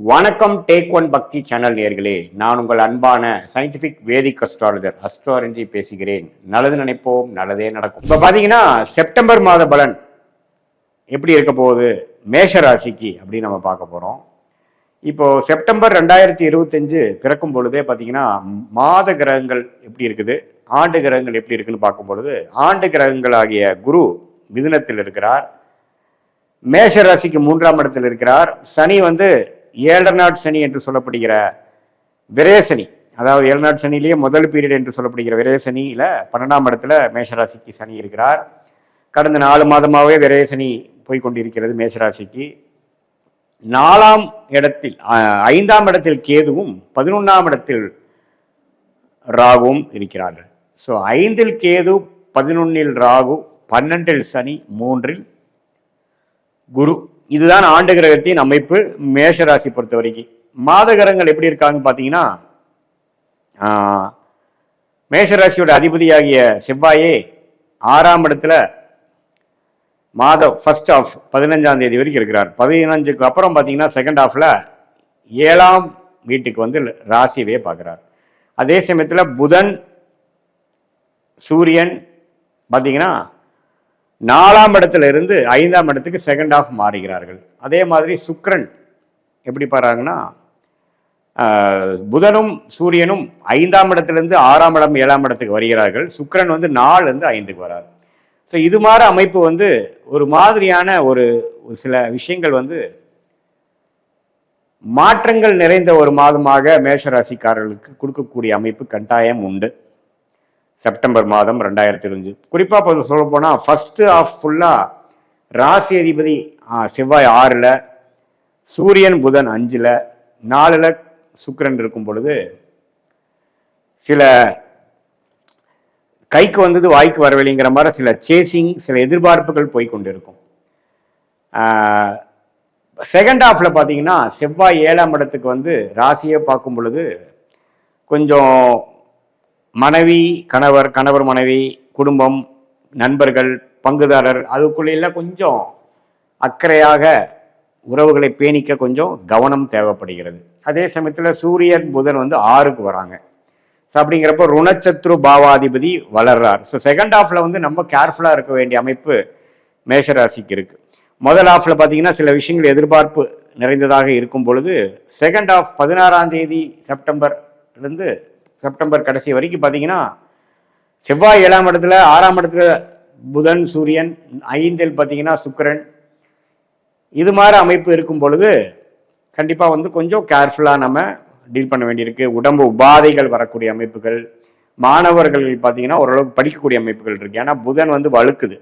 வணக்கம் take one பக்தி channel நேயர்களே, நான் உங்கள் அன்பான சயின்டிபிக் வேதிக் அஸ்ட்ராலஜர் அஸ்ட்ரோரஞ்சி பேசுகிறேன். நல்லது நினைப்போம், நல்லதே நடக்கும். இப்ப பாத்தீங்கன்னா செப்டம்பர் மாத பலன் எப்படி இருக்க போகுது மேஷ ராசிக்கு அப்படின்னு நம்ம பார்க்க போறோம். இப்போ செப்டம்பர் 2025 பிறக்கும் பொழுதே பாத்தீங்கன்னா மாத கிரகங்கள் எப்படி இருக்குது, ஆண்டு கிரகங்கள் எப்படி இருக்குன்னு பார்க்கும் பொழுது ஆண்டு கிரகங்கள் ஆகிய குரு மிதுனத்தில் இருக்கிறார், மேஷ ராசிக்கு 3ஆம் இடத்தில் இருக்கிறார். சனி வந்து 7 நாட் சனி என்று சொல்லப்படுகிற விரயசனி, அதாவது 7 நாட் சனிலேயே முதல் பீரியட் என்று சொல்லப்படுகிற விரயசனியில 12ஆம் இடத்துல மேஷராசிக்கு சனி இருக்கிறார். கடந்த 4 மாதமாகவே விரயசனி போய்கொண்டிருக்கிறது மேஷராசிக்கு. 4ஆம் இடத்தில் 5ஆம் இடத்தில் கேதுவும் 11ஆம் இடத்தில் ராகுவும் இருக்கிறார்கள். ஸோ 5இல் கேது, 11இல் ராகு, 12இல் சனி, 3இல் குரு. இதுதான் ஆண்டு கிரகத்தின் அமைப்பு மேஷராசி பொறுத்த வரைக்கும். மாத கிரகங்கள் எப்படி இருக்காங்க பார்த்தீங்கன்னா, மேஷராசியோட அதிபதியாகிய செவ்வாயே 6ஆம் இடத்துல மாதம் ஃபர்ஸ்ட் ஆஃப் 15ஆம் தேதி வரைக்கும் இருக்கிறார். 15க்கு அப்புறம் பார்த்தீங்கன்னா செகண்ட் ஆஃப்ல 7ஆம் வீட்டுக்கு வந்து ராசியவே பார்க்குறார். அதே சமயத்தில் புதன் சூரியன் பார்த்தீங்கன்னா 4ஆம் இடத்துல இருந்து 5ஆம் இடத்துக்கு செகண்ட் ஆஃப் மாறுகிறார்கள். அதே மாதிரி சுக்கிரன் எப்படி பாருங்கன்னா, புதனும் சூரியனும் 5ஆம் இடத்திலிருந்து 6ஆம் இடம் 7ஆம் இடத்துக்கு வருகிறார்கள். சுக்கிரன் வந்து 4லேருந்து 5க்கு வரார். ஸோ இது மாதிரி அமைப்பு வந்து ஒரு மாதிரியான ஒரு சில விஷயங்கள் வந்து மாற்றங்கள் நிறைந்த ஒரு மாதமாக மேஷராசிக்காரர்களுக்கு கொடுக்கக்கூடிய அமைப்பு கட்டாயம் உண்டு. செப்டம்பர் மாதம் 2025 குறிப்பாக சொல்ல போனால் ஃபர்ஸ்ட் ஆஃப் ஃபுல்லாக ராசி அதிபதி செவ்வாய் 6ல், சூரியன் புதன் 5ல், 4ல் சுக்கிரன் இருக்கும் பொழுது சில கைக்கு வந்தது வாய்க்கு வரவில்லைங்கிற மாதிரி சில சேசிங், சில எதிர்பார்ப்புகள் போய்கொண்டிருக்கும். செகண்ட் ஆஃப்ல பார்த்தீங்கன்னா செவ்வாய் 7ஆம் இடத்துக்கு வந்து ராசியை பார்க்கும் பொழுது கொஞ்சம் மனைவி கணவர், கணவர் மனைவி, குடும்பம், நண்பர்கள், பங்குதாரர் அதுக்குள்ள கொஞ்சம் அக்கறையாக உறவுகளை பேணிக்க கொஞ்சம் கவனம் தேவைப்படுகிறது. அதே சமயத்தில் சூரியன் புதன் வந்து 6க்கு வராங்க. ஸோ அப்படிங்கிறப்போ ருணச்சத்ரு பாவாதிபதி வளர்றார். ஸோ செகண்ட் ஆஃப்ல வந்து நம்ம கேர்ஃபுல்லாக இருக்க வேண்டிய அமைப்பு மேஷராசிக்கு இருக்கு. முதல் ஆஃப்ல பார்த்தீங்கன்னா சில விஷயங்கள் எதிர்பார்ப்பு நிறைந்ததாக இருக்கும் பொழுது செகண்ட் ஆஃப் 16ஆம் தேதி செப்டம்பர்லேருந்து செப்டம்பர் கடைசி வரைக்கும் பார்த்தீங்கன்னா செவ்வாய் 7ஆம் இடத்துல, 6ஆம் இடத்துல புதன் சூரியன், 5இல் பார்த்தீங்கன்னா சுக்கிரன், இது மாதிரி அமைப்பு இருக்கும் பொழுது கண்டிப்பாக வந்து கொஞ்சம் கேர்ஃபுல்லாக நம்ம டீல் பண்ண வேண்டியிருக்கு. உடம்பு உபாதைகள் வரக்கூடிய அமைப்புகள், மாணவர்கள் பார்த்தீங்கன்னா ஓரளவுக்கு படிக்கக்கூடிய அமைப்புகள் இருக்கு. ஏன்னா புதன் வந்து வழுக்குது.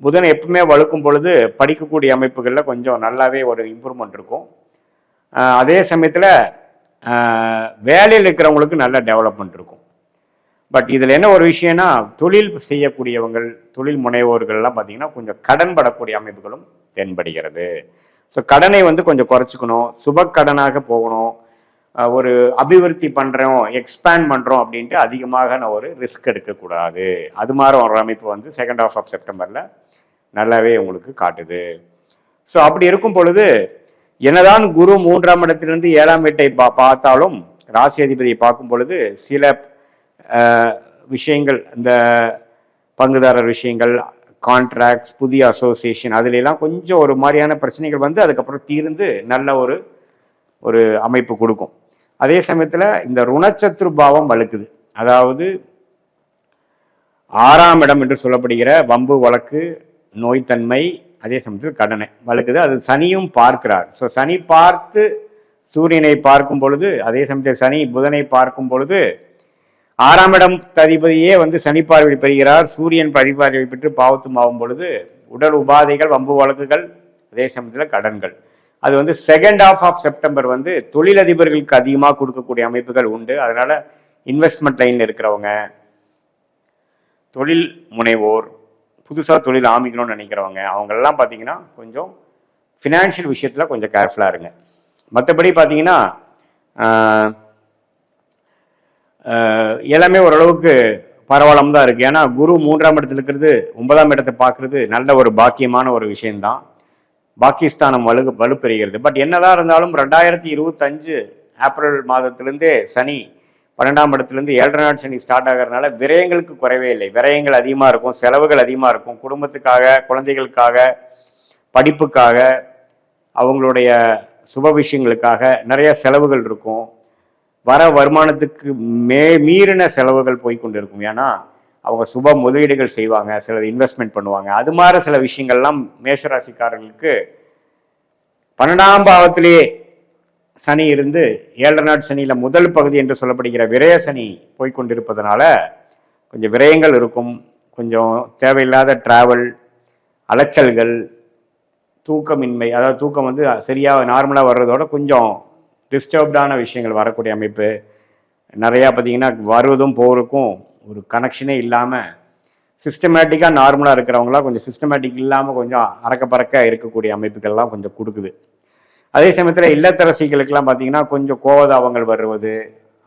புதன் எப்பவுமே வழுக்கும் பொழுது படிக்கக்கூடிய அமைப்புகளில் கொஞ்சம் நல்லாவே ஒரு இம்ப்ரூவ்மெண்ட் இருக்கும். அதே சமயத்தில் வேலையில் இருக்கிறவங்களுக்கு நல்ல டெவலப்மெண்ட் இருக்கும். பட் இதில் என்ன ஒரு விஷயம்னா, தொழில் செய்யக்கூடியவங்கள், தொழில் முனைவோர்கள்லாம் பார்த்தீங்கன்னா கொஞ்சம் கடன் படக்கூடிய அமைப்புகளும் தென்படுகிறது. ஸோ கடனை வந்து கொஞ்சம் குறைச்சிக்கணும், சுப கடனாக போகணும். ஒரு அபிவிருத்தி பண்ணுறோம், எக்ஸ்பேண்ட் பண்ணுறோம் அப்படின்ட்டு அதிகமாக நான் ஒரு ரிஸ்க் எடுக்கக்கூடாது. அது மாதிரி ஒரு அமைப்பு வந்து செகண்ட் ஆஃப் செப்டம்பரில் நல்லாவே உங்களுக்கு காட்டுது. ஸோ அப்படி இருக்கும் பொழுது என்னதான் குரு 3ஆம் இடத்திலிருந்து 7ஆம் வீட்டை பார்த்தாலும் ராசி அதிபதியை பார்க்கும் பொழுது சில விஷயங்கள், இந்த பங்குதாரர் விஷயங்கள், கான்ட்ராக்ட்ஸ், புதிய அசோசியேஷன், அதுலாம் கொஞ்சம் ஒரு மாதிரியான பிரச்சனைகள் வந்து அதுக்கப்புறம் தீர்ந்து நல்ல ஒரு அமைப்பு கொடுக்கும். அதே சமயத்தில் இந்த ருணச்சத்ரு பாவம் வழுக்குது, அதாவது 6ஆம் இடம் என்று சொல்லப்படுகிற வம்பு வழக்கு, நோய்த்தன்மை, அதே சமயத்தில் கடனை வழுக்குது. அது சனியும் பார்க்கிறார். ஸோ சனி பார்த்து சூரியனை பார்க்கும் பொழுது, அதே சமயத்தில் சனி புதனை பார்க்கும் பொழுது 6ஆம் இடம் அதிபதியே வந்து சனி பார்வை பெறுகிறார், சூரியன் பரிபார்வை பெற்று பாவத்தும் ஆகும் பொழுது உடல் உபாதைகள், வம்பு வழக்குகள், அதே சமயத்தில் கடன்கள். அது வந்து செகண்ட் ஆஃப் செப்டம்பர் வந்து தொழிலதிபர்களுக்கு அதிகமாக கொடுக்கக்கூடிய அமைப்புகள் உண்டு. அதனால இன்வெஸ்ட்மெண்ட் லைனில் இருக்கிறவங்க, தொழில் முனைவோர், புதுசாக தொழில் ஆரம்பிக்கணும்னு நினைக்கிறவங்க, அவங்களெல்லாம் பார்த்தீங்கன்னா கொஞ்சம் ஃபினான்ஷியல் விஷயத்தில் கொஞ்சம் கேர்ஃபுல்லாக இருங்க. மற்றபடி பார்த்தீங்கன்னா எல்லாமே ஓரளவுக்கு பரவாயில்லாம தான் இருக்குது. ஏன்னா குரு 3ஆம் இடத்துல இருக்கிறது 9ஆம் இடத்தை பார்க்குறது நல்ல ஒரு பாக்கியமான ஒரு விஷயம்தான். பாகிஸ்தானம் வலுப்பெறுகிறது. பட் என்னதான் இருந்தாலும் 2025 ஏப்ரல் மாதத்திலிருந்தே சனி 12ஆம் இடத்துலேருந்து 7.5 நாள் சனி ஸ்டார்ட் ஆகிறதுனால விரயங்களுக்கு குறைவே இல்லை. விரயங்கள் அதிகமாக இருக்கும், செலவுகள் அதிகமாக இருக்கும். குடும்பத்துக்காக, குழந்தைகளுக்காக, படிப்புக்காக, அவங்களுடைய சுப விஷயங்களுக்காக நிறைய செலவுகள் இருக்கும். வர வருமானத்துக்கு மீறின செலவுகள் போய்கொண்டு இருக்கும். ஏன்னா அவங்க சுப முதலீடுகள் செய்வாங்க, சிலது இன்வெஸ்ட்மெண்ட் பண்ணுவாங்க. அது மாதிரி சில விஷயங்கள்லாம் மேஷராசிக்காரர்களுக்கு 12ஆம் பாவத்திலேயே சனி இருந்து 7.5 நாள் சனியில முதல் பகுதி என்று சொல்லப்படுகிற விரய சனி போய்கொண்டிருப்பதனால கொஞ்சம் விரயங்கள் இருக்கும். கொஞ்சம் தேவையில்லாத டிராவல், அலைச்சல்கள், தூக்கமின்மை, அதாவது தூக்கம் வந்து சரியாக நார்மலாக வர்றதோட கொஞ்சம் டிஸ்டர்ப்டான விஷயங்கள் வரக்கூடிய அமைப்பு நிறையா. பார்த்தீங்கன்னா வருவதும் போகிறதுக்கும் ஒரு கனெக்ஷனே இல்லாமல் சிஸ்டமேட்டிக்காக நார்மலாக இருக்கிறவங்களாம் கொஞ்சம் சிஸ்டமேட்டிக் இல்லாமல் கொஞ்சம் அறக்க பறக்க இருக்கக்கூடிய அமைப்புகள்லாம் கொஞ்சம் கொடுக்குது. அதே சமயத்தில் இல்லத்தரசிகளுக்கெல்லாம் பார்த்தீங்கன்னா கொஞ்சம் கோவதாபங்கள் வருவது,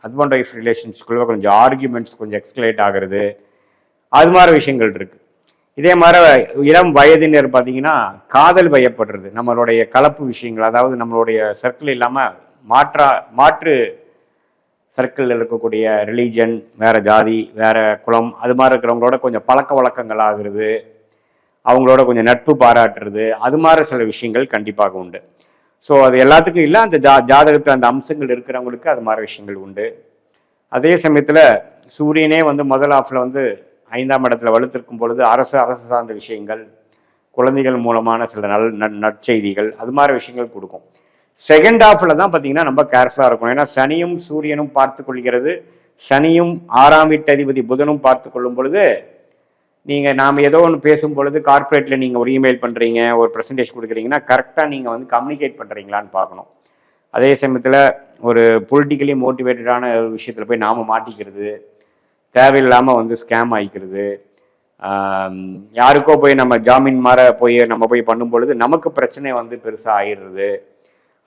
ஹஸ்பண்ட் ஒய்ஃப் ரிலேஷன்ஸ்குள்ள கொஞ்சம் ஆர்கியூமெண்ட்ஸ் கொஞ்சம் எக்ஸ்கலேட் ஆகிறது, அது மாதிரி விஷயங்கள் இருக்குது. இதே மாதிரி இளம் வயதினர் பார்த்தீங்கன்னா காதல் வயப்படுறது, நம்மளுடைய கலப்பு விஷயங்கள், அதாவது நம்மளுடைய சர்க்கிள் இல்லாமல் மாற்று சர்க்கிளில் இருக்கக்கூடிய ரிலீஜன், வேறு ஜாதி, வேறு குலம், அது மாதிரி இருக்கிறவங்களோட கொஞ்சம் பழக்க வழக்கங்கள் ஆகுறது, அவங்களோட கொஞ்சம் நட்பு பாராட்டுறது, அது மாதிரி சில விஷயங்கள் கண்டிப்பாக உண்டு. ஸோ அது எல்லாத்துக்கும் இல்லை, அந்த ஜாதகத்தில் அந்த அம்சங்கள் இருக்கிறவங்களுக்கு அது மாதிரி விஷயங்கள் உண்டு. அதே சமயத்தில் சூரியனே வந்து முதல் ஆஃபில் வந்து 5ஆம் இடத்துல வலுத்திருக்கும் பொழுது அரசு சார்ந்த விஷயங்கள், குழந்தைகள் மூலமான சில நற்செய்திகள், அது மாதிரி விஷயங்கள் கொடுக்கும். செகண்ட் ஹாஃபில் தான் பார்த்தீங்கன்னா ரொம்ப கேர்ஃபுல்லாக இருக்கும். ஏன்னா சனியும் சூரியனும் பார்த்து கொள்கிறது. சனியும் 6ஆம் வீட்டு அதிபதி புதனும் பார்த்து கொள்ளும் பொழுது நாம் ஏதோ ஒன்று பேசும் பொழுது கார்ப்பரேட்டில் நீங்கள் ஒரு இமெயில் பண்ணுறீங்க, ஒரு ப்ரெசன்டேஷன் கொடுக்குறீங்கன்னா கரெக்டாக நீங்கள் வந்து கம்யூனிகேட் பண்ணுறீங்களான்னு பார்க்கணும். அதே சமயத்தில் ஒரு பொலிட்டிக்கலி மோட்டிவேட்டடான ஒரு விஷயத்தில் போய் நாம் மாட்டிக்கிறது, தேவையில்லாமல் வந்து ஸ்கேம் ஆகிக்கிறது, யாருக்கோ போய் நம்ம ஜாமீன் மாதிரி நம்ம போய் பண்ணும் பொழுது நமக்கு பிரச்சனை வந்து பெருசாக ஆயிடுறது,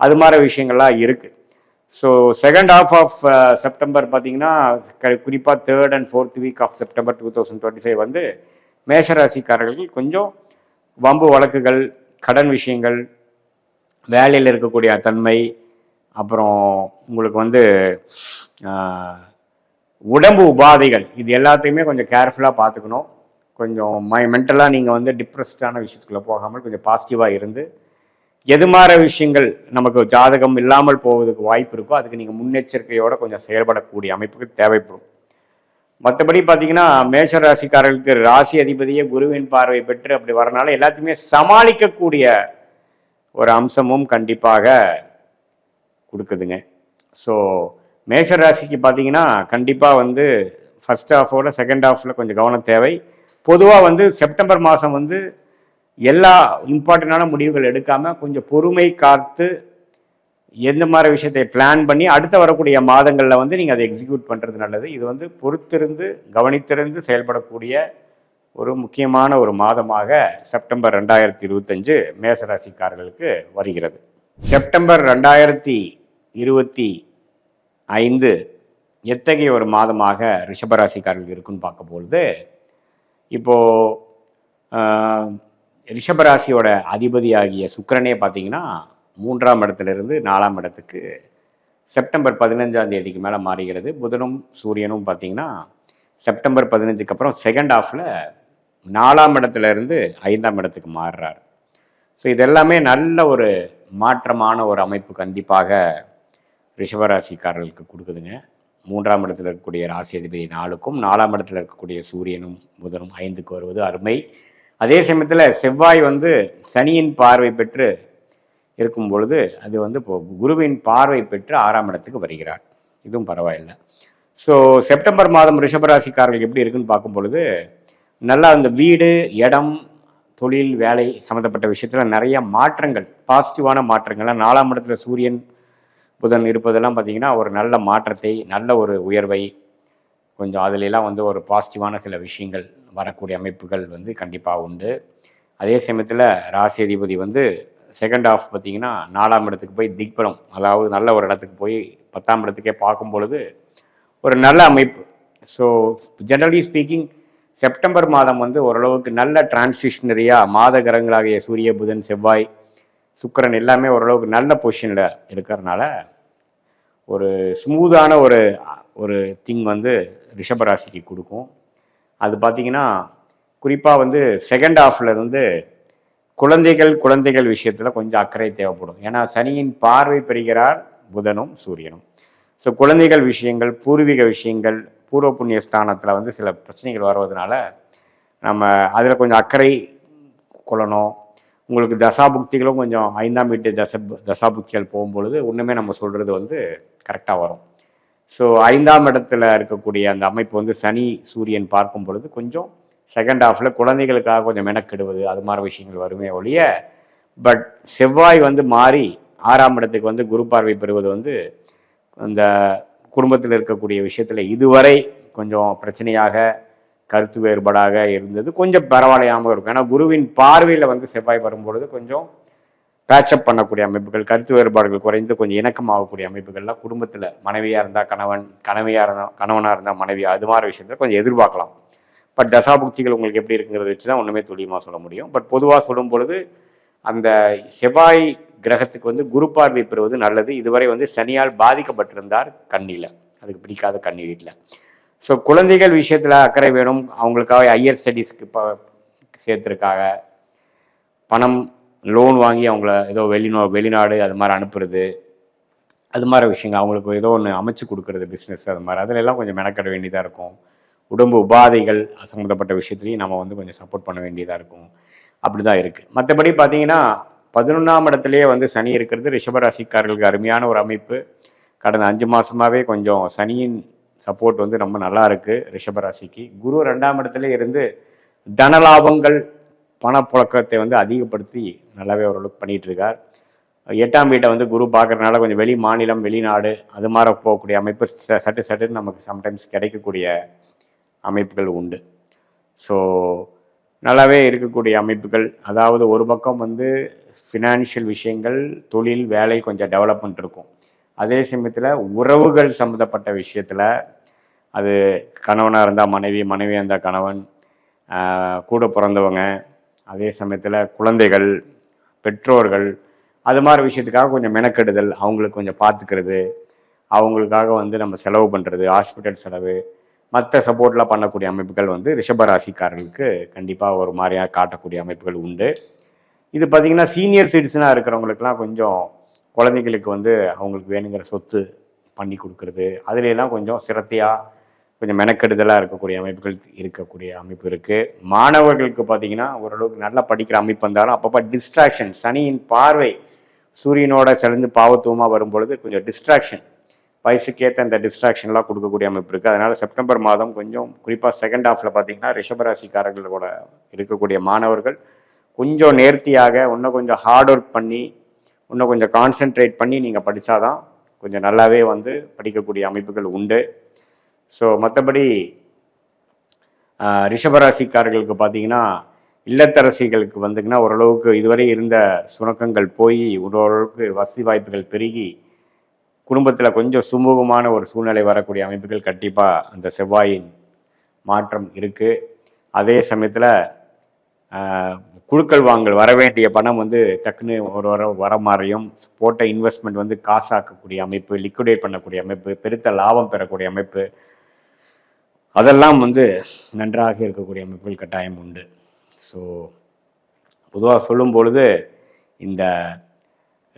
அது மாதிரி விஷயங்கள்லாம் இருக்குது. So second half of September பார்த்தீங்கன்னா குறிப்பாக 3rd and 4th week of September 2025 வந்து மேஷராசிக்காரர்கள் கொஞ்சம் வம்பு வழக்குகள், கடன் விஷயங்கள், வேலையில் இருக்கக்கூடிய தன்மை, அப்புறம் உங்களுக்கு வந்து உடம்பு உபாதைகள், இது எல்லாத்தையுமே கொஞ்சம் கேர்ஃபுல்லாக பார்த்துக்கணும். கொஞ்சம் மென்டலாக நீங்கள் வந்து டிப்ரெஸ்டான விஷயத்துக்குள்ளே போகாமல் கொஞ்சம் பாசிட்டிவாக இருந்து எது மாதிரி விஷயங்கள் நமக்கு ஜாதகம் இல்லாமல் போவதுக்கு வாய்ப்பு இருக்கோ அதுக்கு நீங்கள் முன்னெச்சரிக்கையோடு கொஞ்சம் செயல்படக்கூடிய அமைப்புக்கு தேவைப்படும். மற்றபடி பார்த்தீங்கன்னா மேஷராசிக்காரர்களுக்கு ராசி அதிபதியே குருவின் பார்வை பெற்று அப்படி வரனால எல்லாத்தையுமே சமாளிக்கக்கூடிய ஒரு அம்சமும் கண்டிப்பாக கொடுக்குதுங்க. ஸோ மேஷராசிக்கு பார்த்தீங்கன்னா கண்டிப்பாக வந்து ஃபர்ஸ்ட் ஹாஃபோட செகண்ட் ஹாஃபில் கொஞ்சம் கவனம் தேவை. பொதுவாக வந்து செப்டம்பர் மாதம் வந்து எல்லா இம்பார்ட்டண்டான முடிவுகள் எடுக்காமல் கொஞ்சம் பொறுமை காத்து எந்த மாதிரி விஷயத்தை பிளான் பண்ணி அடுத்த வரக்கூடிய மாதங்களில் வந்து நீங்கள் அதை எக்ஸிக்யூட் பண்ணுறது நல்லது. இது வந்து பொறுத்திருந்து கவனித்திருந்து செயல்படக்கூடிய ஒரு முக்கியமான ஒரு மாதமாக செப்டம்பர் 2025 மேசராசிக்காரர்களுக்கு வருகிறது. செப்டம்பர் 2025 எத்தகைய ஒரு மாதமாக ரிஷபராசிக்காரர்கள் இருக்குன்னு பார்க்கும்பொழுது, இப்போது ரிஷபராசியோட அதிபதியாகிய சுக்கிரனே பார்த்தீங்கன்னா 3ஆம் இடத்துலேருந்து 4ஆம் இடத்துக்கு செப்டம்பர் 15ஆம் தேதிக்கு மேலே மாறுகிறது. புதனும் சூரியனும் பார்த்தீங்கன்னா செப்டம்பர் 15க்கு அப்புறம் செகண்ட் ஹாஃபில் 4ஆம் இடத்துலேருந்து 5ஆம் இடத்துக்கு மாறுறார். ஸோ இதெல்லாமே நல்ல ஒரு மாற்றமான ஒரு அமைப்பு கண்டிப்பாக ரிஷபராசிக்காரர்களுக்கு கொடுக்குதுங்க. 3ஆம் இடத்துல இருக்கக்கூடிய ராசி அதிபதி 4க்கும் 4ஆம் இடத்துல இருக்கக்கூடிய சூரியனும் புதனும் 5க்கு வருவது அருமை. அதே சமயத்தில் செவ்வாய் வந்து சனியின் பார்வை பெற்று இருக்கும் பொழுது அது வந்து இப்போ குருவின் பார்வை பெற்று 6ஆம் இடத்துக்கு வருகிறார். இதுவும் பரவாயில்லை. ஸோ செப்டம்பர் மாதம் ரிஷபராசிக்காரர்கள் எப்படி இருக்குன்னு பார்க்கும் பொழுது நல்லா அந்த வீடு, இடம், தொழில், வேலை சம்மந்தப்பட்ட விஷயத்தில் நிறைய மாற்றங்கள், பாசிட்டிவான மாற்றங்கள்லாம் 4ஆம் இடத்துல சூரியன் புதன் இருப்பதெல்லாம் பார்த்திங்கன்னா ஒரு நல்ல மாற்றத்தை, நல்ல ஒரு உயர்வை, கொஞ்சம் அதிலெல்லாம் வந்து ஒரு பாசிட்டிவான சில விஷயங்கள் வரக்கூடிய அமைப்புகள் வந்து கண்டிப்பாக உண்டு. அதே சமயத்தில் ராசி அதிபதி வந்து செகண்ட் ஹாஃப் பார்த்திங்கன்னா 4ஆம் இடத்துக்கு போய் திக்பலம், அதாவது நல்ல ஒரு இடத்துக்கு போய் 10ஆம் இடத்துக்கே பார்க்கும் பொழுது ஒரு நல்ல அமைப்பு. ஸோ ஜெனரலி ஸ்பீக்கிங் செப்டம்பர் மாதம் வந்து ஓரளவுக்கு நல்ல டிரான்சிஷனரியாக மாத கிரகங்களாகிய சூரிய புதன் செவ்வாய் சுக்கிரன் எல்லாமே ஓரளவுக்கு நல்ல பொசிஷனில் இருக்கிறதுனால ஒரு ஸ்மூதான ஒரு ஒரு திங் வந்து ரிஷபராசிக்கு கொடுக்கும். அது பார்த்தீங்கன்னா குறிப்பாக வந்து செகண்ட் ஹாஃப்ல இருந்து குழந்தைகள் விஷயத்தில் கொஞ்சம் அக்கறை தேவைப்படும். ஏன்னா சனியின் பார்வை பெறுகிறார் புதனும் சூரியனும். ஸோ குழந்தைகள் விஷயங்கள், பூர்வீக விஷயங்கள், பூர்வ புண்ணிய ஸ்தானத்தில் வந்து சில பிரச்சனைகள் வருவதனால நம்ம அதில் கொஞ்சம் அக்கறை கொள்ளணும். உங்களுக்கு தசாபுக்திகளும் கொஞ்சம் 5ஆம் வீட்டு தசாபுக்திகள் போகும்பொழுது ஒன்றுமே நம்ம சொல்கிறது வந்து கரெக்டாக வரும். ஸோ 5ஆம் இடத்துல இருக்கக்கூடிய அந்த அமைப்பு வந்து சனி சூரியன் பார்க்கும் பொழுது கொஞ்சம் செகண்ட் ஹாஃபில் குழந்தைகளுக்காக கொஞ்சம் மெனக்கெடுவது அது மாதிரி விஷயங்கள் வருமே ஒழிய, பட் செவ்வாய் வந்து மாறி 6ஆம் இடத்துக்கு வந்து குரு பார்வை பெறுவது வந்து அந்த குடும்பத்தில் இருக்கக்கூடிய விஷயத்தில் இதுவரை கொஞ்சம் பிரச்சனையாக கருத்து வேறுபாடாக இருந்தது கொஞ்சம் பரவாயில்லையாமல் இருக்கும். ஏன்னா குருவின் பார்வையில் வந்து செவ்வாய் வரும்பொழுது கொஞ்சம் பேட்சப் பண்ணக்கூடிய அமைப்புகள், கருத்து வேறுபாடுகள் குறைந்து கொஞ்சம் இணக்கமாகக்கூடிய அமைப்புகள்லாம் குடும்பத்தில் மனைவியாக இருந்தால் கணவனாக இருந்தால் மனைவியா அது மாதிரி விஷயத்தில் கொஞ்சம் எதிர்பார்க்கலாம். பட் தசாபுக்திகள் உங்களுக்கு எப்படி இருக்குங்கிறத வச்சு தான் ஒன்றுமே துல்லியமாக சொல்ல முடியும். பட் பொதுவாக சொல்லும் பொழுது அந்த செவ்வாய் கிரகத்துக்கு வந்து குரு பார்வை பெறுவது நல்லது. இதுவரை வந்து சனியால் பாதிக்கப்பட்டிருந்தார் கண்ணியில், அதுக்கு பிடிக்காத கண்ணி வீட்டில். ஸோ குழந்தைகள் விஷயத்தில் அக்கறை வேணும். அவங்களுக்காக ஹையர் ஸ்டடீஸ்க்கு சேர்த்துருக்காக பணம் லோன் வாங்கி அவங்கள ஏதோ வெளிநாடு அது மாதிரி அனுப்புறது, அது மாதிரி விஷயங்கள் அவங்களுக்கு ஏதோ ஒன்று அமைச்சு கொடுக்குறது பிஸ்னஸ் அது மாதிரி அதில் எல்லாம் கொஞ்சம் மெனக்கட வேண்டியதாக இருக்கும். உடம்பு உபாதைகள் சம்மந்தப்பட்ட விஷயத்துலையும் நம்ம வந்து கொஞ்சம் சப்போர்ட் பண்ண வேண்டியதாக இருக்கும். அப்படி தான் இருக்குது. மற்றபடி பார்த்தீங்கன்னா 11ஆம் இடத்துலேயே வந்து சனி இருக்கிறது ரிஷபராசிக்காரர்களுக்கு அருமையான ஒரு அமைப்பு. கடந்த 5 மாதமாகவே கொஞ்சம் சனியின் சப்போர்ட் வந்து ரொம்ப நல்லா இருக்குது ரிஷபராசிக்கு. குரு 2ஆம் இடத்துல இருந்து தனலாபங்கள் பணப்புழக்கத்தை வந்து அதிகப்படுத்தி நல்லாவே ஓரளவுக்கு பண்ணிகிட்டு இருக்கார். 8ஆம் வீட்டை வந்து குரு பார்க்குறதுனால கொஞ்சம் வெளி மாநிலம் வெளிநாடு அது மாதிரி போகக்கூடிய அமைப்பு சட்டுன்னு நமக்கு சம்டைம்ஸ் கிடைக்கக்கூடிய அமைப்புகள் உண்டு. ஸோ நல்லாவே இருக்கக்கூடிய அமைப்புகள். அதாவது ஒரு பக்கம் வந்து ஃபினான்ஷியல் விஷயங்கள், தொழில், வேலை கொஞ்சம் டெவலப்மெண்ட் இருக்கும். அதே சமயத்தில் உறவுகள் சம்மந்தப்பட்ட விஷயத்தில் அது கணவனாக இருந்தால் மனைவியாக இருந்தால் கணவன், கூட பிறந்தவங்க, அதே சமயத்தில் குழந்தைகள், பெற்றோர்கள் அது மாதிரி விஷயத்துக்காக கொஞ்சம் மெனக்கெடுதல், அவங்களுக்கு கொஞ்சம் பார்த்துக்கிறது, அவங்களுக்காக வந்து நம்ம செலவு பண்ணுறது, ஹாஸ்பிட்டல் செலவு, மற்ற சப்போர்ட்லாம் பண்ணக்கூடிய அமைப்புகள் வந்து ரிஷபராசிக்காரர்களுக்கு கண்டிப்பாக ஒரு மாதிரியாக காட்டக்கூடிய அமைப்புகள் உண்டு. இது பார்த்திங்கன்னா சீனியர் சிட்டிசனாக இருக்கிறவங்களுக்குலாம் கொஞ்சம் குழந்தைங்களுக்கு வந்து அவங்களுக்கு வேணுங்கிற சொத்து பண்ணி கொடுக்குறது, அதுலாம் கொஞ்சம் சிரத்தையாக கொஞ்சம் மெனக்கெடுதலாக இருக்கக்கூடிய அமைப்பு இருக்குது. மாணவர்களுக்கு பார்த்திங்கன்னா ஓரளவுக்கு நல்லா படிக்கிற அமைப்பு வந்தாலும் அப்பப்போ டிஸ்ட்ராக்ஷன், சனியின் பார்வை சூரியனோட சேர்ந்து பாவத்துவமாக வரும்பொழுது கொஞ்சம் டிஸ்ட்ராக்ஷன், வயசுக்கேற்ற அந்த டிஸ்ட்ராக்ஷன்லாம் கொடுக்கக்கூடிய அமைப்பு இருக்குது. அதனால் செப்டம்பர் மாதம் கொஞ்சம் குறிப்பாக செகண்ட் ஹாஃபில் பார்த்திங்கன்னா ரிஷபராசிக்காரர்களோட இருக்கக்கூடிய மாணவர்கள் கொஞ்சம் நேர்த்தியாக இன்னும் கொஞ்சம் ஹார்ட் ஒர்க் பண்ணி இன்னும் கொஞ்சம் கான்சென்ட்ரேட் பண்ணி நீங்கள் படித்தாதான் கொஞ்சம் நல்லாவே வந்து படிக்கக்கூடிய அமைப்புகள் உண்டு. ஸோ மற்றபடி ரிஷபராசிக்காரர்களுக்கு பார்த்தீங்கன்னா இல்லத்தரசிகளுக்கு வந்துங்கன்னா ஓரளவுக்கு இதுவரை இருந்த சுணக்கங்கள் போய் ஓரளவுக்கு வசதி வாய்ப்புகள் பெருகி குடும்பத்தில் கொஞ்சம் சுமூகமான ஒரு சூழ்நிலை வரக்கூடிய அமைப்புகள் கண்டிப்பாக அந்த செவ்வாயின் மாற்றம் இருக்குது. அதே சமயத்தில் குழுக்கள் வாங்கல் வர வேண்டிய பணம் வந்து டக்குன்னு வர மாதிரியும், போட்ட இன்வெஸ்ட்மெண்ட் வந்து காசாக்கக்கூடிய அமைப்பு, லிக்விடேட் பண்ணக்கூடிய அமைப்பு, பெருத்த லாபம் பெறக்கூடிய அமைப்பு, அதெல்லாம் வந்து நன்றாக இருக்கக்கூடிய அமைப்புகள் கட்டாயம் உண்டு. ஸோ பொதுவாக சொல்லும் பொழுது இந்த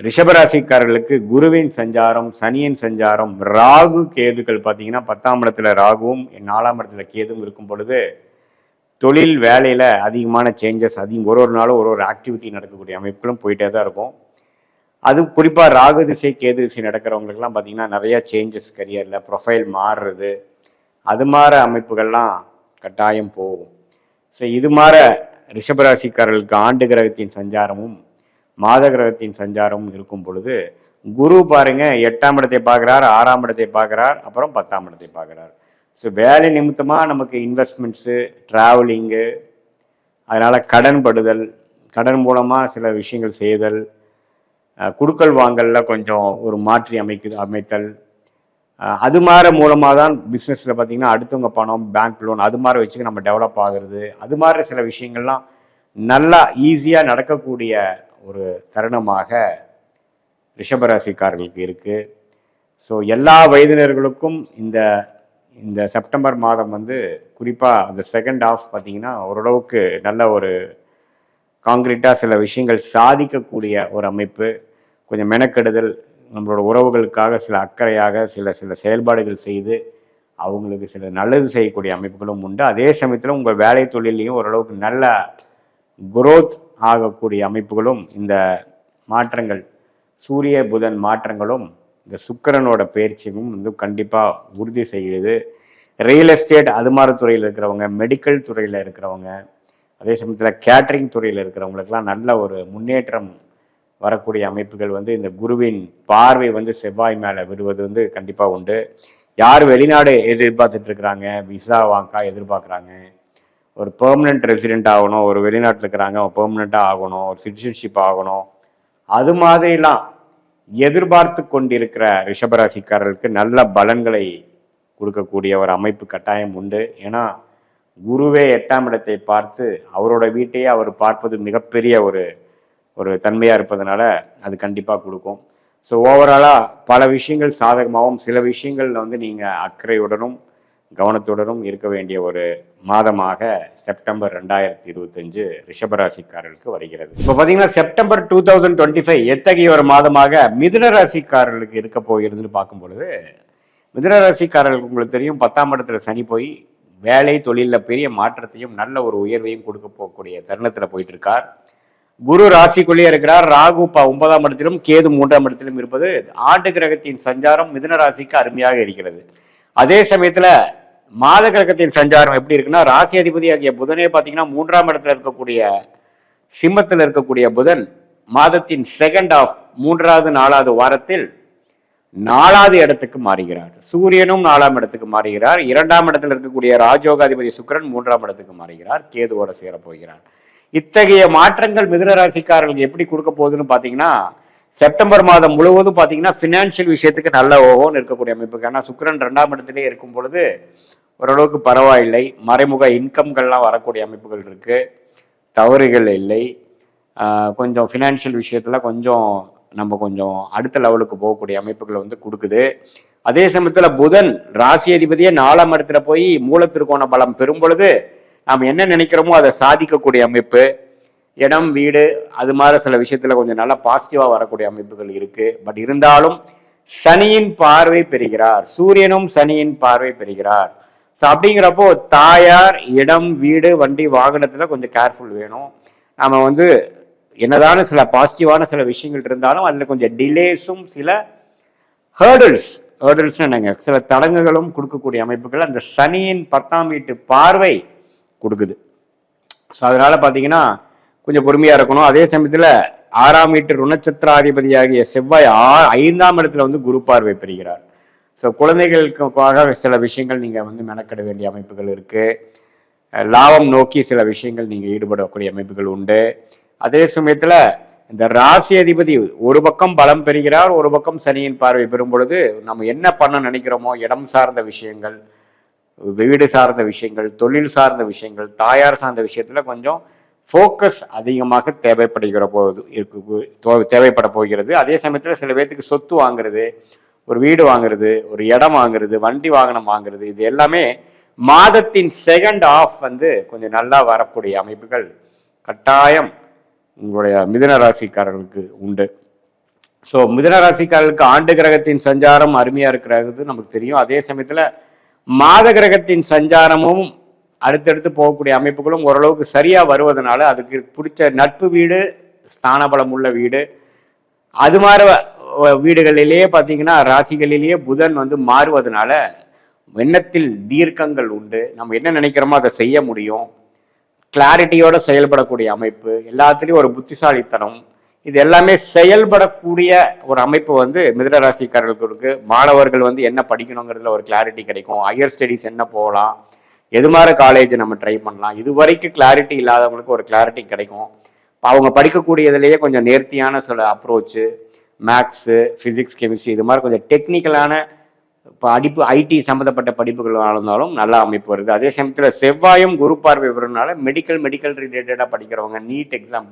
ரிஷபராசிக்காரர்களுக்கு குருவின் சஞ்சாரம், சனியின் சஞ்சாரம், ராகு கேதுக்கள் பார்த்தீங்கன்னா 10ஆம் இடத்துல ராகுவும் 4ஆம் இடத்துல கேதுவும் இருக்கும் பொழுது தொழில் வேலையில் அதிகமான சேஞ்சஸ் ஒரு நாளும் ஒரு ஆக்டிவிட்டி நடக்கக்கூடிய அமைப்புகளும் போயிட்டே தான் இருக்கும். அது குறிப்பாக ராகு திசை கேது திசை நடக்கிறவங்களுக்குலாம் பார்த்தீங்கன்னா நிறையா சேஞ்சஸ் கரியரில் ப்ரொஃபைல் மாறுறது அது மாதிரி அமைப்புகள்லாம் கட்டாயம் போகும். ஸோ இது மாதிரி ரிஷபராசிக்காரர்களுக்கு ஆண்டு கிரகத்தின் சஞ்சாரமும் மாத கிரகத்தின் சஞ்சாரமும் இருக்கும் பொழுது குரு பாருங்க 8ஆம் இடத்தை பார்க்குறார், 6ஆம் இடத்தை பார்க்குறார், அப்புறம் 10ஆம் இடத்தை பார்க்குறார். ஸோ வேலை நிமித்தமாக நமக்கு இன்வெஸ்ட்மெண்ட்ஸு, ட்ராவலிங்கு, அதனால் கடன் படுதல், கடன் மூலமாக சில விஷயங்கள் செய்தல், குடுக்கல் வாங்கலில் கொஞ்சம் ஒரு மாற்றி அமைத்தல், அது மாதிரி மூலமாக தான் பிஸ்னஸில் பார்த்திங்கன்னா அடுத்தவங்க பணம், பேங்க் லோன் அது மாதிரி வச்சு நம்ம டெவலப் ஆகுறது, அது மாதிரி சில விஷயங்கள்லாம் நல்லா ஈஸியாக நடக்கக்கூடிய ஒரு தருணமாக ரிஷபராசிக்காரர்களுக்கு இருக்குது. ஸோ எல்லா வயதினர்களுக்கும் இந்த இந்த செப்டம்பர் மாதம் வந்து குறிப்பாக அந்த செகண்ட் ஹாஃப் பார்த்தீங்கன்னா ஓரளவுக்கு நல்ல ஒரு காங்கிரீட்டாக சில விஷயங்கள் சாதிக்கக்கூடிய ஒரு அமைப்பு. கொஞ்சம் மெனக்கெடுதல், நம்மளோட உறவுகளுக்காக சில அக்கறையாக சில சில செயல்பாடுகள் செய்து அவங்களுக்கு சில நல்லது செய்யக்கூடிய அமைப்புகளும் உண்டு. அதே சமயத்தில் உங்கள் வேலை தொழிலையும் ஓரளவுக்கு நல்ல குரோத் ஆகக்கூடிய அமைப்புகளும் இந்த மாற்றங்கள், சூரிய புதன் மாற்றங்களும் இந்த சுக்கிரனோட பயிற்சியும் வந்து கண்டிப்பாக உறுதி செய்யுது. ரியல் எஸ்டேட் அது மாதிரி துறையில் இருக்கிறவங்க, மெடிக்கல் துறையில் இருக்கிறவங்க, அதே சமயத்தில் கேட்டரிங் துறையில் இருக்கிறவங்களுக்கெல்லாம் நல்ல ஒரு முன்னேற்றம் வரக்கூடிய அமைப்புகள் வந்து இந்த குருவின் பார்வை வந்து செவ்வாய் மேலே விடுவது வந்து கண்டிப்பாக உண்டு. யார் வெளிநாடு எதிர்பார்த்துட்டு இருக்கிறாங்க, விசா வாங்கா எதிர்பார்க்குறாங்க, ஒரு பெர்மனன்ட் ரெசிடென்ட் ஆகணும், ஒரு வெளிநாட்டில் இருக்கிறாங்க பெர்மனண்ட்டாக ஆகணும், ஒரு சிட்டிசன்ஷிப் ஆகணும், அது மாதிரிலாம் எதிர்பார்த்து கொண்டிருக்கிற ரிஷபராசிக்காரர்களுக்கு நல்ல பலன்களை கொடுக்கக்கூடிய ஒரு அமைப்பு கட்டாயம் உண்டு. ஏன்னா குருவே 8ஆம் இடத்தை பார்த்து அவரோட வீட்டையே அவர் பார்ப்பது மிகப்பெரிய ஒரு ஒரு தன்மையாக இருப்பதனால அது கண்டிப்பாக கொடுக்கும். ஸோ ஓவராலாக பல விஷயங்கள் சாதகமாகவும் சில விஷயங்களில் வந்து நீங்கள் அக்கறையுடனும் கவனத்துடனும் இருக்க வேண்டிய ஒரு மாதமாக செப்டம்பர் 2025 ரிஷபராசிக்காரர்களுக்கு வருகிறது. இப்போ பார்த்தீங்கன்னா செப்டம்பர் 2025 எத்தகைய ஒரு மாதமாக மிதுன ராசிக்காரர்களுக்கு இருக்க போகிறதுன்னு பார்க்கும் பொழுது, மிதுன ராசிக்காரர்களுக்கு உங்களுக்கு தெரியும் 10ஆம் இடத்துல சனி போய் வேலை தொழிலில் பெரிய மாற்றத்தையும் நல்ல ஒரு உயர்வையும் கொடுக்க போகக்கூடிய தருணத்தில் போயிட்டு இருக்கார். குரு ராசிக்குள்ளேயே இருக்கிறார். ராகு 9ஆம் இடத்திலும் கேது 3ஆம் இடத்திலும் இருப்பது ஆண்டு கிரகத்தின் சஞ்சாரம் மிதுன ராசிக்கு அருமையாக இருக்கிறது. அதே சமயத்துல மாத கிரகத்தின் சஞ்சாரம் எப்படி இருக்குன்னா, ராசி அதிபதி ஆகிய புதனே பார்த்தீங்கன்னா 3ஆம் இடத்துல இருக்கக்கூடிய சிம்மத்தில் இருக்கக்கூடிய புதன் மாதத்தின் செகண்ட் ஆஃப் 3வது 4வது வாரத்தில் 4வது இடத்துக்கு மாறுகிறார். சூரியனும் 4ஆம் இடத்துக்கு மாறுகிறார். 2ஆம் இடத்தில் இருக்கக்கூடிய ராஜயோகாதிபதி சுக்கிரன் 3ஆம் இடத்துக்கு மாறுகிறார். கேதுவோட சேரப்போகிறார். இத்தகைய மாற்றங்கள் மிதுன ராசிக்காரர்களுக்கு எப்படி கொடுக்க போகுதுன்னு பார்த்தீங்கன்னா, செப்டம்பர் மாதம் முழுவதும் பார்த்தீங்கன்னா ஃபினான்ஷியல் விஷயத்துக்கு நல்ல ஓஹோன்னு இருக்கக்கூடிய அமைப்பு. ஏன்னா சுக்கிரன் 2ஆம் இடத்திலே இருக்கும் பொழுது ஓரளவுக்கு பரவாயில்லை. மறைமுக இன்கம்கள்லாம் வரக்கூடிய அமைப்புகள் இருக்கு, தவறுகள் இல்லை. கொஞ்சம் ஃபினான்ஷியல் விஷயத்துல கொஞ்சம் அடுத்த லெவலுக்கு போகக்கூடிய அமைப்புகளை வந்து கொடுக்குது. அதே சமயத்தில் புதன் ராசி அதிபதியே 4ஆம் இடத்துல போய் மூலத்திற்கோண பலம் பெறும் பொழுது நாம் என்ன நினைக்கிறோமோ அதை சாதிக்கக்கூடிய அமைப்பு. இடம், வீடு அது மாதிரி சில விஷயத்துல கொஞ்சம் நல்லா பாசிட்டிவா வரக்கூடிய அமைப்புகள் இருக்கு. பட் இருந்தாலும் சனியின் பார்வை பெறுகிறார், சூரியனும் சனியின் பார்வை பெறுகிறார். ஸோ அப்படிங்கிறப்போ தாயார், இடம், வீடு, வண்டி, வாகனத்துல கொஞ்சம் கேர்ஃபுல் வேணும். நாம வந்து என்னதான சில பாசிட்டிவான சில விஷயங்கள் இருந்தாலும் அதுல கொஞ்சம் டிலேஸும் சில ஹேர்டில்ஸ் என்னங்க, சில தடங்குகளும் கொடுக்கக்கூடிய அமைப்புகள் அந்த சனியின் 10ஆம் வீட்டு பார்வை கொடுக்குது. ஸோ அதனால பார்த்தீங்கன்னா கொஞ்சம் பொறுமையாக இருக்கணும். அதே சமயத்தில் 6ஆம் வீட்டு ருணச்சத்திராதிபதியாகிய செவ்வாய் 5ஆம் இடத்துல வந்து குரு பார்வை பெறுகிறார். ஸோ குழந்தைகளுக்காக சில விஷயங்கள் நீங்கள் வந்து மெனக்கெட வேண்டிய அமைப்புகள் இருக்குது. லாபம் நோக்கி சில விஷயங்கள் நீங்கள் ஈடுபடக்கூடிய அமைப்புகள் உண்டு. அதே சமயத்தில் இந்த ராசி அதிபதி ஒரு பக்கம் பலம் பெறுகிறார், ஒரு பக்கம் சனியின் பார்வை பெறும் பொழுது நம்ம என்ன பண்ண நினைக்கிறோமோ இடம் சார்ந்த விஷயங்கள், வீடு சார்ந்த விஷயங்கள், தொழில் சார்ந்த விஷயங்கள், தாயார் சார்ந்த விஷயத்துல கொஞ்சம் ஃபோக்கஸ் அதிகமாக தேவைப்பட போகிறது. அதே சமயத்தில் சில பேர்த்துக்கு சொத்து வாங்குறது, ஒரு வீடு வாங்குறது, ஒரு இடம் வாங்குறது, வண்டி வாகனம் வாங்குறது, இது எல்லாமே மாதத்தின் செகண்ட் ஆஃப் வந்து கொஞ்சம் நல்லா வரக்கூடிய அமைப்புகள் கட்டாயம் உங்களுடைய மிதுன ராசிக்காரர்களுக்கு உண்டு. ஸோ மிதுன ராசிக்காரர்களுக்கு ஆண்டு கிரகத்தின் சஞ்சாரம் அருமையா இருக்கிறது நமக்கு தெரியும். அதே சமயத்துல மாத கிரகத்தின் சஞ்சாரமும் அடுத்தடுத்து போகக்கூடிய அமைப்புகளும் ஓரளவுக்கு சரியா வருவதனால அதுக்கு பிடிச்ச நட்பு வீடு, ஸ்தானபலம் உள்ள வீடு, அது மாதிரி வீடுகளிலேயே பார்த்தீங்கன்னா ராசிகளிலேயே புதன் வந்து மாறுவதனால எண்ணத்தில் தீர்க்கங்கள் உண்டு. நம்ம என்ன நினைக்கிறோமோ அதை செய்ய முடியும். கிளாரிட்டியோட செயல்படக்கூடிய அமைப்பு, எல்லாத்துலேயும் ஒரு புத்திசாலித்தனம், இது எல்லாமே செயல்படக்கூடிய ஒரு அமைப்பு வந்து மிதுன ராசிக்காரர்களுக்கு இருக்கு. மாணவர்கள் வந்து என்ன படிக்கணுங்கிறதுல ஒரு கிளாரிட்டி கிடைக்கும். ஹையர் ஸ்டடீஸ் என்ன போகலாம், எது மாதிரி காலேஜ் நம்ம ட்ரை பண்ணலாம், இது வரைக்கும் கிளாரிட்டி இல்லாதவங்களுக்கு ஒரு கிளாரிட்டி கிடைக்கும். அவங்க படிக்கக்கூடியதுலேயே கொஞ்சம் நேர்த்தியான சில அப்ரோச்சு, மேக்ஸு, ஃபிசிக்ஸ், கெமிஸ்ட்ரி இது மாதிரி கொஞ்சம் டெக்னிக்கலான இப்போ ஐடி சம்மந்தப்பட்ட படிப்புகள் இருந்தாலும் நல்ல அமைப்பு வருது. அதே சமயத்தில் செவ்வாயும் குரு பார்வை வருவதனால மெடிக்கல் ரிலேட்டடாக படிக்கிறவங்க, நீட் எக்ஸாம்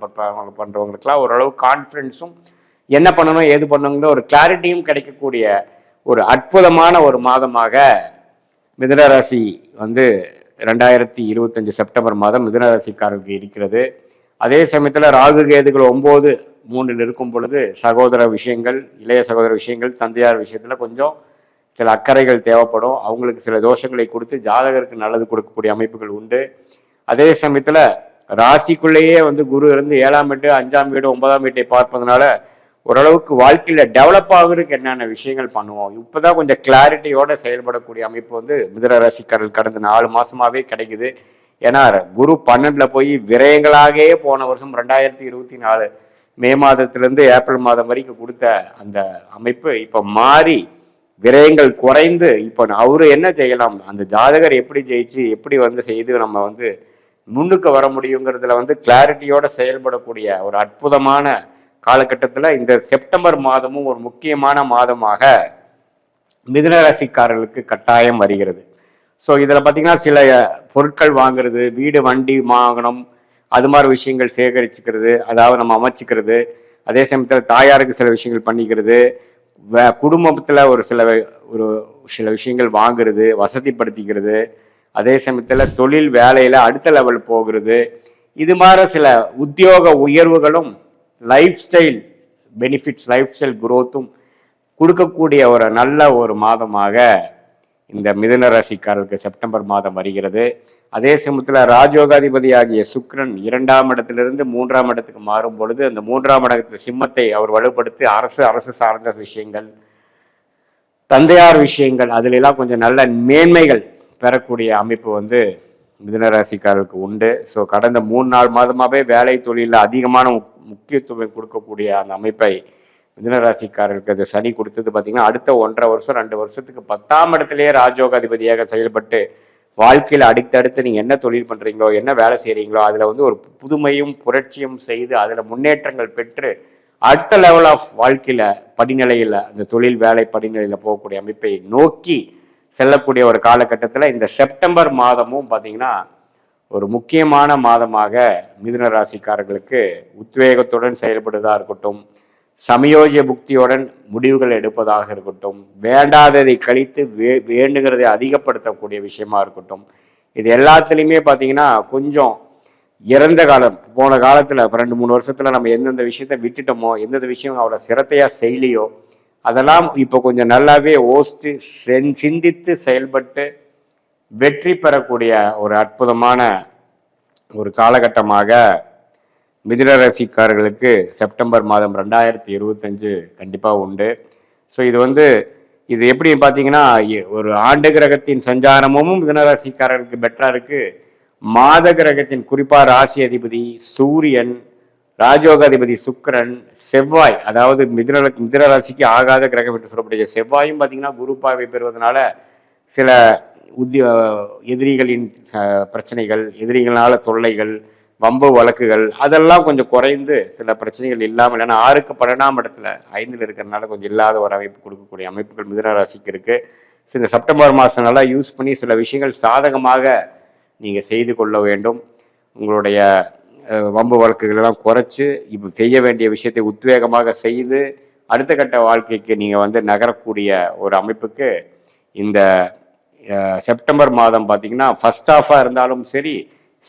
பண்ணுறவங்களுக்குலாம் ஓரளவு கான்ஃபிடென்ஸும் என்ன பண்ணணும் ஏது பண்ணணுங்கிற ஒரு கிளாரிட்டியும் கிடைக்கக்கூடிய ஒரு அற்புதமான ஒரு மாதமாக மிதுனராசி 2025 செப்டம்பர் மாதம் மிதுனராசிக்காரருக்கு இருக்கிறது. அதே சமயத்தில் ராகு கேதுகள் 9-3 இருக்கும் பொழுது சகோதர விஷயங்கள், இளைய சகோதர விஷயங்கள், தந்தையார் விஷயத்தில் கொஞ்சம் சில அக்கறைகள் தேவைப்படும். அவங்களுக்கு சில தோஷங்களை கொடுத்து ஜாதகருக்கு நல்லது கொடுக்கக்கூடிய அமைப்புகள் உண்டு. அதே சமயத்தில் ராசிக்குள்ளேயே குரு இருந்து 7ஆம் வீடு, 5ஆம் வீடு, 9ஆம் வீட்டை பார்ப்பதனால ஓரளவுக்கு வாழ்க்கையில் டெவலப் ஆகுறதுக்கு என்னென்ன விஷயங்கள் பண்ணுவோம், இப்போதான் கொஞ்சம் கிளாரிட்டியோட செயல்படக்கூடிய அமைப்பு மிதுன ராசிக்காரர்கள் கடந்த 4 மாசமாவே கிடைக்குது. ஏன்னா குரு 12ல் போய் விரயங்களாகவே போன வருஷம் 2024 மே மாதத்திலிருந்து ஏப்ரல் மாதம் வரைக்கும் கொடுத்த அந்த அமைப்பு இப்போ மாறி விரயங்கள் குறைந்து இப்போ அவரு என்ன செய்யலாம், அந்த ஜாதகர் எப்படி ஜெயிச்சு எப்படி செய்து நம்ம முன்னுக்கு வர முடியுங்கிறதுல கிளாரிட்டியோட செயல்படக்கூடிய ஒரு அற்புதமான காலகட்டத்தில் இந்த செப்டம்பர் மாதமும் ஒரு முக்கியமான மாதமாக மிதுன ராசிக்காரர்களுக்கு கட்டாயம் வருகிறது. ஸோ இதில் பார்த்தீங்கன்னா சில பொருட்கள் வாங்குறது, வீடு வண்டி வாகனம் அது மாதிரி விஷயங்கள் சேகரிச்சுக்கிறது, அதாவது நம்ம அமைச்சிக்கிறது. அதே சமயத்தில் தாயாருக்கு சில விஷயங்கள் பண்ணிக்கிறது, குடும்பத்தில் ஒரு சில விஷயங்கள் வாங்குறது, வசதிப்படுத்திக்கிறது. அதே சமயத்தில் தொழில் வேலையில் அடுத்த லெவல் போகிறது. இது மாதிரி சில உத்தியோக உயர்வுகளும் life style benefits, life style குரோத்தும் கொடுக்கக்கூடிய ஒரு நல்ல ஒரு மாதமாக இந்த மிதுன ராசிக்காரருக்கு செப்டம்பர் மாதம் வருகிறது. அதே சமயத்தில் ராஜயோகாதிபதி ஆகிய சுக்கிரன் 2ஆம் இடத்திலிருந்து 3ஆம் இடத்துக்கு மாறும் பொழுது அந்த 3ஆம் இடத்து சிம்மத்தை அவர் வலுப்படுத்தி அரசு சார்ந்த விஷயங்கள், தந்தையார் விஷயங்கள், அதுல எல்லாம் கொஞ்சம் நல்ல மேன்மைகள் பெறக்கூடிய அமைப்பு மிதுன ராசிக்காரருக்கு உண்டு. ஸோ கடந்த 3-4 மாதமாகவே வேலை தொழிலில் அதிகமான முக்கியத்துவம் கொடுக்கக்கூடிய அந்த அமைப்பை மிதுன ராசிக்காரருக்கு அது சனி கொடுத்தது. பார்த்தீங்கன்னா அடுத்த 1.5 வருஷம் 2 வருஷத்துக்கு 10ஆம் இடத்திலேயே ராஜயோகாதிபதியாக செயல்பட்டு வாழ்க்கையில் அடுத்தடுத்து நீங்கள் என்ன தொழில் பண்ணுறீங்களோ, என்ன வேலை செய்கிறீங்களோ அதில் ஒரு புதுமையும் புரட்சியும் செய்து அதில் முன்னேற்றங்கள் பெற்று அடுத்த லெவல் ஆஃப் வாழ்க்கையில் படிநிலையில் அந்த தொழில் வேலை படிநிலையில் போகக்கூடிய அமைப்பை நோக்கி செல்லக்கூடிய ஒரு காலகட்டத்தில் இந்த செப்டம்பர் மாதமும் பார்த்தீங்கன்னா ஒரு முக்கியமான மாதமாக மிதுன ராசிக்காரர்களுக்கு உத்வேகத்துடன் செயல்படுவதாக இருக்கட்டும், சமயோஜிய புக்தியுடன் முடிவுகள் எடுப்பதாக இருக்கட்டும், வேண்டாததை கழித்து வேண்டுகிறதை அதிகப்படுத்தக்கூடிய விஷயமா இருக்கட்டும், இது எல்லாத்துலேயுமே பார்த்தீங்கன்னா கொஞ்சம் இறந்த காலம் போன காலத்தில் 2-3 வருஷத்தில் நம்ம எந்தெந்த விஷயத்த விட்டுட்டோமோ, எந்தெந்த விஷயம் அவ்வளோ சிரத்தையாக செய்யலையோ அதெல்லாம் இப்போ கொஞ்சம் நல்லாவே சிந்தித்து செயல்பட்டு வெற்றி பெறக்கூடிய ஒரு அற்புதமான ஒரு காலகட்டமாக மிதுன ராசிக்காரர்களுக்கு செப்டம்பர் மாதம் 2025 கண்டிப்பாக உண்டு. ஸோ இது எப்படி பார்த்தீங்கன்னா ஒரு ஆண்டு கிரகத்தின் சஞ்சாரமும் மிதுன ராசிக்காரர்களுக்கு பெட்டராக இருக்கு. மாத கிரகத்தின் குறிப்பாக ராசி அதிபதி சூரியன், ராஜயோகாதிபதி சுக்கிரன், செவ்வாய், அதாவது மிதுன ராசிக்கு ஆகாத கிரகம் என்று சொல்லக்கூடிய செவ்வாயும் பார்த்தீங்கன்னா குரு பார்வை பெறுவதனால சில எதிரிகளின் பிரச்சனைகள், எதிரிகளால தொல்லைகள், வம்பு வழக்குகள் அதெல்லாம் கொஞ்சம் குறைந்து சில பிரச்சனைகள் இல்லாமல், ஏன்னா 6க்கு 12ஆம் இடத்துல 5ல் இருக்கிறதுனால கொஞ்சம் இல்லாத ஒரு அமைப்பு கொடுக்கக்கூடிய அமைப்புகள் மிதுன ராசிக்கு இருக்கு. ஸோ இந்த செப்டம்பர் மாதம் நல்லா யூஸ் பண்ணி சில விஷயங்கள் சாதகமாக நீங்கள் செய்து கொள்ள வேண்டும். உங்களுடைய வம்பு வழக்குகள் எல்லாம் குறைச்சு இப்போ செய்ய வேண்டிய விஷயத்தை உத்வேகமாக செய்து அடுத்த கட்ட வாழ்க்கைக்கு நீங்கள் நகரக்கூடிய ஒரு அமைப்புக்கு இந்த செப்டம்பர் மாதம் பார்த்தீங்கன்னா ஃபர்ஸ்ட் ஹாஃபாக இருந்தாலும் சரி,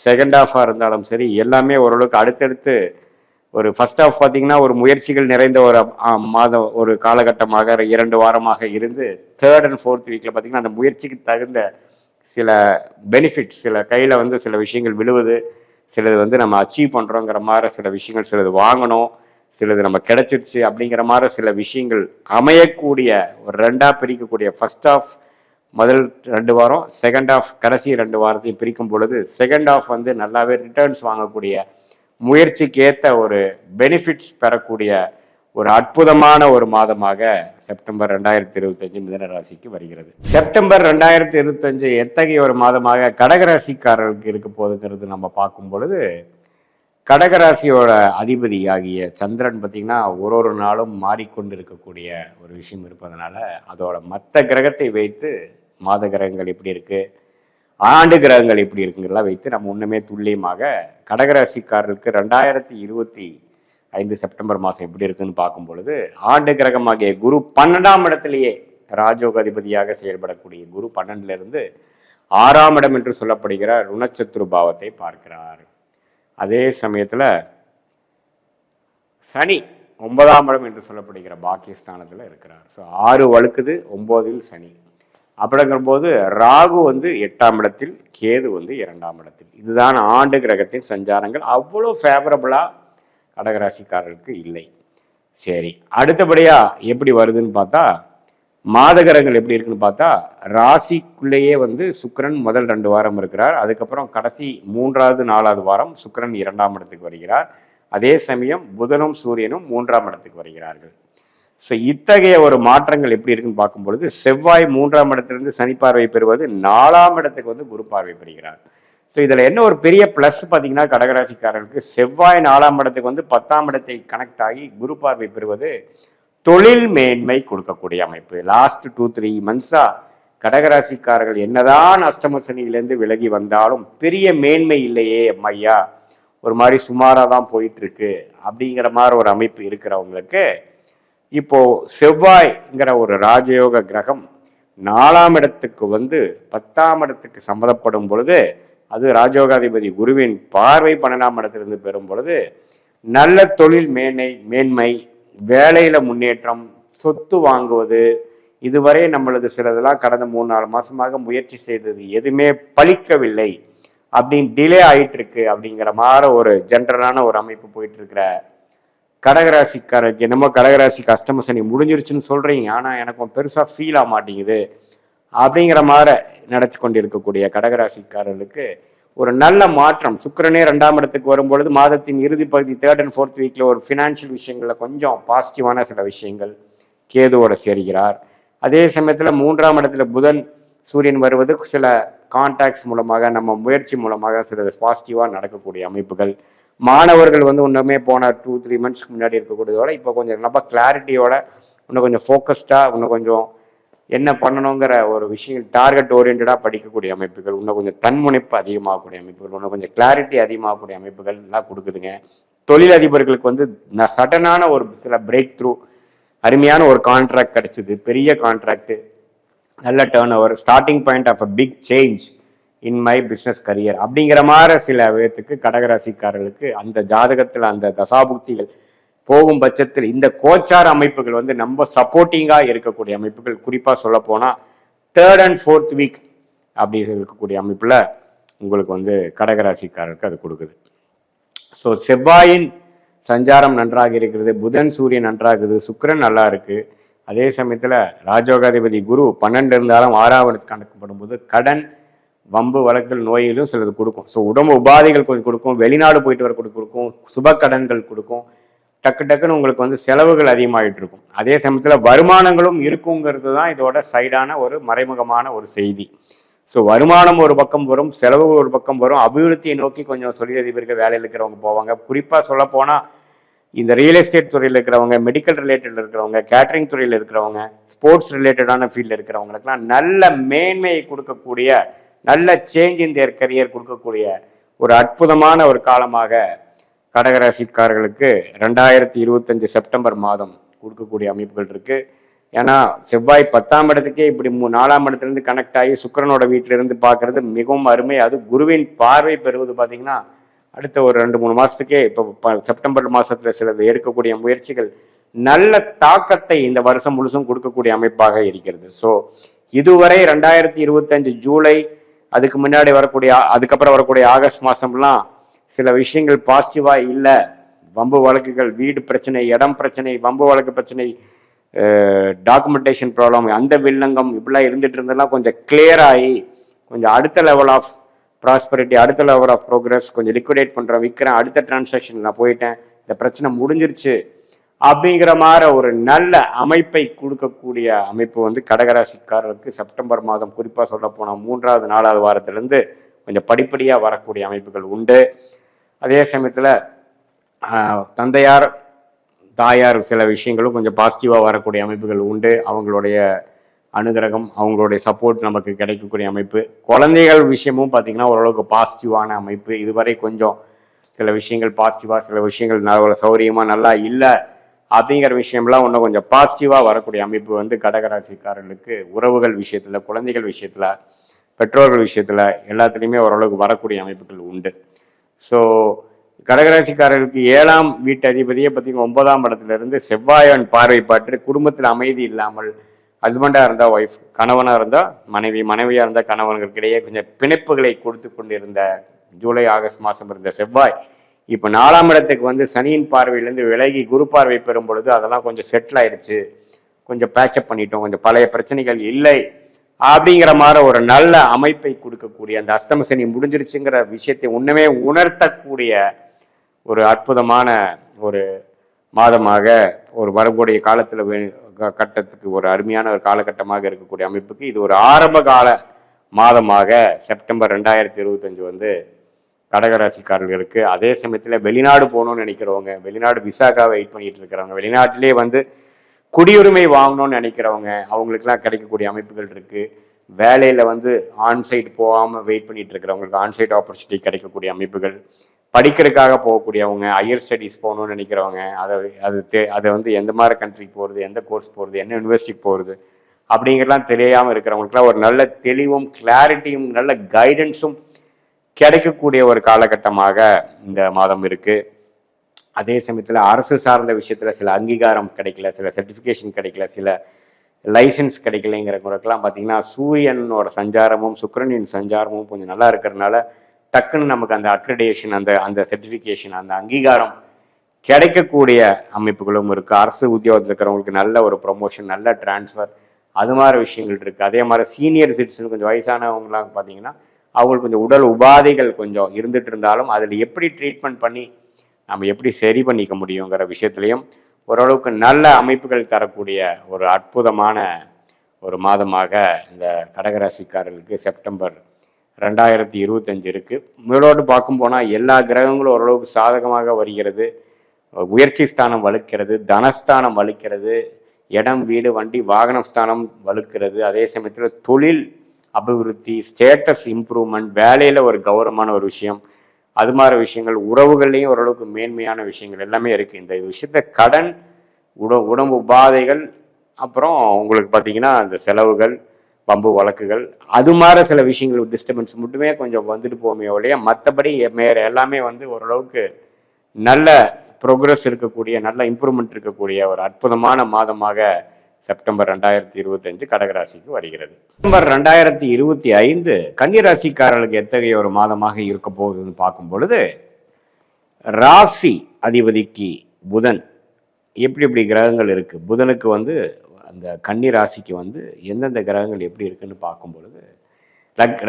செகண்ட் ஹாஃபாக இருந்தாலும் சரி, எல்லாமே ஓரளவுக்கு அடுத்தடுத்து ஒரு ஃபர்ஸ்ட் ஹாஃப் பார்த்தீங்கன்னா ஒரு முயற்சிகள் நிறைந்த ஒரு மாதம், ஒரு காலகட்டமாக 2 வாரமாக இருந்து 3rd and 4th வீக்கில் பார்த்தீங்கன்னா அந்த முயற்சிக்கு தகுந்த சில பெனிஃபிட்ஸ், சில கையில் சில விஷயங்கள் விழுவுது, சிலது நம்ம அச்சீவ் பண்ணுறோங்கிற மாதிரி சில விஷயங்கள், சிலது வாங்கணும், சிலது நம்ம கிடைச்சிருச்சு அப்படிங்கிற மாதிரி சில விஷயங்கள் அமையக்கூடிய ஒரு 2ஆக பிரிக்கக்கூடிய ஃபர்ஸ்ட் ஹாஃப் முதல் 2 வாரம், செகண்ட் ஹாஃப் கடைசி 2 வாரத்தையும் பிரிக்கும் பொழுது செகண்ட் ஹாஃப் நல்லாவே ரிட்டர்ன்ஸ் வாங்கக்கூடிய, முயற்சிக்கு ஏற்ற ஒரு பெனிஃபிட்ஸ் பெறக்கூடிய ஒரு அற்புதமான ஒரு மாதமாக செப்டம்பர் 2025 மிதுன ராசிக்கு வருகிறது. செப்டம்பர் 2025 எத்தகைய ஒரு மாதமாக கடகராசிக்காரர்களுக்கு இருக்க போகுதுங்கிறது நம்ம பார்க்கும் பொழுது கடகராசியோட அதிபதி ஆகிய சந்திரன் பார்த்திங்கன்னா ஒரு நாளும் மாறிக்கொண்டு இருக்கக்கூடிய ஒரு விஷயம் இருப்பதனால அதோட மற்ற கிரகத்தை வைத்து மாத கிரகங்கள் எப்படி இருக்குது, ஆண்டு கிரகங்கள் எப்படி இருக்குங்கிறலாம் வைத்து நம்ம ஒன்றுமே துல்லியமாக கடகராசிக்காரர்களுக்கு 2025 செப்டம்பர் மாதம் எப்படி இருக்குன்னு பார்க்கும் பொழுது ஆண்டு கிரகமாகிய குரு 12ஆம் இடத்திலேயே ராஜயோக அதிபதியாக செயல்படக்கூடிய குரு 12லிருந்து 6ஆம் இடம் என்று சொல்லப்படுகிற ருணச்சத்துரு பாவத்தை பார்க்கிறார். அதே சமயத்தில் சனி 9ஆம் இடம் என்று சொல்லப்படுகிற பாக்கியஸ்தானத்தில் இருக்கிறார். ஸோ 6 வழுக்குது, 9இல் சனி. அப்படிங்கிற போது ராகு 8ஆம் இடத்தில், கேது 2ஆம் இடத்தில். இதுதான் ஆண்டு கிரகத்தின் சஞ்சாரங்கள். அவ்வளோ ஃபேவரபுளாக கடகராசிக்காரர்களுக்கு இல்லை. சரி, அடுத்தபடியாக எப்படி வருதுன்னு பார்த்தா மாத கிரகங்கள் எப்படி இருக்குன்னு பார்த்தா ராசிக்குள்ளேயே சுக்கிரன் முதல் 2 வாரம் இருக்கிறார். அதுக்கப்புறம் கடைசி 3வது 4வது வாரம் சுக்கிரன் 2ஆம் இடத்துக்கு வருகிறார். அதே சமயம் புதனும் சூரியனும் 3ஆம் இடத்துக்கு வருகிறார்கள். ஸோ இத்தகைய ஒரு மாற்றங்கள் எப்படி இருக்குன்னு பார்க்கும் பொழுது செவ்வாய் 3ஆம் இடத்திலிருந்து சனி பார்வை பெறுவது 4ஆம் இடத்துக்கு குரு பார்வை பெறுகிறார். ஸோ இதில் என்ன ஒரு பெரிய ப்ளஸ் பார்த்தீங்கன்னா கடகராசிக்காரர்களுக்கு செவ்வாய் 4ஆம் இடத்துக்கு 10ஆம் இடத்தை கனெக்ட் ஆகி குரு பார்வை பெறுவது தொழில் மேன்மை கொடுக்கக்கூடிய அமைப்பு. லாஸ்ட் 2-3 மந்த்ஸா கடகராசிக்காரர்கள் என்னதான் அஷ்டம சனியிலேருந்து விலகி வந்தாலும் பெரிய மேன்மை இல்லையே ஐயா, ஒரு மாதிரி சுமாராக தான் போயிட்டு இருக்கு அப்படிங்கிற மாதிரி ஒரு அமைப்பு இருக்கிறவங்களுக்கு இப்போ செவ்வாய்ங்கிற ஒரு ராஜயோக கிரகம் 4ஆம் இடத்துக்கு 10ஆம் இடத்துக்கு சம்மதப்படும் பொழுது அது ராஜயோகாதிபதி குருவின் பார்வை 12ஆம் இடத்திலிருந்து பெறும் பொழுது நல்ல தொழில் மேன்மை, வேலையில முன்னேற்றம், சொத்து வாங்குவது, இதுவரை நம்மளது சிலதெல்லாம் கடந்த 3-4 மாசமாக முயற்சி செய்தது எதுவுமே பலிக்கவில்லை அப்படின்னு டிலே ஆயிட்டு இருக்கு அப்படிங்கிற மாதிரி ஒரு ஜென்ரலான ஒரு அமைப்பு போயிட்டு இருக்கிற கடகராசிக்காரருக்கு என்னமோ கடகராசிக்கு அஷ்டம சனி முடிஞ்சிருச்சுன்னு சொல்றீங்க, ஆனா எனக்கு பெருசா ஃபீல் ஆக மாட்டேங்குது அப்படிங்கிற மாதிரி நடத்தி கொண்டு இருக்கக்கூடிய கடகராசிக்காரர்களுக்கு ஒரு நல்ல மாற்றம். சுக்கிரனே 2ஆம் இடத்துக்கு வரும்பொழுது மாதத்தின் இறுதி பகுதி 3rd and 4th வீக்ல ஒரு ஃபினான்ஷியல் விஷயங்களில் கொஞ்சம் பாசிட்டிவான சில விஷயங்கள் கேதுவோட சேர்கிறார். அதே சமயத்தில் 3ஆம் இடத்துல புதன் சூரியன் வருவது சில கான்டாக்ட்ஸ் மூலமாக நம்ம முயற்சி மூலமாக சில பாசிட்டிவாக நடக்கக்கூடிய அமைப்புகள். மாணவர்கள் ஒன்றுமே போன 2-3 மந்த்ஸ்க்கு முன்னாடி இருக்கக்கூடியதோட இப்போ கொஞ்சம் ரொம்ப கிளாரிட்டியோட இன்னும் கொஞ்சம் ஃபோக்கஸ்டாக இன்னும் கொஞ்சம் என்ன பண்ணணுங்கிற ஒரு விஷயம் டார்கெட் ஓரியன்டாக படிக்கக்கூடிய அமைப்புகள், இன்னும் கொஞ்சம் தன்முனைப்பு அதிகமாகக்கூடிய அமைப்புகள், இன்னும் கொஞ்சம் கிளாரிட்டி அதிகமாகக்கூடிய அமைப்புகள் எல்லாம் கொடுக்குதுங்க. தொழிலதிபர்களுக்கு சடனான ஒரு சில பிரேக் த்ரூ, அருமையான ஒரு கான்ட்ராக்ட் கிடைச்சிது, பெரிய கான்ட்ராக்ட், நல்ல turnover, starting point of a big change in my business career அப்படிங்கிற மாதிரி சில விதத்துக்கு கடகராசிக்காரர்களுக்கு அந்த ஜாதகத்தில் அந்த தசாபுக்திகள் போகும் பட்சத்தில் இந்த கோச்சார அமைப்புகள் நம்ம சப்போர்ட்டிங்காக இருக்கக்கூடிய அமைப்புகள். குறிப்பாக சொல்ல போனால் 3rd and 4th வீக் அப்படி இருக்கக்கூடிய அமைப்பில் உங்களுக்கு கடகராசிக்காரருக்கு அது கொடுக்குது. ஸோ செவ்வாயின் சஞ்சாரம் நன்றாக இருக்கிறது, புதன் சூரியன் நன்றாகுது, சுக்கிரன் நல்லா இருக்கு. அதே சமயத்தில் ராஜயோகாதிபதி குரு 12 இருந்தாலும் 6ஆம் இடத்துக்கு கணக்கப்படும் போது கடன், வம்பு வழக்குகள், நோய்களும் சிலது கொடுக்கும். ஸோ உடம்பு உபாதைகள் கொஞ்சம் கொடுக்கும், வெளிநாடு போயிட்டு வர கொடுக்கும், சுப கடன்கள் கொடுக்கும், டக்குன்னு உங்களுக்கு செலவுகள் அதிகமாகிட்டு இருக்கும். அதே சமயத்தில் வருமானங்களும் இருக்குங்கிறது தான் இதோட சைடான ஒரு மறைமுகமான ஒரு செய்தி. ஸோ வருமானம் ஒரு பக்கம் வரும், செலவுகள் ஒரு பக்கம் வரும். அபிவிருத்தியை நோக்கி கொஞ்சம் தொழிலதிபர்கள் வேலையில் இருக்கிறவங்க போவாங்க. குறிப்பாக சொல்ல போனால் இந்த ரியல் எஸ்டேட் துறையில் இருக்கிறவங்க, மெடிக்கல் ரிலேட்டடில் இருக்கிறவங்க, கேட்டரிங் துறையில் இருக்கிறவங்க, ஸ்போர்ட்ஸ் ரிலேட்டடான ஃபீல்டில் இருக்கிறவங்களுக்குலாம் நல்ல மேன்மையை கொடுக்கக்கூடிய, நல்ல சேஞ்ச் இன் தேர் கரியர் கொடுக்கக்கூடிய ஒரு அற்புதமான ஒரு காலமாக கடகராசிக்காரர்களுக்கு 2025 செப்டம்பர் மாதம் கொடுக்கக்கூடிய அமைப்புகள் இருக்கு. ஏன்னா செவ்வாய் 10ஆம் இடத்துக்கே இப்படி 4ஆம் இடத்துலேருந்து கனெக்ட் ஆகி சுக்கிரனோட வீட்டிலிருந்து பார்க்கறது மிகவும் அருமை. அது குருவின் பார்வை பெறுவது பார்த்தீங்கன்னா அடுத்த ஒரு 2-3 மாதத்துக்கே இப்போ செப்டம்பர் மாதத்துல சிலது எடுக்கக்கூடிய முயற்சிகள் நல்ல தாக்கத்தை இந்த வருஷம் முழுசும் கொடுக்கக்கூடிய அமைப்பாக இருக்கிறது. ஸோ இதுவரை 2025 ஜூலை, அதுக்கு முன்னாடி அதுக்கப்புறம் வரக்கூடிய ஆகஸ்ட் மாதம்லாம் சில விஷயங்கள் பாசிட்டிவாக இல்லை. வம்பு வழக்குகள், வீடு பிரச்சனை, இடம் பிரச்சனை, வம்பு வழக்கு பிரச்சனை, டாக்குமெண்டேஷன் ப்ராப்ளம், அந்த வில்லங்கம் இப்படிலாம் இருந்துட்டு இருந்தெல்லாம் கொஞ்சம் கிளியர் ஆகி கொஞ்சம் அடுத்த லெவல் ஆஃப் ப்ராஸ்பரிட்டி, அடுத்த லெவல் ஆஃப் ப்ரோக்ரஸ், கொஞ்சம் லிக்விடேட் பண்ணுறேன், விற்கிறேன், அடுத்த டிரான்சாக்ஷன் நான் போயிட்டேன், இந்த பிரச்சனை முடிஞ்சிருச்சு அப்படிங்கிற மாதிரி ஒரு நல்ல அமைப்பை கொடுக்கக்கூடிய அமைப்பு கடகராசிக்காரருக்கு செப்டம்பர் மாதம், குறிப்பாக சொல்ல போனால் 3வது 4வது வாரத்திலிருந்து கொஞ்சம் படிப்படியாக வரக்கூடிய அமைப்புகள் உண்டு. அதே சமயத்தில் தந்தையார் தாயார் சில விஷயங்களும் கொஞ்சம் பாசிட்டிவாக வரக்கூடிய அமைப்புகள் உண்டு. அவங்களுடைய அனுகிரகம், அவங்களுடைய சப்போர்ட் நமக்கு கிடைக்கக்கூடிய அமைப்பு. குழந்தைகள் விஷயமும் பார்த்திங்கன்னா ஓரளவுக்கு பாசிட்டிவான அமைப்பு. இதுவரை கொஞ்சம் சில விஷயங்கள் பாசிட்டிவாக, சில விஷயங்கள் சௌரியமாக நல்லா இல்லை அப்படிங்கிற விஷயம்லாம் இன்னும் கொஞ்சம் பாசிட்டிவாக வரக்கூடிய அமைப்பு வந்து கடகராசிக்காரர்களுக்கு உறவுகள் விஷயத்தில், குழந்தைகள் விஷயத்தில், பெற்றோர்கள் விஷயத்தில் எல்லாத்துலேயுமே ஓரளவுக்கு வரக்கூடிய அமைப்புகள் உண்டு. ஸோ கடகராசிக்காரர்களுக்கு 7ஆம் வீட்டு அதிபதியை பார்த்தீங்கன்னா 9ஆம் இடத்துலேருந்து செவ்வாயன் பார்வை பற்றி குடும்பத்தில் அமைதி இல்லாமல், ஹஸ்பண்டாக இருந்தால் ஒய்ஃப், கணவனாக இருந்தால் மனைவி, மனைவியாக இருந்தால் கணவன்களுக்கிடையே கொஞ்சம் பிணைப்புகளை கொடுத்து கொண்டிருந்த ஜூலை ஆகஸ்ட் மாதம் இருந்த செவ்வாய் இப்போ 4ஆம் இடத்துக்கு வந்து சனியின் பார்வையிலேருந்து விலகி குரு பார்வை பெறும் பொழுது அதெல்லாம் கொஞ்சம் செட்டில் ஆயிடுச்சு, கொஞ்சம் பேச்சப் பண்ணிட்டோம், கொஞ்சம் பழைய பிரச்சனைகள் இல்லை அப்படிங்கிற மாதிரி ஒரு நல்ல அமைப்பை கொடுக்கக்கூடிய, அந்த அஸ்தம சனி முடிஞ்சிருச்சுங்கிற விஷயத்தை உண்மையே உணர்த்தக்கூடிய ஒரு அற்புதமான ஒரு மாதமாக, ஒரு வரக்கூடிய காலத்தில் கட்டத்துக்கு ஒரு அருமையான ஒரு காலகட்டமாக இருக்கக்கூடிய அமைப்புக்கு இது ஒரு ஆரம்ப கால மாதமாக செப்டம்பர் 2025 வந்து கடகராசிக்காரர்களுக்கு. அதே சமயத்தில் வெளிநாடு போகணும்னு நினைக்கிறவங்க, வெளிநாடு விசாக்காக வெயிட் பண்ணிட்டு இருக்கிறவங்க, வெளிநாட்டிலே வந்து குடியுரிமை வாங்கணும்னு நினைக்கிறவங்க, அவங்களுக்குலாம் கிடைக்கக்கூடிய அமைப்புகள் இருக்கு. வேலையில வந்து ஆன்சைட் போகாமல் வெயிட் பண்ணிட்டு இருக்கிறவங்களுக்கு ஆன்சைட் ஆப்பர்ச்சுனிட்டி கிடைக்கக்கூடிய அமைப்புகள், படிக்கிறதுக்காக போகக்கூடியவங்க, ஹையர் ஸ்டடீஸ் போகணும்னு நினைக்கிறவங்க, அதை வந்து எந்த மாதிரி கண்ட்ரிக்கு போகிறது, எந்த கோர்ஸ் போகிறது, என்ன யூனிவர்சிட்டிக்கு போகிறது அப்படிங்கிறலாம் தெரியாமல் இருக்கிறவங்களுக்குலாம் ஒரு நல்ல தெளிவும் கிளாரிட்டியும் நல்ல கைடன்ஸும் கிடைக்கக்கூடிய ஒரு காலகட்டமாக இந்த மாதம் இருக்கு. அதே சமயத்தில் அரசு சார்ந்த விஷயத்தில் சில அங்கீகாரம் கிடைக்கல, சில சர்டிஃபிகேஷன் கிடைக்கல, சில லைசன்ஸ் கிடைக்கலைங்கிறவங்களுக்கெல்லாம் பார்த்தீங்கன்னா சூரியனோட சஞ்சாரமும் சுக்கிரனின் சஞ்சாரமும் கொஞ்சம் நல்லா இருக்கிறதுனால டக்குன்னு நமக்கு அந்த அக்ரிடேஷன், அந்த சர்டிஃபிகேஷன், அந்த அங்கீகாரம் கிடைக்கக்கூடிய அமைப்புகளும் இருக்குது. அரசு உத்தியோகத்தில் இருக்கிறவங்களுக்கு நல்ல ஒரு ப்ரொமோஷன், நல்ல டிரான்ஸ்ஃபர், அது மாதிரி விஷயங்கள் இருக்குது. அதே மாதிரி சீனியர் சிட்டிசன் கொஞ்சம் வயசானவங்களாம் பார்த்தீங்கன்னா அவங்களுக்கு கொஞ்சம் உடல் உபாதைகள் கொஞ்சம் இருந்துட்டு இருந்தாலும் அதில் எப்படி ட்ரீட்மெண்ட் பண்ணி நம்ம எப்படி சரி பண்ணிக்க முடியுங்கிற விஷயத்துலையும் ஓரளவுக்கு நல்ல அமைப்புகள் தரக்கூடிய ஒரு அற்புதமான ஒரு மாதமாக இந்த கடகராசிக்காரர்களுக்கு செப்டம்பர் 2025 இருக்கு. மேலோடு பார்க்கும் போனால் எல்லா கிரகங்களும் ஓரளவுக்கு சாதகமாக வருகிறது. உயர்ச்சி ஸ்தானம் வலுக்கிறது, தனஸ்தானம் வலுக்கிறது, இடம் வீடு வண்டி வாகனம் ஸ்தானம் வலுக்கிறது. அதே சமயத்தில் தொழில் அபிவிருத்தி, ஸ்டேட்டஸ் இம்ப்ரூவ்மெண்ட், வேலையில் ஒரு கௌரவமான ஒரு விஷயம், அது மாதிரி விஷயங்கள், உறவுகள்லையும் ஓரளவுக்கு மேன்மையான விஷயங்கள் எல்லாமே இருக்குது. இந்த விஷயத்த கடன், உடம்பு உபாதைகள், அப்புறம் உங்களுக்கு பார்த்தீங்கன்னா அந்த செலவுகள், பம்பு வழக்குகள், அது மாதிரி சில விஷயங்கள் டிஸ்டர்பன்ஸ் மட்டுமே கொஞ்சம் வந்துட்டு போமே ஒழிய மற்றபடி எல்லாமே வந்து ஓரளவுக்கு நல்ல ப்ரோக்ரஸ் இருக்கக்கூடிய, நல்ல இம்ப்ரூவ்மெண்ட் இருக்கக்கூடிய ஒரு அற்புதமான மாதமாக செப்டம்பர் 2025 கடகராசிக்கு வருகிறது. செப்டம்பர் 2025 கன்னிராசிக்காரர்களுக்கு எத்தகைய ஒரு மாதமாக இருக்க போகுதுன்னு பார்க்கும் பொழுது, ராசி அதிபதிக்கு புதன் எப்படி கிரகங்கள் இருக்கு, புதனுக்கு வந்து அந்த கன்னி ராசிக்கு வந்து எந்தெந்த கிரகங்கள் எப்படி இருக்குன்னு பார்க்கும் பொழுது,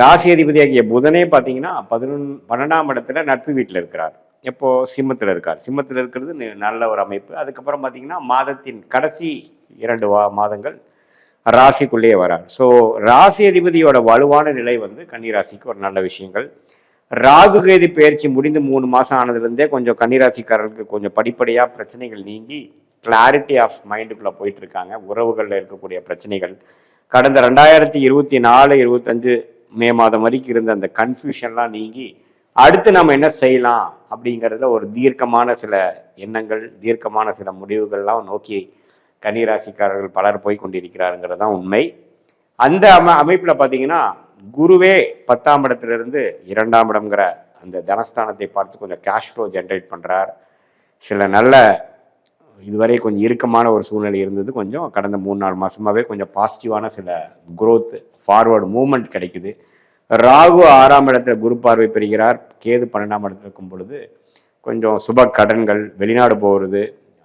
ராசி அதிபதியாகிய புதனே பார்த்தீங்கன்னா 12ஆம் இடத்துல நட்பு வீட்டில் இருக்கிறார். எப்போ சிம்மத்தில் இருக்கார். சிம்மத்தில் இருக்கிறது நல்ல ஒரு அமைப்பு. அதுக்கப்புறம் பார்த்தீங்கன்னா மாதத்தின் கடைசி 2 மாதங்கள் ராசிக்குள்ளேயே வரார். ஸோ ராசி அதிபதியோட வலுவான நிலை வந்து கன்னிராசிக்கு ஒரு நல்ல விஷயங்கள். ராகு கேது பயிற்சி முடிந்து 3 மாதம் ஆனதுலேருந்தே கொஞ்சம் கன்னிராசிக்காரர்களுக்கு கொஞ்சம் படிப்படியாக பிரச்சனைகள் நீங்கி கிளாரிட்டி ஆஃப் மைண்டுக்குள்ளே போயிட்டு இருக்காங்க. உறவுகளில் இருக்கக்கூடிய பிரச்சனைகள் கடந்த 2024-25 மே மாதம் வரைக்கும் இருந்த அந்த கன்ஃபியூஷன்லாம் நீங்கி அடுத்து நம்ம என்ன செய்யலாம் அப்படிங்கிறதுல ஒரு தீர்க்கமான சில எண்ணங்கள், தீர்க்கமான சில முடிவுகள்லாம் நோக்கி கன்னிராசிக்காரர்கள் பலர் போய் கொண்டிருக்கிறாருங்கிறது தான் உண்மை. அந்த அமைப்பில் பார்த்தீங்கன்னா குருவே 10ஆம் இடத்திலிருந்து 2ஆம் இடம்ங்கிற அந்த தனஸ்தானத்தை பார்த்து கொஞ்சம் கேஷ் ஃப்ளோ ஜென்ரேட் பண்ணுறார். சில நல்ல இதுவரை கொஞ்சம் இறுக்கமான ஒரு சூழ்நிலை இருந்தது, கொஞ்சம் கடந்த 3-4 மாதமாகவே கொஞ்சம் பாசிட்டிவான சில குரோத், ஃபார்வர்டு மூவ்மெண்ட் கிடைக்குது. ராகு 6ஆம் இடத்துல குரு பார்வை பெறுகிறார். கேது 12ஆம் இடத்துல இருக்கும் பொழுது கொஞ்சம் சுப கடன்கள், வெளிநாடு போகிறது,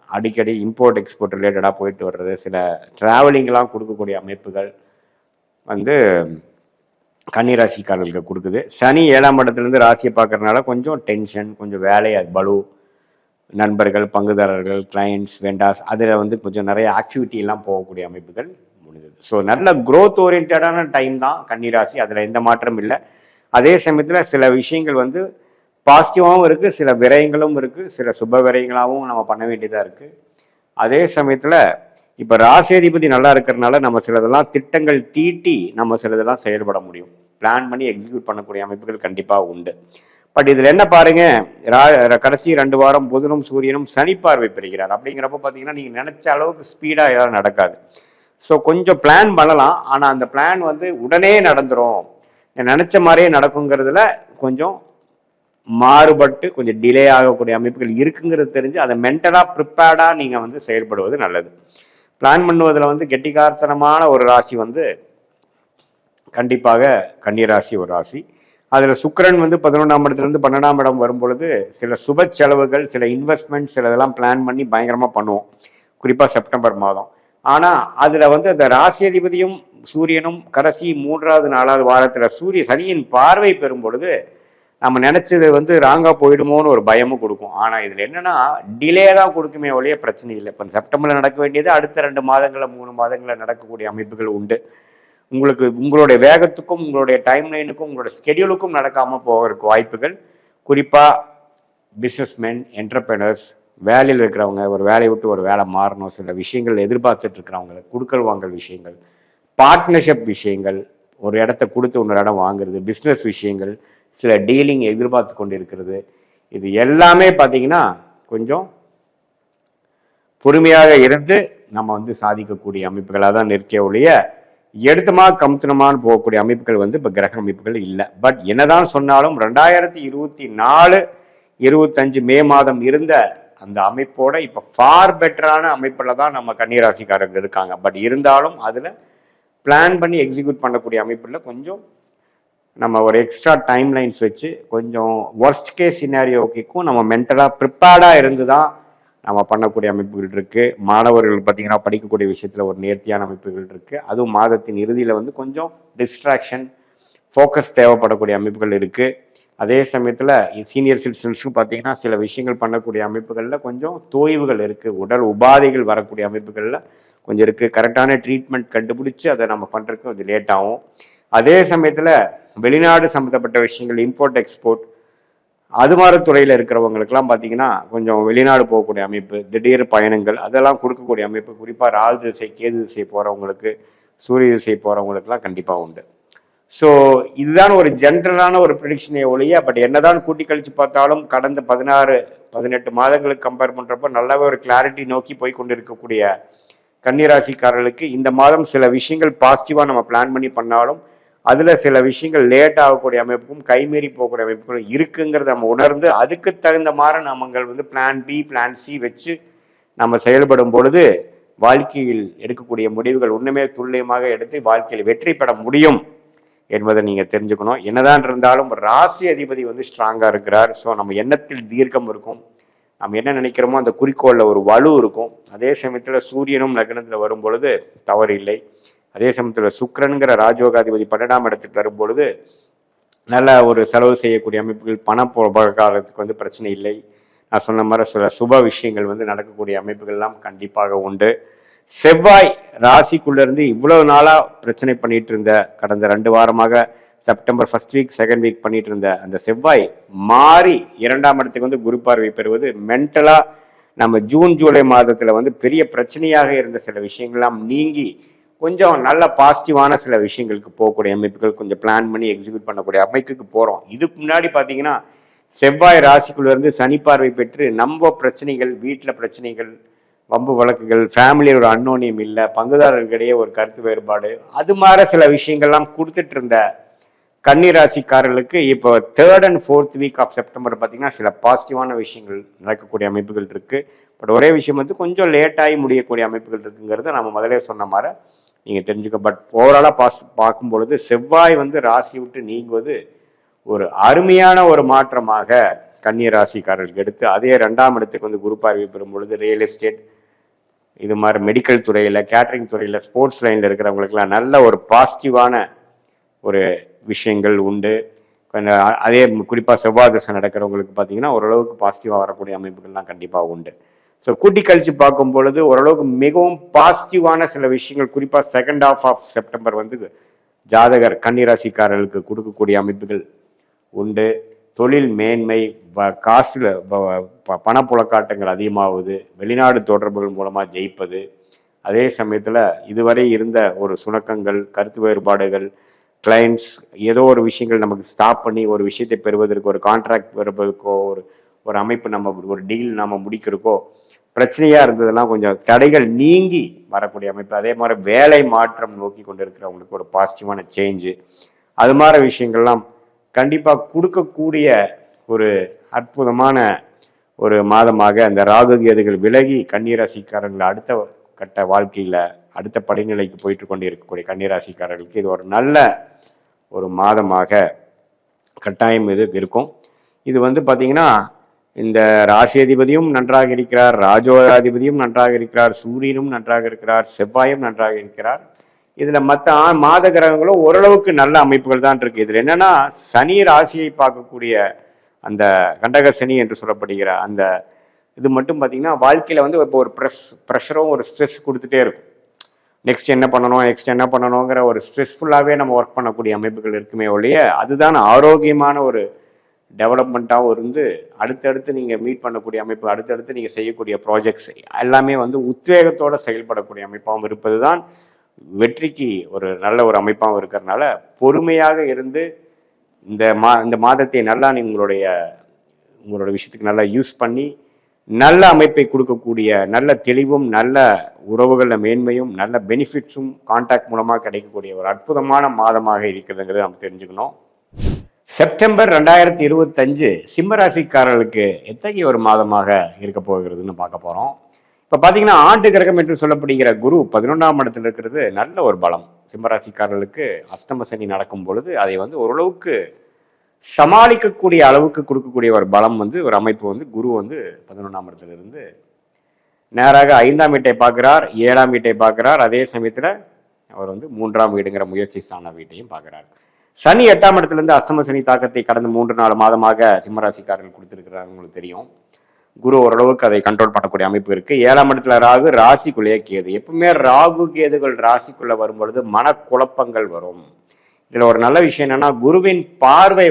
அடிக்கடி இம்போர்ட் எக்ஸ்போர்ட் ரிலேட்டடாக போயிட்டு வர்றது, சில ட்ராவலிங்லாம் கொடுக்கக்கூடிய அமைப்புகள் வந்து கன்னிராசிக்காரர்களுக்கு கொடுக்குது. சனி 7ஆம் இடத்துலேருந்து ராசியை பார்க்கறதுனால கொஞ்சம் டென்ஷன், கொஞ்சம் வேலை பளு, நண்பர்கள், பங்குதாரர்கள், கிளைண்ட்ஸ், வெண்டாஸ், அதில் வந்து கொஞ்சம் நிறைய ஆக்டிவிட்டியெல்லாம் போகக்கூடிய அமைப்புகள் முடிஞ்சது. ஸோ நல்ல க்ரோத் ஓரியன்டான டைம் தான் கன்னிராசி, அதில் எந்த மாற்றம் இல்லை. அதே சமயத்தில் சில விஷயங்கள் வந்து பாசிட்டிவாகவும் இருக்குது, சில விரயங்களும் இருக்குது, சில சுப விரயங்களாகவும் நம்ம பண்ண வேண்டியதாக இருக்குது. அதே சமயத்தில் இப்போ ராசியாதிபதி நல்லா இருக்கிறதுனால நம்ம சிலதெல்லாம் திட்டங்கள் தீட்டி நம்ம சிலதெல்லாம் செயல்பட முடியும், பிளான் பண்ணி எக்ஸிக்யூட் பண்ணக்கூடிய அமைப்புகள் கண்டிப்பாக உண்டு. பட் இதில் என்ன பாருங்க, கடைசி 2 வாரம் புதனும் சூரியனும் சனி பார்வை பெறுகிறார். அப்படிங்கிறப்ப பார்த்தீங்கன்னா நீங்கள் நினைச்ச அளவுக்கு ஸ்பீடாக ஏதாவது நடக்காது. ஸோ கொஞ்சம் பிளான் பண்ணலாம், ஆனால் அந்த பிளான் வந்து உடனே நடந்துடும், நினைச்ச மாதிரியே நடக்குங்கிறதுல கொஞ்சம் மாறுபட்டு கொஞ்சம் டிலே ஆகக்கூடிய அமைப்புகள் இருக்குங்கிறது தெரிஞ்சு அதை மென்டலாக ப்ரிப்பேர்டாக நீங்கள் வந்து செயல்படுவது நல்லது. பிளான் பண்ணுவதில் வந்து கெட்டிக்காரத்தனமான ஒரு ராசி வந்து கண்டிப்பாக கன்னிராசி ஒரு ராசி. அதில் சுக்கிரன் வந்து 11ஆம் இடத்துலேருந்து 12ஆம் இடம் வரும்பொழுது சில சுப செலவுகள், சில இன்வெஸ்ட்மெண்ட், சில இதெல்லாம் பிளான் பண்ணி பயங்கரமாக பண்ணுவோம், குறிப்பாக செப்டம்பர் மாதம். ஆனால் அதில் வந்து அந்த ராசி அதிபதியும் சூரியனும் கடைசி 3வது 4வது வாரத்தில் சனியின் பார்வை பெறும் பொழுது நம்ம நினைச்சது வந்து ராங்கா போயிடுமோன்னு ஒரு பயமும் கொடுக்கும். ஆனால் இதில் என்னன்னா டிலே தான் கொடுக்குமே ஒழிய பிரச்சனை இல்லை. இப்போ செப்டம்பரில் நடக்க வேண்டியது அடுத்த 2 மாதங்களில் 3 மாதங்களில் நடக்கக்கூடிய அமைப்புகள் உண்டு. உங்களுக்கு உங்களுடைய வேகத்துக்கும் உங்களுடைய டைம் லைனுக்கும் உங்களோட ஸ்கெடியூலுக்கும் நடக்காமல் போகிறதுக்கு வாய்ப்புகள். குறிப்பாக பிஸ்னஸ்மேன், என்டர்பிரனர்ஸ், வேலையில் இருக்கிறவங்க, ஒரு வேலையை விட்டு ஒரு வேலை மாறணும், சில விஷயங்கள் எதிர்பார்த்துட்டு இருக்கிறவங்களுக்கு கொடுக்கல் வாங்கல் விஷயங்கள், பார்ட்னர்ஷிப் விஷயங்கள், ஒரு இடத்த கொடுத்து இன்னொரு இடம் வாங்குறது, பிஸ்னஸ் விஷயங்கள், சில டீலிங் எதிர்பார்த்து கொண்டு இருக்கிறது, இது எல்லாமே பார்த்தீங்கன்னா கொஞ்சம் பொறுமையாக இருந்து நம்ம வந்து சாதிக்கக்கூடிய அமைப்புகளாக தான் நிற்க ஒழிய எடுத்துமா கமுத்தனமானு போகக்கூடிய அமைப்புகள் வந்து இப்போ கிரக அமைப்புகள் இல்லை. பட் என்னதான் சொன்னாலும் 2024 25 மே மாதம் இருந்த அந்த அமைப்போட இப்போ ஃபார் பெட்டரான அமைப்பில் தான் நம்ம கன்னிராசிக்காரர்கள் இருக்காங்க. பட் இருந்தாலும் அதில் பிளான் பண்ணி எக்ஸிக்யூட் பண்ணக்கூடிய அமைப்பில் கொஞ்சம் நம்ம ஒரு எக்ஸ்ட்ரா டைம் லைன்ஸ் வச்சு கொஞ்சம் ஒர்ஸ்ட் கேஸ் சினாரியோக்கும் நம்ம மென்டலாக ப்ரிப்பேர்டாக இருந்து தான் நம்ம பண்ணக்கூடிய அமைப்புகள் இருக்குது. மாணவர்கள் பார்த்திங்கன்னா படிக்கக்கூடிய விஷயத்தில் ஒரு நேர்த்தியான அமைப்புகள் இருக்குது. அதுவும் மாதத்தின் இறுதியில் வந்து கொஞ்சம் டிஸ்ட்ராக்ஷன், ஃபோக்கஸ் தேவைப்படக்கூடிய அமைப்புகள் இருக்குது. அதே சமயத்தில் சீனியர் சிட்டிசன்ஸும் பார்த்திங்கன்னா சில விஷயங்கள் பண்ணக்கூடிய அமைப்புகளில் கொஞ்சம் தோய்வுகள் இருக்குது, உடல் உபாதைகள் வரக்கூடிய அமைப்புகளில் கொஞ்சம் இருக்குது. கரெக்டான ட்ரீட்மெண்ட் கண்டுபிடிச்சி அதை நம்ம பண்ணுறதுக்கு கொஞ்சம் லேட் ஆகும். அதே சமயத்தில் வெளிநாடு சம்மந்தப்பட்ட விஷயங்கள், இம்போர்ட் எக்ஸ்போர்ட், அது மாதிரி துறையில் இருக்கிறவங்களுக்கெல்லாம் பார்த்தீங்கன்னா கொஞ்சம் வெளிநாடு போகக்கூடிய அமைப்பு, திடீர் பயணங்கள், அதெல்லாம் கொடுக்கக்கூடிய அமைப்பு. குறிப்பாக ராகு திசை, கேது திசை போகிறவங்களுக்கு, சூரிய திசை போகிறவங்களுக்குலாம் கண்டிப்பாக உண்டு. ஸோ இதுதான் ஒரு ஜென்ரலான ஒரு ப்ரிடிக்ஷனை ஒழிய, பட் என்னதான் கூட்டி கழித்து பார்த்தாலும் கடந்த 16-18 மாதங்களுக்கு கம்பேர் பண்ணுறப்போ நல்லாவே ஒரு கிளாரிட்டி நோக்கி போய் கொண்டு இருக்கக்கூடிய கன்னிராசிக்காரர்களுக்கு இந்த மாதம் சில விஷயங்கள் பாசிட்டிவாக நம்ம பிளான் பண்ணி பண்ணாலும் அதில் சில விஷயங்கள் லேட் ஆகக்கூடிய அமைப்புக்கும் கைமீறி போகக்கூடிய அமைப்புகளும் இருக்குங்கிறத நம்ம உணர்ந்து அதுக்கு தகுந்த மாதிரி நம்மங்கள் வந்து பிளான் பி, பிளான் சி வச்சு நம்ம செயல்படும் பொழுது வாழ்க்கையில் எடுக்கக்கூடிய முடிவுகள் ஒன்றுமே துல்லியமாக எடுத்து வாழ்க்கையில் வெற்றி பெற முடியும் என்பதை நீங்கள் தெரிஞ்சுக்கணும். என்னதான் இருந்தாலும் ராசி அதிபதி வந்து ஸ்ட்ராங்காக இருக்கிறார். ஸோ நம்ம எண்ணத்தில் தீர்க்கம் இருக்கும், நம்ம என்ன நினைக்கிறோமோ அந்த குறிக்கோளில் ஒரு வலு இருக்கும். அதே சமயத்தில் சூரியனும் லக்னத்தில் வரும் பொழுது தவறு இல்லை. அதே சமயத்தில் சுக்கிரனுங்கிற ராஜயோகாதிபதி 12ஆம் இடத்துக்கு வரும்பொழுது நல்ல ஒரு செலவு செய்யக்கூடிய அமைப்புகள், பண போகாததுக்கு வந்து பிரச்சனை இல்லை. நான் சொன்ன மாதிரி சில சுப விஷயங்கள் வந்து நடக்கக்கூடிய அமைப்புகள்லாம் கண்டிப்பாக உண்டு. செவ்வாய் ராசிக்குள்ளேருந்து இவ்வளவு நாளாக பிரச்சனை பண்ணிட்டு இருந்த, கடந்த 2 வாரமாக September 1st week 2nd week பண்ணிட்டு இருந்த அந்த செவ்வாய் மாறி 2ஆம் இடத்துக்கு வந்து குரு பார்வை பெறுவது மென்டலாக நம்ம ஜூன் ஜூலை மாதத்தில் வந்து பெரிய பிரச்சனையாக இருந்த சில விஷயங்கள்லாம் நீங்கி கொஞ்சம் நல்ல பாசிட்டிவான சில விஷயங்களுக்கு போகக்கூடிய அமைப்புகள், கொஞ்சம் பிளான் பண்ணி எக்ஸிக்யூட் பண்ணக்கூடிய அமைப்புக்கு போகிறோம். இதுக்கு முன்னாடி பார்த்தீங்கன்னா செவ்வாய் ராசிக்குள்ளேருந்து சனி பார்வை பெற்று நம்ம பிரச்சனைகள், வீட்டில் பிரச்சனைகள், வம்பு வழக்குகள், ஃபேமிலியில் ஒரு அன்னோனியம் இல்லை, பங்குதாரர்களிடையே ஒரு கருத்து வேறுபாடு, அது மாதிரி சில விஷயங்கள்லாம் கொடுத்துட்டு இருந்த கன்னிராசிக்காரர்களுக்கு இப்போ 3rd and 4th week of September பார்த்தீங்கன்னா சில பாசிட்டிவான விஷயங்கள் நடக்கக்கூடிய அமைப்புகள் இருக்குது. பட் ஒரே விஷயம் வந்து கொஞ்சம் லேட்டாகி முடியக்கூடிய அமைப்புகள் இருக்குங்கிறத நம்ம முதலே சொன்ன மாதிரி நீங்கள் தெரிஞ்சுக்க. பட் ஓவராலாக பார்க்கும் பொழுது செவ்வாய் வந்து ராசி விட்டு நீங்குவது ஒரு அருமையான ஒரு மாற்றமாக கன்னிராசிக்காரர்களுக்கு எடுத்து, அதே 2ஆம் இடத்துக்கு வந்து குரு பார்வை பெறும் பொழுது ரியல் எஸ்டேட், இது மாதிரி மெடிக்கல் துறையில், கேட்டரிங் துறையில், ஸ்போர்ட்ஸ் லைனில் இருக்கிறவங்களுக்குலாம் நல்ல ஒரு பாசிட்டிவான ஒரு விஷயங்கள் உண்டு. அதே குறிப்பாக செவ்வாய் தசை நடக்கிறவங்களுக்கு பார்த்தீங்கன்னா ஓரளவுக்கு பாசிட்டிவாக வரக்கூடிய அமைப்புகள்லாம் கண்டிப்பாக உண்டு. ஸோ கூட்டி கழிச்சு பார்க்கும் பொழுது ஓரளவுக்கு மிகவும் பாசிட்டிவான சில விஷயங்கள் குறிப்பாக 2nd half ஆஃப் செப்டம்பர் வந்து ஜாதகர் கன்னிராசிக்காரர்களுக்கு கொடுக்கக்கூடிய அமைப்புகள் உண்டு. தொழில் மேன்மை, காசுல பணப்புழக்காட்டங்கள் அதிகமாகுது, வெளிநாடு தொடர்புகள் மூலமாக ஜெயிப்பது. அதே சமயத்தில் இதுவரை இருந்த ஒரு சுணக்கங்கள், கருத்து வேறுபாடுகள், கிளைண்ட்ஸ் ஏதோ ஒரு விஷயங்கள் நமக்கு ஸ்டாப் பண்ணி ஒரு விஷயத்தை பெறுவதற்கு, ஒரு கான்ட்ராக்ட் பெறுவதற்கோ, ஒரு அமைப்பு நம்ம ஒரு டீல் நம்ம முடிக்கிறக்கோ பிரச்சனையாக இருந்ததெல்லாம் கொஞ்சம் தடைகள் நீங்கி வரக்கூடிய அமைப்பு. அதே மாதிரி வேலை மாற்றம் நோக்கி கொண்டு இருக்கிறவங்களுக்கு ஒரு பாசிட்டிவான சேஞ்சு, அது மாதிரி விஷயங்கள்லாம் கண்டிப்பாக கொடுக்கக்கூடிய ஒரு அற்புதமான ஒரு மாதமாக அந்த ராகு கேதுகள் விலகி கன்னிராசிக்காரர்கள் அடுத்த கட்ட வாழ்க்கையில் அடுத்த படிநிலைக்கு போயிட்டு கொண்டு இருக்கக்கூடிய கன்னிராசிக்காரர்களுக்கு இது ஒரு நல்ல ஒரு மாதமாக கட்டாயம் இது இருக்கும். இது பார்த்தீங்கன்னா இந்த ராசியதிபதியும் நன்றாக இருக்கிறார், ராஜோகாதிபதியும் நன்றாக இருக்கிறார், சூரியனும் நன்றாக இருக்கிறார், செவ்வாயும் நன்றாக இருக்கிறார். இதுல மற்ற மாத கிரகங்களும் ஓரளவுக்கு நல்ல அமைப்புகள் தான் இருக்கு. இதுல என்னன்னா சனி ராசியை பார்க்கக்கூடிய அந்த கண்டக சனி என்று சொல்லப்படுகிற அந்த இது மட்டும் பார்த்தீங்கன்னா வாழ்க்கையில இப்போ ஒரு ப்ரெஷரும் ஒரு ஸ்ட்ரெஸ் கொடுத்துட்டே இருக்கும். நெக்ஸ்ட் என்ன பண்ணணுங்கிற ஒரு ஸ்ட்ரெஸ்ஃபுல்லாகவே நம்ம ஒர்க் பண்ணக்கூடிய அமைப்புகள் இருக்குமே ஒழிய அதுதான் ஆரோக்கியமான ஒரு டெவலப்மெண்ட்டாகவும் இருந்து அடுத்தடுத்து நீங்கள் மீட் பண்ணக்கூடிய அமைப்பு, அடுத்தடுத்து நீங்கள் செய்யக்கூடிய ப்ராஜெக்ட்ஸ் எல்லாமே உத்வேகத்தோடு செயல்படக்கூடிய அமைப்பாகவும் இருப்பது தான் வெற்றிக்கு ஒரு நல்ல ஒரு அமைப்பாகவும் இருக்கிறதுனால பொறுமையாக இருந்து இந்த மாதத்தை நல்லா உங்களோட விஷயத்துக்கு நல்லா யூஸ் பண்ணி நல்ல அமைப்பை கொடுக்கக்கூடிய நல்ல தெளிவும் நல்ல உறவுகளில் மேன்மையும் நல்ல பெனிஃபிட்ஸும் கான்டாக்ட் மூலமாக கிடைக்கக்கூடிய ஒரு அற்புதமான மாதமாக இருக்கிறதுங்கிறது நம்ம தெரிஞ்சுக்கணும். செப்டம்பர் 2025 சிம்மராசிக்காரர்களுக்கு எத்தகைய ஒரு மாதமாக இருக்க போகிறதுன்னு பார்க்க போகிறோம். இப்போ பார்த்தீங்கன்னா ஆண்டு கிரகம் என்று சொல்லப்படுகிற குரு 11ஆம் இடத்துல இருக்கிறது நல்ல ஒரு பலம். சிம்மராசிக்காரர்களுக்கு அஷ்டம சனி நடக்கும் பொழுது அதை ஓரளவுக்கு சமாளிக்கக்கூடிய அளவுக்கு கொடுக்கக்கூடிய ஒரு பலம் ஒரு அமைப்பு குரு 11ஆம் இடத்துல இருந்து நேராக 5ஆம் வீட்டை பார்க்கிறார், 7ஆம் வீட்டை பார்க்கிறார். அதே சமயத்தில் அவர் 3ஆம் வீடுங்கிற முயற்சி ஸ்தான வீட்டையும் பார்க்கிறார். சனி 8ஆம் இடத்துல இருந்து அஷ்டம சனி தாக்கத்தை கடந்த 3-4 மாதமாக சிம்மராசிக்காரர்கள் கொடுத்திருக்கிறாங்க, உங்களுக்கு தெரியும். குரு ஓரளவுக்கு அதை கண்ட்ரோல் பண்ணக்கூடிய அமைப்பு இருக்கு. 7ஆம் இடத்துல ராகு, ராசிக்குள்ளேயே கேது. எப்பவுமே ராகு கேதுகள் ராசிக்குள்ள வரும்பொழுது மனக்குழப்பங்கள் வரும். இதுல ஒரு நல்ல விஷயம் என்னன்னா குருவின் பார்வை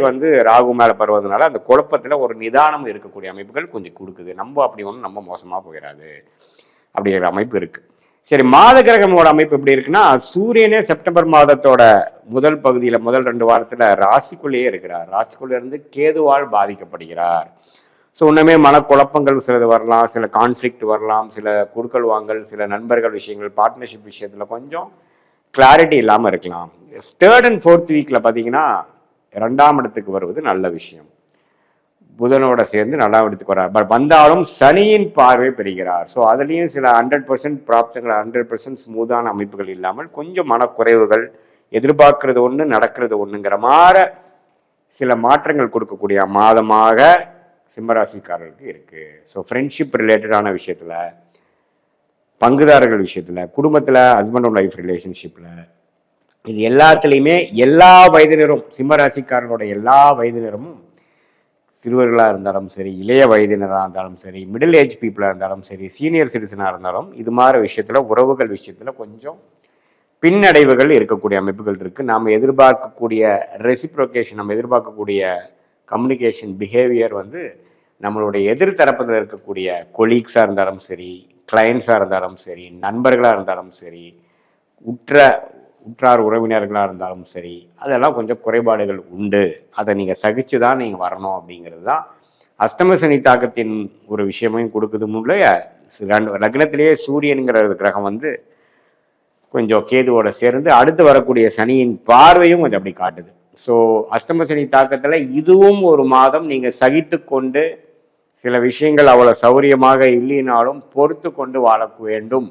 ராகு மேல பருவதனால அந்த குழப்பத்துல ஒரு நிதானம் இருக்கக்கூடிய அமைப்புகள் கொஞ்சம் கொடுக்குது. நம்ம அப்படி ஒன்றும் நம்ம மோசமா போயிடாது அப்படிங்கிற அமைப்பு இருக்கு. சரி, மாத கிரகமோட அமைப்பு எப்படி இருக்குன்னா சூரியனே செப்டம்பர் மாதத்தோட முதல் பகுதியில முதல் 2 வாரத்துல ராசிக்குள்ளேயே இருக்கிறார். ராசிக்குள்ள இருந்து கேதுவால் பாதிக்கப்படுகிறார். ஸோ இன்னுமே மனக்குழப்பங்கள் சிலது வரலாம், சில கான்ஃப்ளிக்ட் வரலாம், சில குடுக்கல் வாங்கல், சில நண்பர்கள் விஷயங்கள், பார்ட்னர்ஷிப் விஷயத்துல கொஞ்சம் கிளாரிட்டி இல்லாமல் இருக்கலாம். 3rd and 4th வீக்கில் பார்த்தீங்கன்னா 2ஆம் இடத்துக்கு வருவது நல்ல விஷயம். புதனோட சேர்ந்து 4ஆம் இடத்துக்கு வர்றார். பட் வந்தாலும் சனியின் பார்வை பெறுகிறார். ஸோ அதுலேயும் சில 100% ப்ராப்தங்கள், 100% ஸ்மூதான அமைப்புகள் இல்லாமல் கொஞ்சம் மனக்குறைவுகள், எதிர்பார்க்கறது ஒன்று நடக்கிறது ஒன்றுங்கிற மாதிரி சில மாற்றங்கள் கொடுக்கக்கூடிய மாதமாக சிம்மராசிக்காரர்களுக்கு இருக்கு. ஸோ ஃப்ரெண்ட்ஷிப் ரிலேட்டடான விஷயத்துல, பங்குதாரர்கள் விஷயத்துல, குடும்பத்துல, ஹஸ்பண்ட் அண்ட் ஒய்ஃப் ரிலேஷன்ஷிப்ல, இது எல்லாத்துலேயுமே எல்லா வயதினரும் சிம்மராசிக்காரர்களோட எல்லா வயதினரும் சிறுவர்களாக இருந்தாலும் சரி, இளைய வயதினராக இருந்தாலும் சரி, மிடில் ஏஜ் பீப்புளாக இருந்தாலும் சரி, சீனியர் சிட்டிசனாக இருந்தாலும் இது மாதிரி விஷயத்துல உறவுகள் விஷயத்துல கொஞ்சம் பின்னடைவுகள் இருக்கக்கூடிய அமைப்புகள் இருக்கு. நாம் எதிர்பார்க்கக்கூடிய ரெசிப்ரோகேஷன், நம்ம எதிர்பார்க்கக்கூடிய கம்யூனிகேஷன் பிஹேவியர் நம்மளுடைய எதிர்த்தரப்பில் இருக்கக்கூடிய கொலீக்ஸாக இருந்தாலும் சரி, கிளைண்ட்ஸாக இருந்தாலும் சரி, நண்பர்களாக இருந்தாலும் சரி, உற்றார் உறவினர்களாக இருந்தாலும் சரி, அதெல்லாம் கொஞ்சம் குறைபாடுகள் உண்டு. அதை நீங்கள் சகிச்சு தான் நீங்கள் வரணும் அப்படிங்கிறது தான் அஷ்டம சனி தாக்கத்தின் ஒரு விஷயமையும் கொடுக்குது. முன்னைய லக்னத்திலேயே சூரியனுங்கிற கிரகம் கொஞ்சம் கேதுவோட சேர்ந்து அடுத்து வரக்கூடிய சனியின் பார்வையும் கொஞ்சம் அப்படி காட்டுது. ஸோ அஷ்டம சனி தாக்கத்தில் இதுவும் ஒரு மாதம் நீங்கள் சகித்து கொண்டு சில விஷயங்கள் அவ்வளோ சௌரியமாக இல்லைனாலும் பொறுத்து கொண்டு வாழ வேண்டும்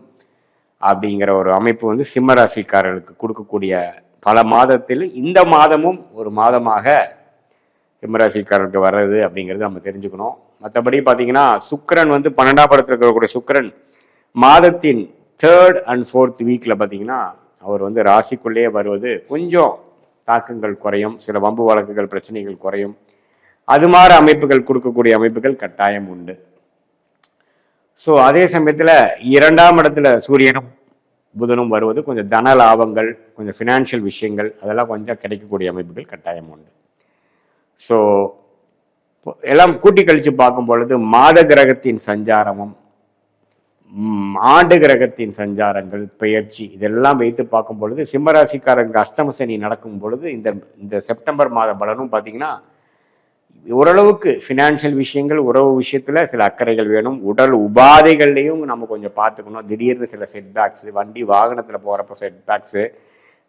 அப்படிங்கிற ஒரு அமைப்பு சிம்மராசிக்காரர்களுக்கு கொடுக்கக்கூடிய பல மாதத்தில் இந்த மாதமும் ஒரு மாதமாக சிம்மராசிக்காரர்களுக்கு வர்றது அப்படிங்கிறது நம்ம தெரிஞ்சுக்கணும். மற்றபடி பார்த்தீங்கன்னா சுக்கிரன் 12ஆம் இடத்துல இருக்கக்கூடிய சுக்கிரன் மாதத்தின் 3rd and 4th வீக்கில் பார்த்தீங்கன்னா அவர் ராசிக்குள்ளேயே வருவது கொஞ்சம் தாக்கங்கள் குறையும், சில வம்பு வழக்குகள் பிரச்சனைகள் குறையும். அது மாதிரி அமைப்புகள் கொடுக்கக்கூடிய அமைப்புகள் கட்டாயம் உண்டு. ஸோ அதே சமயத்தில் 2ஆம் இடத்துல சூரியனும் புதனும் வருவது கொஞ்சம் தன லாபங்கள், கொஞ்சம் ஃபினான்ஷியல் விஷயங்கள் அதெல்லாம் கொஞ்சம் கிடைக்கக்கூடிய அமைப்புகள் கட்டாயம் உண்டு. ஸோ எல்லாம் கூட்டி கழிச்சு பார்க்கும் பொழுது மாத கிரகத்தின் சஞ்சாரமும் ஆண்டு கிரகத்தின் சஞ்சாரங்கள் பெயர்ச்சி இதெல்லாம் வைத்து பார்க்கும் பொழுது சிம்மராசிக்காரங்க அஷ்டம சனி நடக்கும் பொழுது இந்த செப்டம்பர் மாத பலனும் பார்த்தீங்கன்னா ஓரளவுக்கு ஃபினான்ஷியல் விஷயங்கள், உறவு விஷயத்துல சில அக்கறைகள் வேணும். உடல் உபாதைகள்லையும் நம்ம கொஞ்சம் பார்த்துக்கணும். திடீர்னு சில செட்பேக்ஸ், வண்டி வாகனத்தில் போகிறப்ப செட்பேக்ஸு,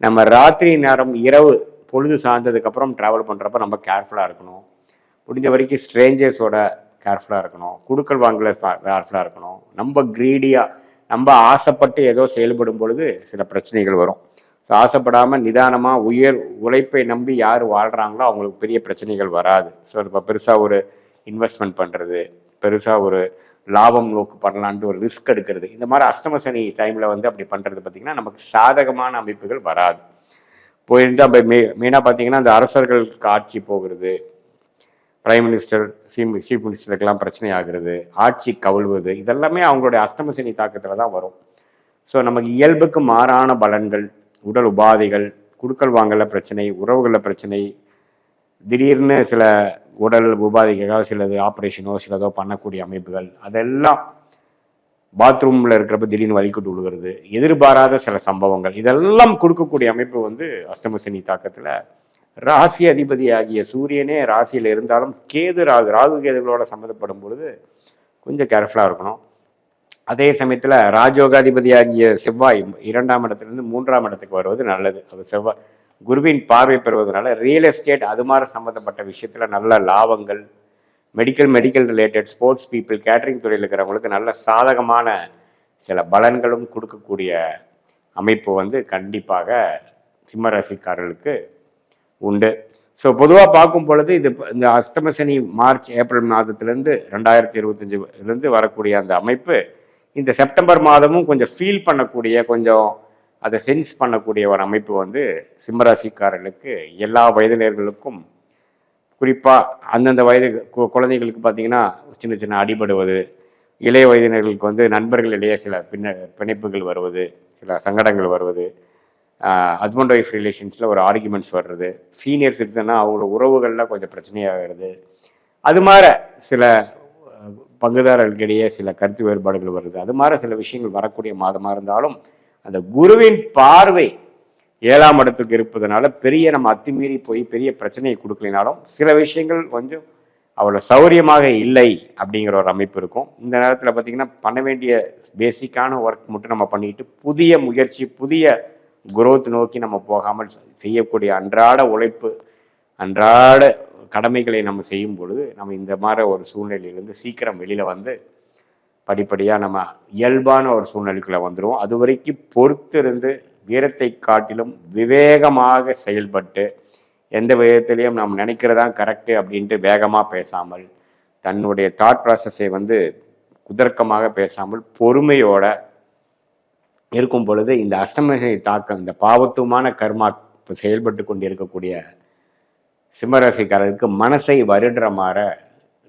நம்ம ராத்திரி நேரம் இரவு பொழுது சார்ந்ததுக்கப்புறம் ட்ராவல் பண்ணுறப்ப நம்ம கேர்ஃபுல்லாக இருக்கணும். முடிஞ்ச வரைக்கும் ஸ்ட்ரேஞ்சர்ஸோட கேர்ஃபுல்லாக இருக்கணும். குடுக்கல் வாங்கல கேர்ஃபுல்லாக இருக்கணும். நம்ம கிரீடியாக நம்ம ஆசைப்பட்டு ஏதோ செயல்படும் பொழுது சில பிரச்சனைகள் வரும். ஆசைப்படாமல் நிதானமாக உழைப்பை நம்பி யார் வாழ்கிறாங்களோ அவங்களுக்கு பெரிய பிரச்சனைகள் வராது. ஸோ இப்போ பெருசாக ஒரு இன்வெஸ்ட்மெண்ட் பண்ணுறது, பெருசாக ஒரு லாபம் நோக்கு பண்ணலான்ட்டு ஒரு ரிஸ்க் எடுக்கிறது, இந்த மாதிரி அஷ்டம சனி டைமில் வந்து அப்படி பண்ணுறது பார்த்திங்கன்னா நமக்கு சாதகமான அமைப்புகள் வராது. போயிருந்து அப்போ மெயினாக பார்த்தீங்கன்னா அந்த அரசர்களுக்கு ஆட்சி போகிறது, பிரைம் மினிஸ்டர் சீஃப் மினிஸ்டருக்கெல்லாம் பிரச்சனை ஆகிறது, ஆட்சி கவிழ்வது, இதெல்லாமே அவங்களுடைய அஷ்டம சனி தாக்கத்தில் தான் வரும். ஸோ நமக்கு இயல்புக்கு மாறான பலன்கள், உடல் உபாதைகள், குடுக்கல் வாங்கல பிரச்சனை, உறவுகளில் பிரச்சனை, திடீர்னு சில உடல் உபாதைகளாக சிலது ஆப்ரேஷனோ சிலதோ பண்ணக்கூடிய அமைப்புகள், அதெல்லாம் பாத்ரூமில் இருக்கிறப்ப திடீர்னு வலிக்கிட்டு விழுகிறது, எதிர்பாராத சில சம்பவங்கள், இதெல்லாம் கொடுக்கக்கூடிய அமைப்பு வந்து அஷ்டம சனி தாக்கத்தில். ராசி அதிபதி ஆகிய சூரியனே ராசியில் இருந்தாலும் ராகு கேதுகளோட சம்மந்தப்படும் பொழுது கொஞ்சம் கேர்ஃபுல்லாக இருக்கணும். அதே சமயத்தில் ராஜயோகாதிபதி ஆகிய செவ்வாய் 2ஆம் இடத்துலேருந்து 3ஆம் இடத்துக்கு வருவது நல்லது. அது செவ்வாய் குருவின் பார்வை பெறுவதனால ரியல் எஸ்டேட் அது மாதிரி சம்மந்தப்பட்ட விஷயத்தில் நல்ல லாபங்கள், medical related, sports people, catering துறையில் இருக்கிறவங்களுக்கு நல்ல சாதகமான சில பலன்களும் கொடுக்கக்கூடிய அமைப்பு வந்து கண்டிப்பாக சிம்மராசிக்காரர்களுக்கு உண்டு. ஸோ பொதுவாக பார்க்கும் பொழுது இந்த அஷ்டம சனி மார்ச் ஏப்ரல் மாதத்திலேருந்து 2025 வரக்கூடிய அந்த அமைப்பு இந்த செப்டம்பர் மாதமும் கொஞ்சம் ஃபீல் பண்ணக்கூடிய, கொஞ்சம் அதை சென்ஸ் பண்ணக்கூடிய ஒரு அமைப்பு வந்து சிம்மராசிக்காரர்களுக்கு எல்லா வயதினர்களுக்கும், குறிப்பாக அந்தந்த வயது குழந்தைகளுக்கு பார்த்தீங்கன்னா சின்ன சின்ன அடிபடுவது, இளைய வயதினர்களுக்கு வந்து நண்பர்களிடையே சில பிணைப்புகள் வருவது, சில சங்கடங்கள் வருவது, ஹஸ்பண்ட் ஒய்ஃப் ரிலேஷன்ஸில் ஒரு ஆர்குமெண்ட்ஸ் வர்றது, சீனியர் சிட்டிசன்னா அவங்களோட உறவுகளில் கொஞ்சம் பிரச்சனையாகிறது, அது மாதிரி சில பங்குதாரர்களுக்கிடையே சில கருத்து வேறுபாடுகள் வருது, அது மாதிரி சில விஷயங்கள் வரக்கூடிய மாதமாக இருந்தாலும் அந்த குருவின் பார்வை 7ஆம் இடத்துக்கு இருப்பதனால பெரிய நம்ம அத்துமீறி போய் பெரிய பிரச்சனையை கொடுக்கலினாலும் சில விஷயங்கள் கொஞ்சம் அவ்வளோ சௌரியமாக இல்லை அப்படிங்கிற ஒரு அமைப்பு இருக்கும். இந்த நேரத்தில் பார்த்திங்கன்னா பண்ண வேண்டிய பேசிக்கான ஒர்க் மட்டும் நம்ம பண்ணிட்டு புதிய முயற்சி, புதிய குரோத் நோக்கி நம்ம போகாமல் செய்யக்கூடிய அன்றாட உழைப்பு, அன்றாட கடமைகளை நம்ம செய்யும் பொழுது நம்ம இந்த மாதிரி ஒரு சூழ்நிலையிலேருந்து சீக்கிரம் வெளியில் வந்து படிப்படியாக நம்ம இயல்பான ஒரு சூழ்நிலைக்குள்ளே வந்துடுவோம். அது வரைக்கும் பொறுத்திருந்து வீரத்தை காட்டிலும் விவேகமாக செயல்பட்டு எந்த விதத்திலையும் நாம் நினைக்கிறதான் கரெக்டு அப்படின்ட்டு வேகமாக பேசாமல், தன்னுடைய தாட் ப்ராசஸை வந்து குதர்க்கமாக பேசாமல் பொறுமையோட இருக்கும் பொழுது இந்த அஷ்டமசனி தாக்கம், இந்த பாவத்துவமான கர்மா செயல்பட்டு கொண்டு இருக்கக்கூடிய சிம்மராசிக்காரருக்கு மனசை வருடுற மாதிரி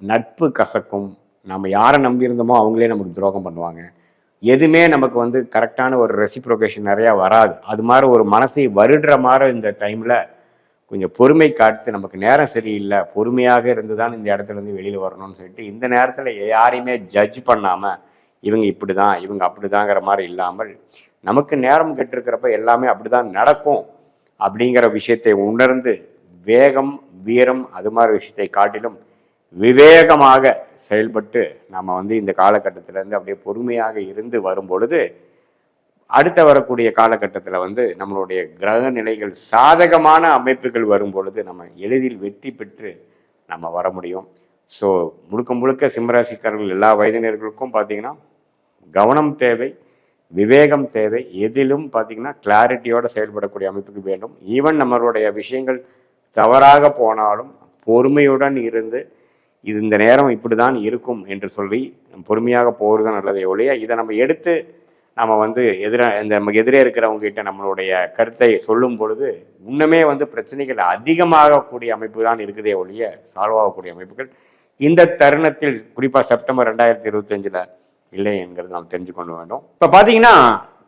நட்பு கசக்கும். நம்ம யாரை நம்பியிருந்தோமோ அவங்களே நமக்கு துரோகம் பண்ணுவாங்க. எதுவுமே நமக்கு வந்து கரெக்டான ஒரு ரெசிப்ரோகேஷன் நிறையா வராது. அது மாதிரி ஒரு மனசை வருடுற மாதிரி இந்த டைமில் கொஞ்சம் பொறுமை காட்டு, நமக்கு நேரம் சரியில்லை, பொறுமையாக இருந்து தான் இந்த இடத்துலேருந்து வெளியில் வரணும்னு சொல்லிட்டு இந்த நேரத்தில் யாரையுமே ஜட்ஜ் பண்ணாமல் இவங்க இப்படி தான் இவங்க அப்படி தாங்கிற மாதிரி இல்லாமல் நமக்கு நேரம் கெட்டிருக்கிறப்ப எல்லாமே அப்படி தான் நடக்கும் அப்படிங்கிற விஷயத்தை உணர்ந்து வேகம், வீரம் அது மாதிரி விஷயத்தை காட்டிலும் விவேகமாக செயல்பட்டு நம்ம வந்து இந்த காலகட்டத்திலேருந்து அப்படியே பொறுமையாக இருந்து வரும் பொழுது அடுத்த வரக்கூடிய காலகட்டத்தில் வந்து நம்மளுடைய கிரக நிலைகள் சாதகமான அமைப்புகள் வரும் பொழுது நம்ம எளிதில் வெற்றி பெற்று நம்ம வர முடியும். ஸோ முழுக்க சிம்மராசிக்காரர்கள் எல்லா வயதினர்களுக்கும் பார்த்தீங்கன்னா கவனம் தேவை, விவேகம் தேவை. எதிலும் பார்த்தீங்கன்னா கிளாரிட்டியோடு செயல்படக்கூடிய அமைப்புக்கு வேண்டும். ஈவன் நம்மளுடைய விஷயங்கள் தவறாக போனாலும் பொறுமையுடன் இருந்து இது இந்த நேரம் இப்படி தான் இருக்கும் என்று சொல்லி பொறுமையாக போகிறது தான் நல்லதே ஒழிய இதை நம்ம எடுத்து நம்ம வந்து நமக்கு எதிரே இருக்கிறவங்க கிட்ட நம்மளுடைய கருத்தை சொல்லும் பொழுது இன்னுமே வந்து பிரச்சனைகள் அதிகமாகக்கூடிய அமைப்பு தான் இருக்குதே ஒழிய சால்வ் ஆகக்கூடிய அமைப்புகள் இந்த தருணத்தில் குறிப்பாக செப்டம்பர் 2025 இல்லை என்கிறது நாம் தெரிஞ்சு கொள்ள வேண்டும். இப்போ பார்த்தீங்கன்னா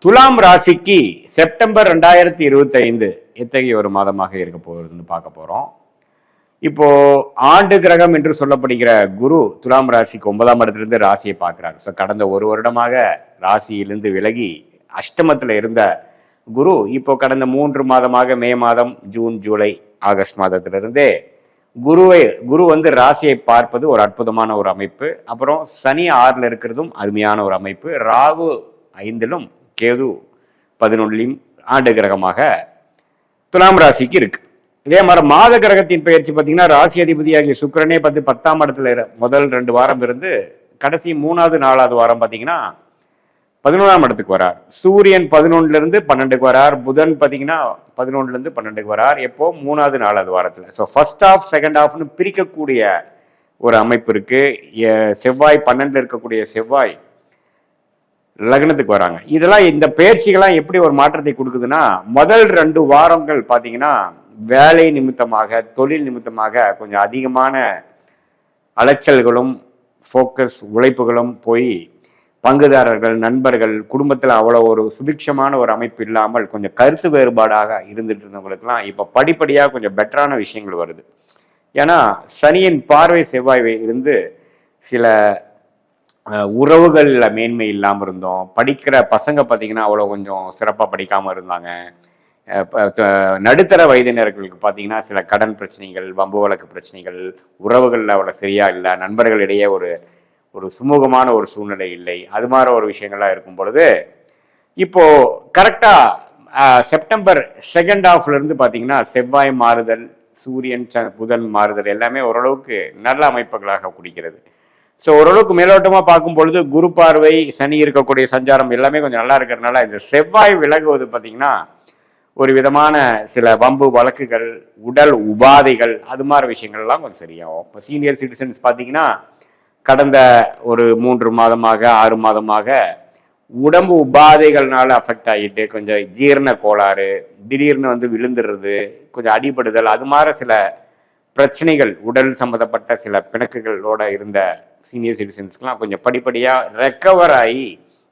துலாம் ராசிக்கு செப்டம்பர் 2025 எத்தகைய ஒரு மாதமாக இருக்க போகுதுன்னு பார்க்க போகிறோம். இப்போ ஆண்டு கிரகம் என்று சொல்லப்படுகிற குரு துலாம் ராசிக்கு 9ஆம் இடத்திலிருந்து ராசியை பார்க்கிறார். ஸோ கடந்த ஒரு வருடமாக ராசியிலிருந்து விலகி அஷ்டமத்தில் இருந்த குரு இப்போ கடந்த 3 மாதமாக மே மாதம், ஜூன், ஜூலை, ஆகஸ்ட் மாதத்திலிருந்தே குரு வந்து ராசியை பார்ப்பது ஒரு அற்புதமான ஒரு அமைப்பு. அப்புறம் சனி 6ல் இருக்கிறதும் அருமையான ஒரு அமைப்பு. ராகு 5லும், கேது 11லையும் ஆண்டு கிரகமாக துலாம் ராசிக்கு இருக்கு. இதே மாதிரி மாத கிரகத்தின் பயிற்சி பார்த்தீங்கன்னா ராசி அதிபதியாகிய சுக்கிரனே 10ஆம் இடத்துல முதல் 2 வாரம் இருந்து கடைசி 3வது 4வது வாரம் பார்த்தீங்கன்னா 11ஆம் இடத்துக்கு வரார். சூரியன் 11ல இருந்து 12க்கு வரார். புதன் பார்த்தீங்கன்னா 11ல இருந்து 12க்கு வரார். எப்போ 3வது 4வது வாரத்தில். ஸோ ஃபர்ஸ்ட் ஹாஃப் செகண்ட் ஹாஃப்னு பிரிக்கக்கூடிய ஒரு அமைப்பு இருக்கு. செவ்வாய் 12ல இருக்கக்கூடிய செவ்வாய் லக்னத்துக்கு வராங்க. இதெல்லாம் இந்த பயிற்சிகள்லாம் எப்படி ஒரு மாற்றத்தை கொடுக்குதுன்னா, முதல் 2 வாரங்கள் பார்த்தீங்கன்னா வேலை நிமித்தமாக, தொழில் நிமித்தமாக கொஞ்சம் அதிகமான அலைச்சல்களும் ஃபோக்கஸ் உழைப்புகளும் போய் பங்குதாரர்கள், நண்பர்கள், குடும்பத்தில் அவ்வளோ ஒரு சுபிக்ஷமான ஒரு அமைப்பு இல்லாமல் கொஞ்சம் கருத்து வேறுபாடாக இருந்துட்டு இருந்தவங்களுக்குலாம் இப்போ படிப்படியாக கொஞ்சம் பெட்டரான விஷயங்கள் வருது. ஏன்னா சனியின் பார்வை செவ்வாய் இருந்து சில உறவுகளில் மேன்மை இல்லாமல் இருந்தோம். படிக்கிற பசங்க பார்த்தீங்கன்னா அவ்வளோ கொஞ்சம் சிறப்பாக படிக்காமல் இருந்தாங்க. நடுத்தர வயதினர்களுக்கு பார்த்தீங்கன்னா சில கடன் பிரச்சனைகள், வம்பு வழக்கு பிரச்சனைகள், உறவுகளில் அவ்வளோ சரியா இல்லை, நண்பர்களிடையே ஒரு சுமூகமான ஒரு சூழ்நிலை இல்லை, அது மாதிரி ஒரு விஷயங்கள்லாம் இருக்கும் பொழுது இப்போ கரெக்டா செப்டம்பர் செகண்ட் ஹாஃப்ல இருந்து பார்த்தீங்கன்னா செவ்வாய் மாறுதல், சூரியன் புதன் மாறுதல் எல்லாமே ஓரளவுக்கு நல்ல அமைப்புகளாக குடிக்கிறது. ஸோ ஓரளவுக்கு மேலோட்டமாக பார்க்கும் பொழுது குரு பார்வை, சனி இருக்கக்கூடிய சஞ்சாரம் எல்லாமே கொஞ்சம் நல்லா இருக்கிறதுனால இந்த செவ்வாய் விலகுவது பார்த்தீங்கன்னா ஒரு விதமான சில வம்பு வழக்குகள், உடல் உபாதைகள், அது மாதிரி விஷயங்கள்லாம் கொஞ்சம் சரியாகும். இப்போ சீனியர் சிட்டிசன்ஸ் பார்த்தீங்கன்னா கடந்த ஒரு 3 மாதமாக 6 மாதமாக உடம்பு உபாதைகள்னால அஃபெக்ட் ஆகிட்டு கொஞ்சம் ஜீரண கோளாறு, திடீர்னு வந்து விழுந்துடுறது, கொஞ்சம் அடிபடுதல், அது மாதிரி சில பிரச்சனைகள், உடல் சம்மந்தப்பட்ட சில பிணக்குகளோட இருந்த சீனியர் சிட்டிசன்ஸ்க்குலாம் கொஞ்சம் படிப்படியாக ரெக்கவர் ஆகி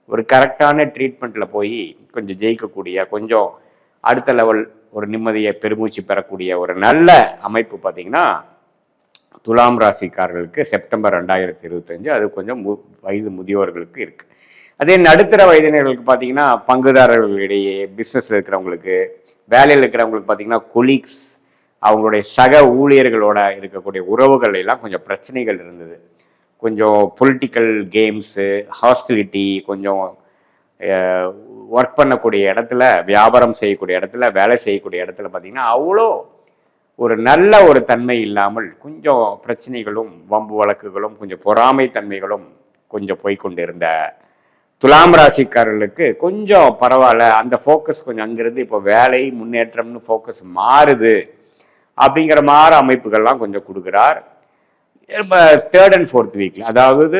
ஒரு கரெக்டான ட்ரீட்மெண்ட்டில் போய் கொஞ்சம் ஜெயிக்கக்கூடிய, கொஞ்சம் அடுத்த லெவல் ஒரு நிம்மதியை பெருமூச்சு பெறக்கூடிய ஒரு நல்ல அமைப்பு பார்த்தீங்கன்னா துலாம் ராசிக்காரர்களுக்கு செப்டம்பர் 2025 அது கொஞ்சம் வயது முதியோர்களுக்கு இருக்கு. அதே நடுத்தர வயதினர்களுக்கு பார்த்தீங்கன்னா பங்குதாரர்களிடையே, பிஸ்னஸ் இருக்கிறவங்களுக்கு, வேலையில் இருக்கிறவங்களுக்கு பார்த்தீங்கன்னா கொலீக்ஸ், அவங்களுடைய சக ஊழியர்களோட இருக்கக்கூடிய உறவுகள் எல்லாம் கொஞ்சம் பிரச்சனைகள் இருந்தது. கொஞ்சம் பொலிட்டிக்கல் கேம்ஸு, ஹாஸ்டிலிட்டி, கொஞ்சம் ஒர்க் பண்ணக்கூடிய இடத்துல, வியாபாரம் செய்யக்கூடிய இடத்துல, வேலை செய்யக்கூடிய இடத்துல பார்த்தீங்கன்னா அவ்வளோ ஒரு நல்ல ஒரு தன்மை இல்லாமல் கொஞ்சம் பிரச்சனைகளும் வம்பு வழக்குகளும் கொஞ்சம் பொறாமை தன்மைகளும் கொஞ்சம் போய்கொண்டிருந்த துலாம் ராசிக்காரர்களுக்கு கொஞ்சம் பரவாயில்ல, அந்த ஃபோக்கஸ் கொஞ்சம் அங்கிருந்து இப்போ வேலை முன்னேற்றம்னு ஃபோக்கஸ் மாறுது அப்படிங்கிற மாதிரி அமைப்புகள்லாம் கொஞ்சம் கொடுக்குறார். 3rd and 4th வீக்ல, அதாவது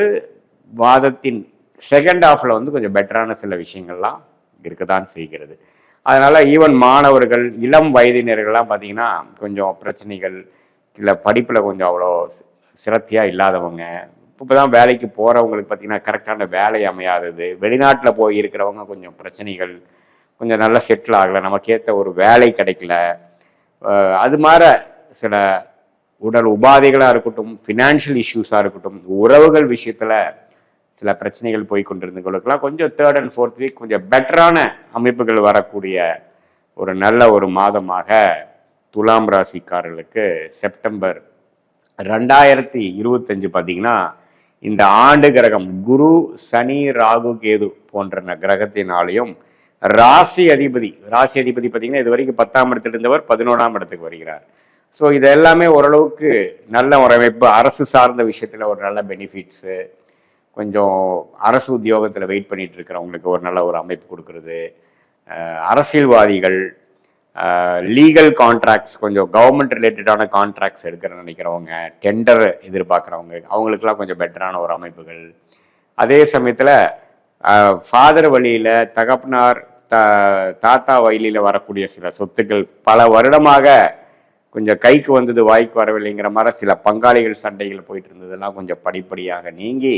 வாதத்தின் செகண்ட் ஹாஃப்ல வந்து கொஞ்சம் பெட்டரான சில விஷயங்கள்லாம் இருக்கதான் செய்கிறது. அதனால ஈவன் மாணவர்கள், இளம் வயதினர்கள்லாம் பார்த்தீங்கன்னா கொஞ்சம் பிரச்சனைகள், சில படிப்பில் கொஞ்சம் அவ்வளோ சிரத்தையாக இல்லாதவங்க, இப்போ தான் வேலைக்கு போகிறவங்களுக்கு பார்த்தீங்கன்னா கரெக்டான வேலை அமையாதது, வெளிநாட்டில் போய் இருக்கிறவங்க கொஞ்சம் பிரச்சனைகள், கொஞ்சம் நல்லா செட்டில் ஆகலை, நமக்கேற்ற ஒரு வேலை கிடைக்கல, அது மாதிரி சில உடல் உபாதைகளாக இருக்கட்டும், ஃபினான்ஷியல் இஷ்யூஸாக இருக்கட்டும், உறவுகள் விஷயத்தில் சில பிரச்சனைகள் போய் கொண்டிருந்தவங்களுக்கெல்லாம் கொஞ்சம் 3rd and 4th வீக் கொஞ்சம் பெட்டரான அமைப்புகள் வரக்கூடிய ஒரு நல்ல ஒரு மாதமாக துலாம் ராசிக்காரர்களுக்கு செப்டம்பர் 2025 பார்த்தீங்கன்னா இந்த ஆண்டு கிரகம் குரு, சனி, ராகு, கேது போன்ற கிரகத்தினாலையும் ராசி அதிபதி பார்த்தீங்கன்னா இது வரைக்கும் 10ஆம் இடத்துல இருந்தவர் 11ஆம் இடத்துக்கு வருகிறார். ஸோ இது எல்லாமே ஓரளவுக்கு நல்ல ஒரு அமைப்பு. அரசு சார்ந்த விஷயத்தில் ஒரு நல்ல பெனிஃபிட்ஸு, கொஞ்சம் அரசு உத்தியோகத்தில் வெயிட் பண்ணிட்டு இருக்கிறவங்களுக்கு ஒரு நல்ல ஒரு அமைப்பு கொடுக்கறது, அரசியல்வாதிகள், லீகல் கான்ட்ராக்ட்ஸ், கொஞ்சம் கவர்மெண்ட் ரிலேட்டடான கான்ட்ராக்ட்ஸ் எடுக்கிறேன்னு நினைக்கிறவங்க, டெண்டர் எதிர்பார்க்குறவங்க, அவங்களுக்குலாம் கொஞ்சம் பெட்டரான ஒரு அமைப்புகள். அதே சமயத்தில் ஃபாதர் வழியில், தகப்பனார் தாத்தா வழியில் வரக்கூடிய சில சொத்துக்கள் பல வருடமாக கொஞ்சம் கைக்கு வந்தது வாய்க்கு வரவில்லைங்கிற மாதிரி சில பங்காளிகள் சண்டைகள் போயிட்டு இருந்ததெல்லாம் கொஞ்சம் படிப்படியாக நீங்கி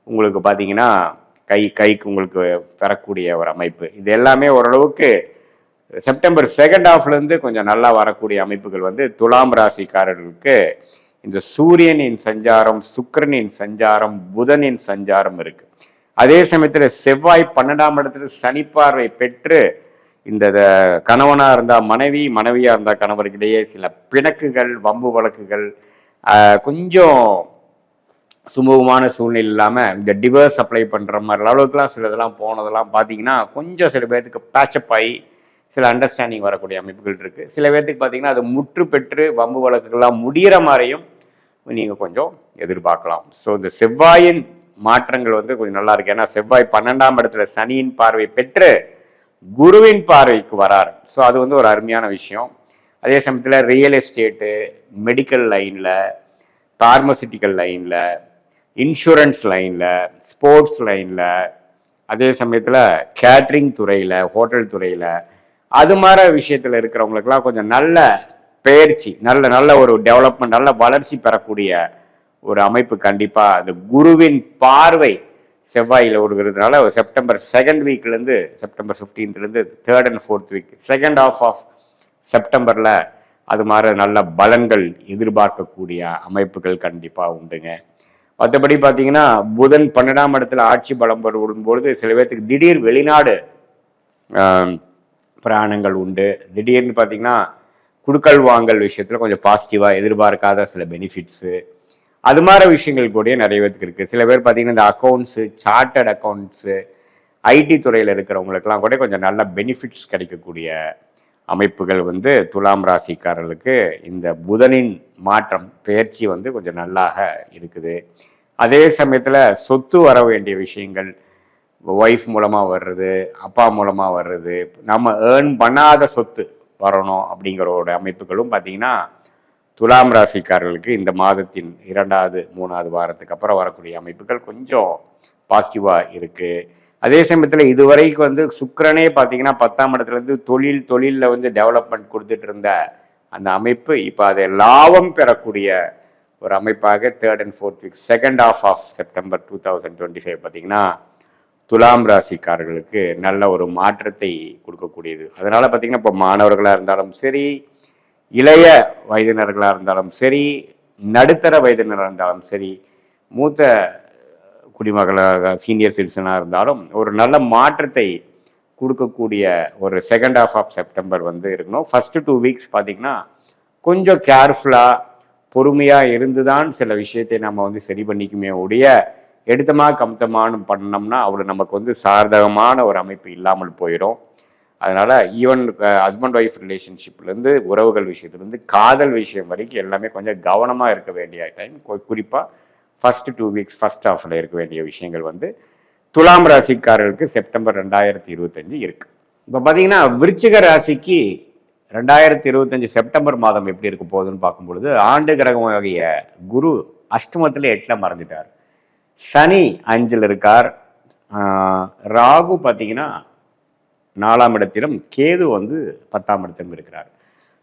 உங்களுக்கு பார்த்தீங்கன்னா கைக்கு உங்களுக்கு பெறக்கூடிய ஒரு அமைப்பு. இது எல்லாமே ஓரளவுக்கு செப்டம்பர் செகண்ட் ஹாஃப்லேருந்து கொஞ்சம் நல்லா வரக்கூடிய அமைப்புகள் வந்து துலாம் ராசிக்காரர்களுக்கு இந்த சூரியனின் சஞ்சாரம், சுக்கிரனின் சஞ்சாரம், புதனின் சஞ்சாரம் இருக்கு. அதே சமயத்தில் செவ்வாய் 12ஆம் இடத்துல சனிப்பார்வை பெற்று இந்த கணவனா இருந்தா மனைவி, மனைவியா இருந்தா கணவருக்கிடையே சில பிணக்குகள், வம்பு வழக்குகள், கொஞ்சம் சுமூகமான சூழ்நிலை இல்லாமல் இந்த டிவர்ஸ் அப்ளை பண்ணுற மாதிரி அளவுக்குலாம் சிலதெல்லாம் போனதெல்லாம் பார்த்தீங்கன்னா கொஞ்சம் சில பேர்த்துக்கு பேச்சப் ஆகி சில அண்டர்ஸ்டாண்டிங் வரக்கூடிய அமைப்புகள் இருக்குது. சில பேர்த்துக்கு பார்த்தீங்கன்னா அது முற்று பெற்று வம்பு வழக்குகள்லாம் முடிகிற மாதிரியும் நீங்கள் கொஞ்சம் எதிர்பார்க்கலாம். ஸோ இந்த செவ்வாயின் மாற்றங்கள் வந்து கொஞ்சம் நல்லா இருக்கு. ஏன்னா செவ்வாய் 12ஆம் இடத்துல சனியின் பார்வை பெற்று குருவின் பார்வைக்கு வராரு. ஸோ அது வந்து ஒரு அருமையான விஷயம். அதே சமயத்தில் ரியல் எஸ்டேட்டு, மெடிக்கல் லைனில், பார்மசிட்டிக்கல் லைனில், இன்சூரன்ஸ் லைனில், ஸ்போர்ட்ஸ் லைனில், அதே சமயத்தில் கேட்ரிங் துறையில், ஹோட்டல் துறையில், அது மாதிரி விஷயத்தில் இருக்கிறவங்களுக்கெல்லாம் கொஞ்சம் நல்ல பயிற்சி, நல்ல ஒரு டெவலப்மெண்ட், நல்ல வளர்ச்சி பெறக்கூடிய ஒரு அமைப்பு கண்டிப்பாக அந்த குருவின் பார்வை செவ்வாயில் வருகிறதுனால செப்டம்பர் செகண்ட் வீக்லேருந்து செப்டம்பர் 15லேருந்து 3rd and 4th week, second half of செப்டம்பரில் அது மாதிரி நல்ல பலன்கள் எதிர்பார்க்கக்கூடிய அமைப்புகள் கண்டிப்பாக உண்டுங்க. மற்றபடி பார்த்தீங்கன்னா புதன் 12ஆம் இடத்துல ஆட்சி பலம் வரும்பொழுது சில பேர்த்துக்கு திடீர் வெளிநாடு பிராணங்கள் உண்டு. திடீர்னு பார்த்தீங்கன்னா குடுக்கல் வாங்கல் விஷயத்தில் கொஞ்சம் பாசிட்டிவாக எதிர்பார்க்காத சில பெனிஃபிட்ஸு, அது மாதிரி விஷயங்கள் கூட நிறைய பேருக்கு இருக்குது. சில பேர் பார்த்தீங்கன்னா இந்த அக்கௌண்ட்ஸு, சார்ட்டர்ட் அக்கௌண்ட்ஸு, ஐடி துறையில் இருக்கிறவங்களுக்கெல்லாம் கூட கொஞ்சம் நல்ல பெனிஃபிட்ஸ் கிடைக்கக்கூடிய அமைப்புகள் வந்து துலாம் ராசிக்காரர்களுக்கு இந்த புதனின் மாற்றம் பெயர்ச்சி வந்து கொஞ்சம் நல்லாக இருக்குது. அதே சமயத்தில் சொத்து வர வேண்டிய விஷயங்கள், ஒய்ஃப் மூலமாக வர்றது, அப்பா மூலமாக வர்றது, நம்ம ஏர்ன் பண்ணாத சொத்து வரணும் அப்படிங்கிறோட அமைப்புகளும் பார்த்தீங்கன்னா துலாம் ராசிக்காரர்களுக்கு இந்த மாதத்தின் 2வது 3வது வாரத்துக்கு அப்புறம் வரக்கூடிய அமைப்புகள் கொஞ்சம் பாசிட்டிவாக இருக்குது. அதே சமயத்தில் இதுவரைக்கும் வந்து சுக்கிரனே பார்த்தீங்கன்னா 10ஆம் இடத்துலேருந்து தொழிலில் வந்து டெவலப்மெண்ட் கொடுத்துட்டு இருந்த அந்த அமைப்பு இப்போ அதை லாபம் பெறக்கூடிய ஒரு அமைப்பாக 3rd and 4th week, second half of September 2025 பார்த்தீங்கன்னா துலாம் ராசிக்காரர்களுக்கு நல்ல ஒரு மாற்றத்தை கொடுக்கக்கூடியது. அதனால பார்த்தீங்கன்னா இப்போ மாணவர்களாக இருந்தாலும் சரி, இளைய வயதினர்களாக இருந்தாலும் சரி, நடுத்தர வயதினராக இருந்தாலும் சரி, மூத்த குடிமகளாக சீனியர் சிட்டிசனாக இருந்தாலும் ஒரு நல்ல மாற்றத்தை கொடுக்கக்கூடிய ஒரு செகண்ட் ஹாஃப் ஆஃப் செப்டம்பர் வந்து இருக்கணும். ஃபர்ஸ்ட் 2 வீக்ஸ் பார்த்தீங்கன்னா கொஞ்சம் கேர்ஃபுல்லாக பொறுமையாக இருந்து தான் சில விஷயத்தை நம்ம வந்து சரி பண்ணிக்குமே ஒழிய எடுத்தமா கம்தமானு பண்ணோம்னா அவ்வளோ நமக்கு வந்து சாதகமான ஒரு அமைப்பு இல்லாமல் போயிடும். அதனால ஈவன் ஹஸ்பண்ட் ஒய்ஃப் ரிலேஷன்ஷிப்லேருந்து, உறவுகள் விஷயத்துலேருந்து, காதல் விஷயம் வரைக்கும் எல்லாமே கொஞ்சம் கவனமாக இருக்க வேண்டிய டைம். குறிப்பாக ஃபர்ஸ்ட் 2 வீக்ஸ் ஃபர்ஸ்ட் ஹாஃபில் இருக்க வேண்டிய விஷயங்கள் வந்து துலாம் ராசிக்காரர்களுக்கு செப்டம்பர் 2025 இருக்கு. இப்போ பார்த்தீங்கன்னா விருச்சிக ராசிக்கு 2025 செப்டம்பர் மாதம் எப்படி இருக்க போகுதுன்னு பார்க்கும்பொழுது ஆண்டு கிரகமாகிய குரு அஷ்டமத்தில் 8ல் மறைஞ்சிட்டார், சனி 5ல் இருக்கார், ராகு பார்த்தீங்கன்னா 4ஆம் இடத்திலும், கேது வந்து 10ஆம் இடத்திலும் இருக்கிறார்.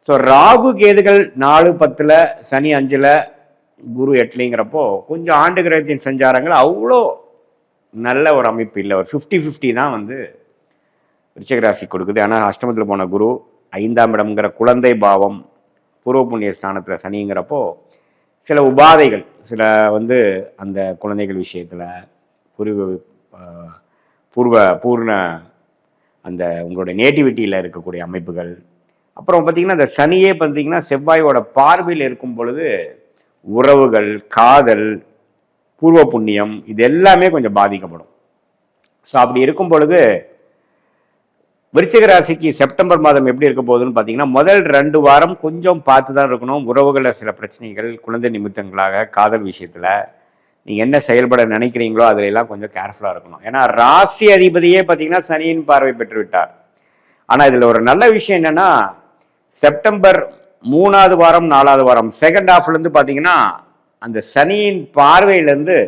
ஸோ ராகு கேதுகள் 4, 10ல், சனி 5ல், குரு 8லிங்கிறப்போ கொஞ்சம் ஆண்டு கிரகத்தின் சஞ்சாரங்கள் அவ்வளோ நல்ல ஒரு அமைப்பு இல்லை. ஒரு 50-50 தான் வந்து விருச்சிக ராசி கொடுக்குது. ஆனால் அஷ்டமத்தில் போன குரு 5ஆம் இடம்ங்கிற குழந்தை பாவம், பூர்வ புண்ணிய ஸ்தானத்தில் சனிங்கிறப்போ சில உபாதைகள், சில வந்து அந்த குழந்தைகள் விஷயத்தில் பூர்ண அந்த உங்களுடைய நேட்டிவிட்டியில் இருக்கக்கூடிய அமைப்புகள். அப்புறம் பார்த்தீங்கன்னா இந்த சனியே பார்த்தீங்கன்னா செவ்வாயோட பார்வையில் இருக்கும் பொழுது உறவுகள், காதல், பூர்வ புண்ணியம் இது எல்லாமே கொஞ்சம் பாதிக்கப்படும். ஸோ அப்படி இருக்கும் பொழுது விருச்சிக ராசிக்கு செப்டம்பர் மாதம் எப்படி இருக்க போகுதுன்னு பார்த்தீங்கன்னா முதல் 2 வாரம் கொஞ்சம் பார்த்து தான் இருக்கணும். உறவுகளில் சில பிரச்சனைகள், குழந்தை நிமித்தங்களாக, காதல் விஷயத்தில் நீங்கள் என்ன செயல்பட நினைக்கிறீங்களோ அதுல எல்லாம் கொஞ்சம் கேர்ஃபுல்லாக இருக்கணும். ஏன்னா ராசி அதிபதியே பார்த்தீங்கன்னா சனியின் பார்வை பெற்று விட்டார். ஆனால் இதில் ஒரு நல்ல விஷயம் என்னன்னா செப்டம்பர் 3வது வாரம் 4வது வாரம் செகண்ட் ஹாஃப்லேருந்து பார்த்தீங்கன்னா அந்த சனியின் பார்வையிலேருந்து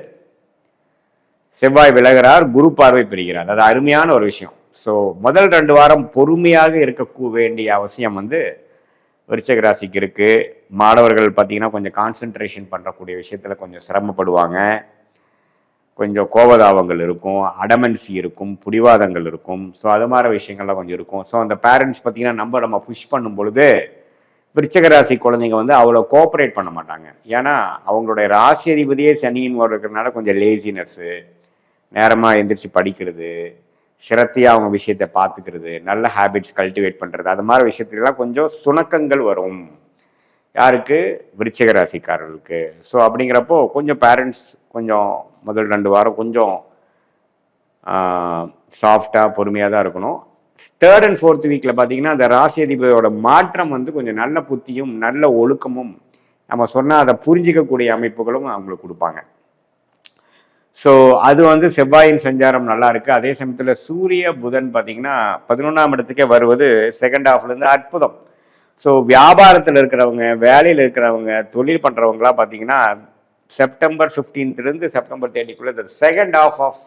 செவ்வாய் விலகிறார், குரு பார்வை பெறுகிறார். அது அருமையான ஒரு விஷயம். ஸோ முதல் 2 வாரம் பொறுமையாக இருக்க வேண்டிய அவசியம் வந்து விருச்சிக ராசிக்கு இருக்கு. மாணவர்கள் பார்த்தீங்கன்னா கொஞ்சம் கான்சென்ட்ரேஷன் பண்ணக்கூடிய விஷயத்துல கொஞ்சம் சிரமப்படுவாங்க. கொஞ்சம் கோபதாபங்கள் இருக்கும், அடமன்சி இருக்கும், புடிவாதங்கள் இருக்கும். ஸோ அது மாதிரி விஷயங்கள்லாம் கொஞ்சம் இருக்கும். ஸோ அந்த பேரண்ட்ஸ் பார்த்தீங்கன்னா நம்ம புஷ் பண்ணும் பொழுது விருச்சிக ராசி குழந்தைங்க வந்து அவ்வளோ கோஆப்ரேட் பண்ண மாட்டாங்க. ஏன்னா அவங்களுடைய ராசி அதிபதியே சனியின் இருக்கிறதுனால கொஞ்சம் லேசினஸ்ஸு, நேரமாக எந்திரிச்சு படிக்கிறது, சிரத்தையாக அவங்க விஷயத்தை பார்த்துக்கிறது, நல்ல ஹேபிட்ஸ் கல்டிவேட் பண்ணுறது, அது மாதிரி விஷயத்துலலாம் கொஞ்சம் சுணக்கங்கள் வரும். யாருக்கு? விருச்சிக ராசிக்காரர்களுக்கு. ஸோ அப்படிங்கிறப்போ கொஞ்சம் பேரண்ட்ஸ் கொஞ்சம் முதல் 2 வாரம் கொஞ்சம் சாஃப்டாக பொறுமையாக தான் இருக்கணும். 3rd and 4th வீக்கில் பார்த்தீங்கன்னா அந்த ராசி அதிபதியோட மாற்றம் வந்து கொஞ்சம் நல்ல புத்தியும் நல்ல ஒழுக்கமும் நம்ம சொன்னால் அதை புரிஞ்சிக்கக்கூடிய அமைப்புகளும் அவங்களுக்கு கொடுப்பாங்க. ஸோ அது வந்து செவ்வாயின் சஞ்சாரம் நல்லா இருக்கு. அதே சமயத்தில் சூரிய புதன் பார்த்தீங்கன்னா 11ஆம் இடத்துக்கே வருவது செகண்ட் ஹாஃப்லேருந்து அற்புதம். ஸோ வியாபாரத்தில் இருக்கிறவங்க, வேலையில் இருக்கிறவங்க, தொழில் பண்ணுறவங்களாம் பார்த்தீங்கன்னா செப்டம்பர் 15லேருந்து செப்டம்பர் 30க்குள்ள இந்த செகண்ட் ஹாஃப் ஆஃப்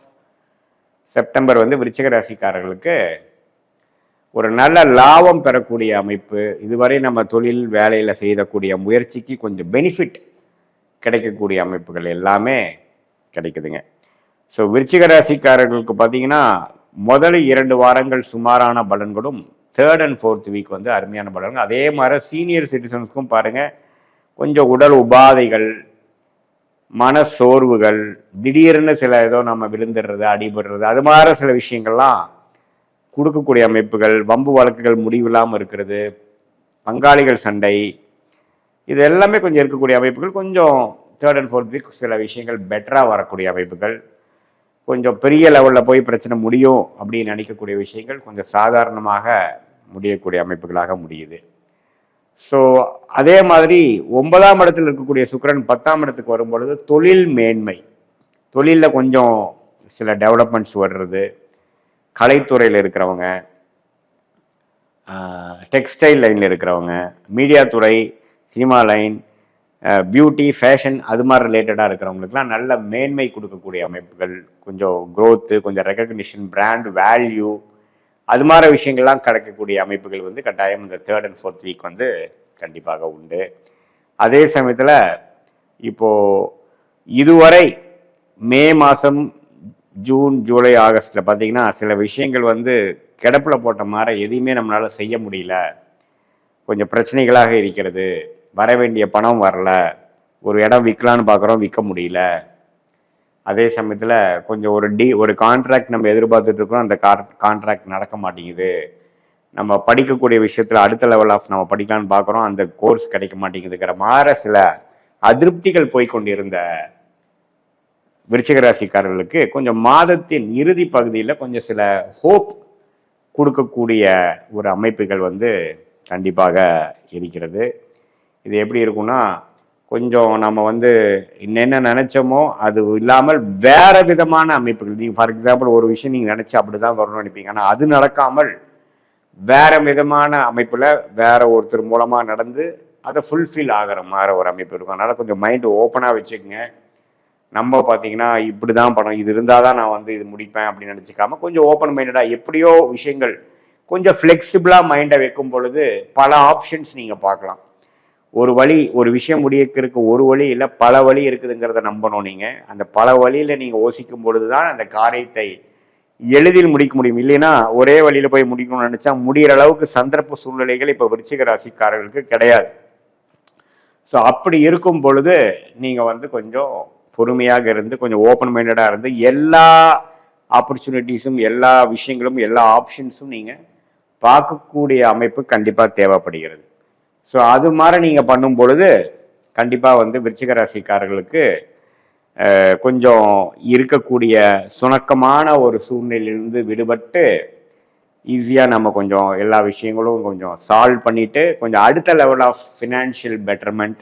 செப்டம்பர் வந்து விருச்சிக ராசிக்காரர்களுக்கு ஒரு நல்ல லாபம் பெறக்கூடிய அமைப்பு. இதுவரை நம்ம தொழில் வேலையில் செய்யக்கூடிய முயற்சிக்கு கொஞ்சம் பெனிஃபிட் கிடைக்கக்கூடிய அமைப்புகள் எல்லாமே கிடைக்குதுங்க. ஸோ விருச்சிக ராசிக்காரர்களுக்கு பார்த்தீங்கன்னா முதல் 2 வாரங்கள் சுமாரான பலன்களும் 3rd and 4th வீக் வந்து அருமையான பலன்கள். அதே மாதிரி சீனியர் சிட்டிசன்ஸ்க்கும் பாருங்க கொஞ்சம் உடல் உபாதைகள், மன சோர்வுகள், திடீர்னு சில ஏதோ நம்ம விழுந்துடுறது, அடிபடுறது, அது மாதிரி சில விஷயங்கள்லாம் கொடுக்கக்கூடிய அமைப்புகள், வம்பு வழக்குகள் முடிவில்லாமல் இருக்கிறது, பங்காளிகள் சண்டை, இது எல்லாமே கொஞ்சம் இருக்கக்கூடிய அமைப்புகள். கொஞ்சம் 3rd and 4th வீக் சில விஷயங்கள் பெட்டராக வரக்கூடிய அமைப்புகள், கொஞ்சம் பெரிய லெவலில் போய் பிரச்சனை முடியும் அப்படின்னு நினைக்கக்கூடிய விஷயங்கள் கொஞ்சம் சாதாரணமாக முடியக்கூடிய அமைப்புகளாக முடியுது. ஸோ அதே மாதிரி 9ஆம் இடத்தில் இருக்கக்கூடிய சுக்கிரன் 10ஆம் இடத்துக்கு வரும்பொழுது தொழில் மேன்மை, தொழிலில் கொஞ்சம் சில டெவலப்மெண்ட்ஸ் வர்றது, கலைத்துறையில் இருக்கிறவங்க, டெக்ஸ்டைல் லைனில் இருக்கிறவங்க, மீடியா துறை, சினிமா லைன், பியூட்டி, ஃபேஷன், அது மாதிரி ரிலேட்டடாக இருக்கிறவங்களுக்குலாம் நல்ல மேன்மை கொடுக்கக்கூடிய அமைப்புகள், கொஞ்சம் க்ரோத்து, கொஞ்சம் ரெக்கக்னிஷன், பிராண்ட் வேல்யூ, அது மாதிரி விஷயங்கள்லாம் கிடைக்கக்கூடிய அமைப்புகள் வந்து கட்டாயம் இந்த 3rd and 4th வீக் வந்து கண்டிப்பாக உண்டு. அதே சமயத்தில் இப்போது இதுவரை மே மாதம் ஜூன், ஜூலை, ஆகஸ்டில் பார்த்தீங்கன்னா சில விஷயங்கள் வந்து கிடப்பில் போட்ட மாதிரி எதையுமே நம்மளால் செய்ய முடியல, கொஞ்சம் பிரச்சனைகளாக இருக்கிறது, வர வேண்டிய பணம் வரல, ஒரு இடம் விற்கலான்னு பார்க்குறோம், விற்க முடியல. அதே சமயத்தில் கொஞ்சம் ஒரு கான்ட்ராக்ட் நம்ம எதிர்பார்த்துட்டு இருக்கோம், அந்த கான்ட்ராக்ட் நடக்க மாட்டேங்குது, நம்ம படிக்கக்கூடிய விஷயத்தில் அடுத்த லெவல் ஆஃப் நம்ம படிக்கலான்னு பார்க்குறோம், அந்த கோர்ஸ் கிடைக்க மாட்டேங்குதுங்கிற மாதிரி சில அதிருப்திகள் போய்கொண்டிருந்த விருச்சிக ராசிக்காரர்களுக்கு கொஞ்சம் மாதத்தின் இறுதி பகுதியில் கொஞ்சம் சில ஹோப் கொடுக்கக்கூடிய ஒரு அமைப்புகள் வந்து கண்டிப்பாக இருக்கிறது. இது எப்படி இருக்குன்னா கொஞ்சம் நம்ம வந்து என்னென்ன நினைச்சோமோ அது இல்லாமல் வேற விதமான அமைப்புகள், நீங்கள் ஃபார் எக்ஸாம்பிள் ஒரு விஷயம் நீங்கள் நினைச்சா அப்படிதான் வரணும்னு நினைப்பீங்க, ஆனால் அது நடக்காமல் வேற விதமான அமைப்புல வேற ஒருத்தர் மூலமா நடந்து அதை ஃபுல்ஃபில் ஆகிற மாதிரி ஒரு அமைப்பு இருக்கும். அதனால கொஞ்சம் மைண்டு ஓப்பனாக வச்சுக்கோங்க. நம்ம பார்த்தீங்கன்னா இப்படி தான் படம், இது இருந்தால் தான் நான் வந்து இது முடிப்பேன் அப்படின்னு நினச்சிக்காம கொஞ்சம் ஓப்பன் மைண்டடாக எப்படியோ விஷயங்கள் கொஞ்சம் ஃப்ளெக்சிபிளாக மைண்டை வைக்கும் பொழுது பல ஆப்ஷன்ஸ் நீங்கள் பார்க்கலாம். ஒரு வழி, ஒரு விஷயம் முடிக்கிறதுக்கு ஒரு வழி இல்லை, பல வழி இருக்குதுங்கிறத நம்பணும். நீங்கள் அந்த பல வழியில் நீங்கள் யோசிக்கும் பொழுது தான் அந்த காரியத்தை எளிதில் முடிக்க முடியும். இல்லைன்னா ஒரே வழியில் போய் முடிக்கணும்னு நினச்சா முடிகிற அளவுக்கு சந்தர்ப்ப சூழ்நிலைகள் இப்போ விருச்சிக ராசிக்காரர்களுக்கு கிடையாது. ஸோ அப்படி இருக்கும் பொழுது நீங்கள் வந்து கொஞ்சம் பொறுமையாக இருந்து கொஞ்சம் ஓப்பன் மைண்டடாக இருந்து எல்லா ஆப்பர்ச்சுனிட்டிஸும், எல்லா விஷயங்களும், எல்லா ஆப்ஷன்ஸும் நீங்கள் பார்க்கக்கூடிய அமைப்பு கண்டிப்பாக தேவைப்படுகிறது. ஸோ அது மாதிரி நீங்கள் பண்ணும் பொழுது கண்டிப்பாக வந்து விருச்சிக ராசிக்காரர்களுக்கு கொஞ்சம் இருக்கக்கூடிய சுணக்கமான ஒரு சூழ்நிலையிலிருந்து விடுபட்டு ஈஸியாக நம்ம கொஞ்சம் எல்லா விஷயங்களும் கொஞ்சம் சால்வ் பண்ணிட்டு கொஞ்சம் அடுத்த லெவல் ஆஃப் ஃபினான்ஷியல் பெட்டர்மெண்ட்,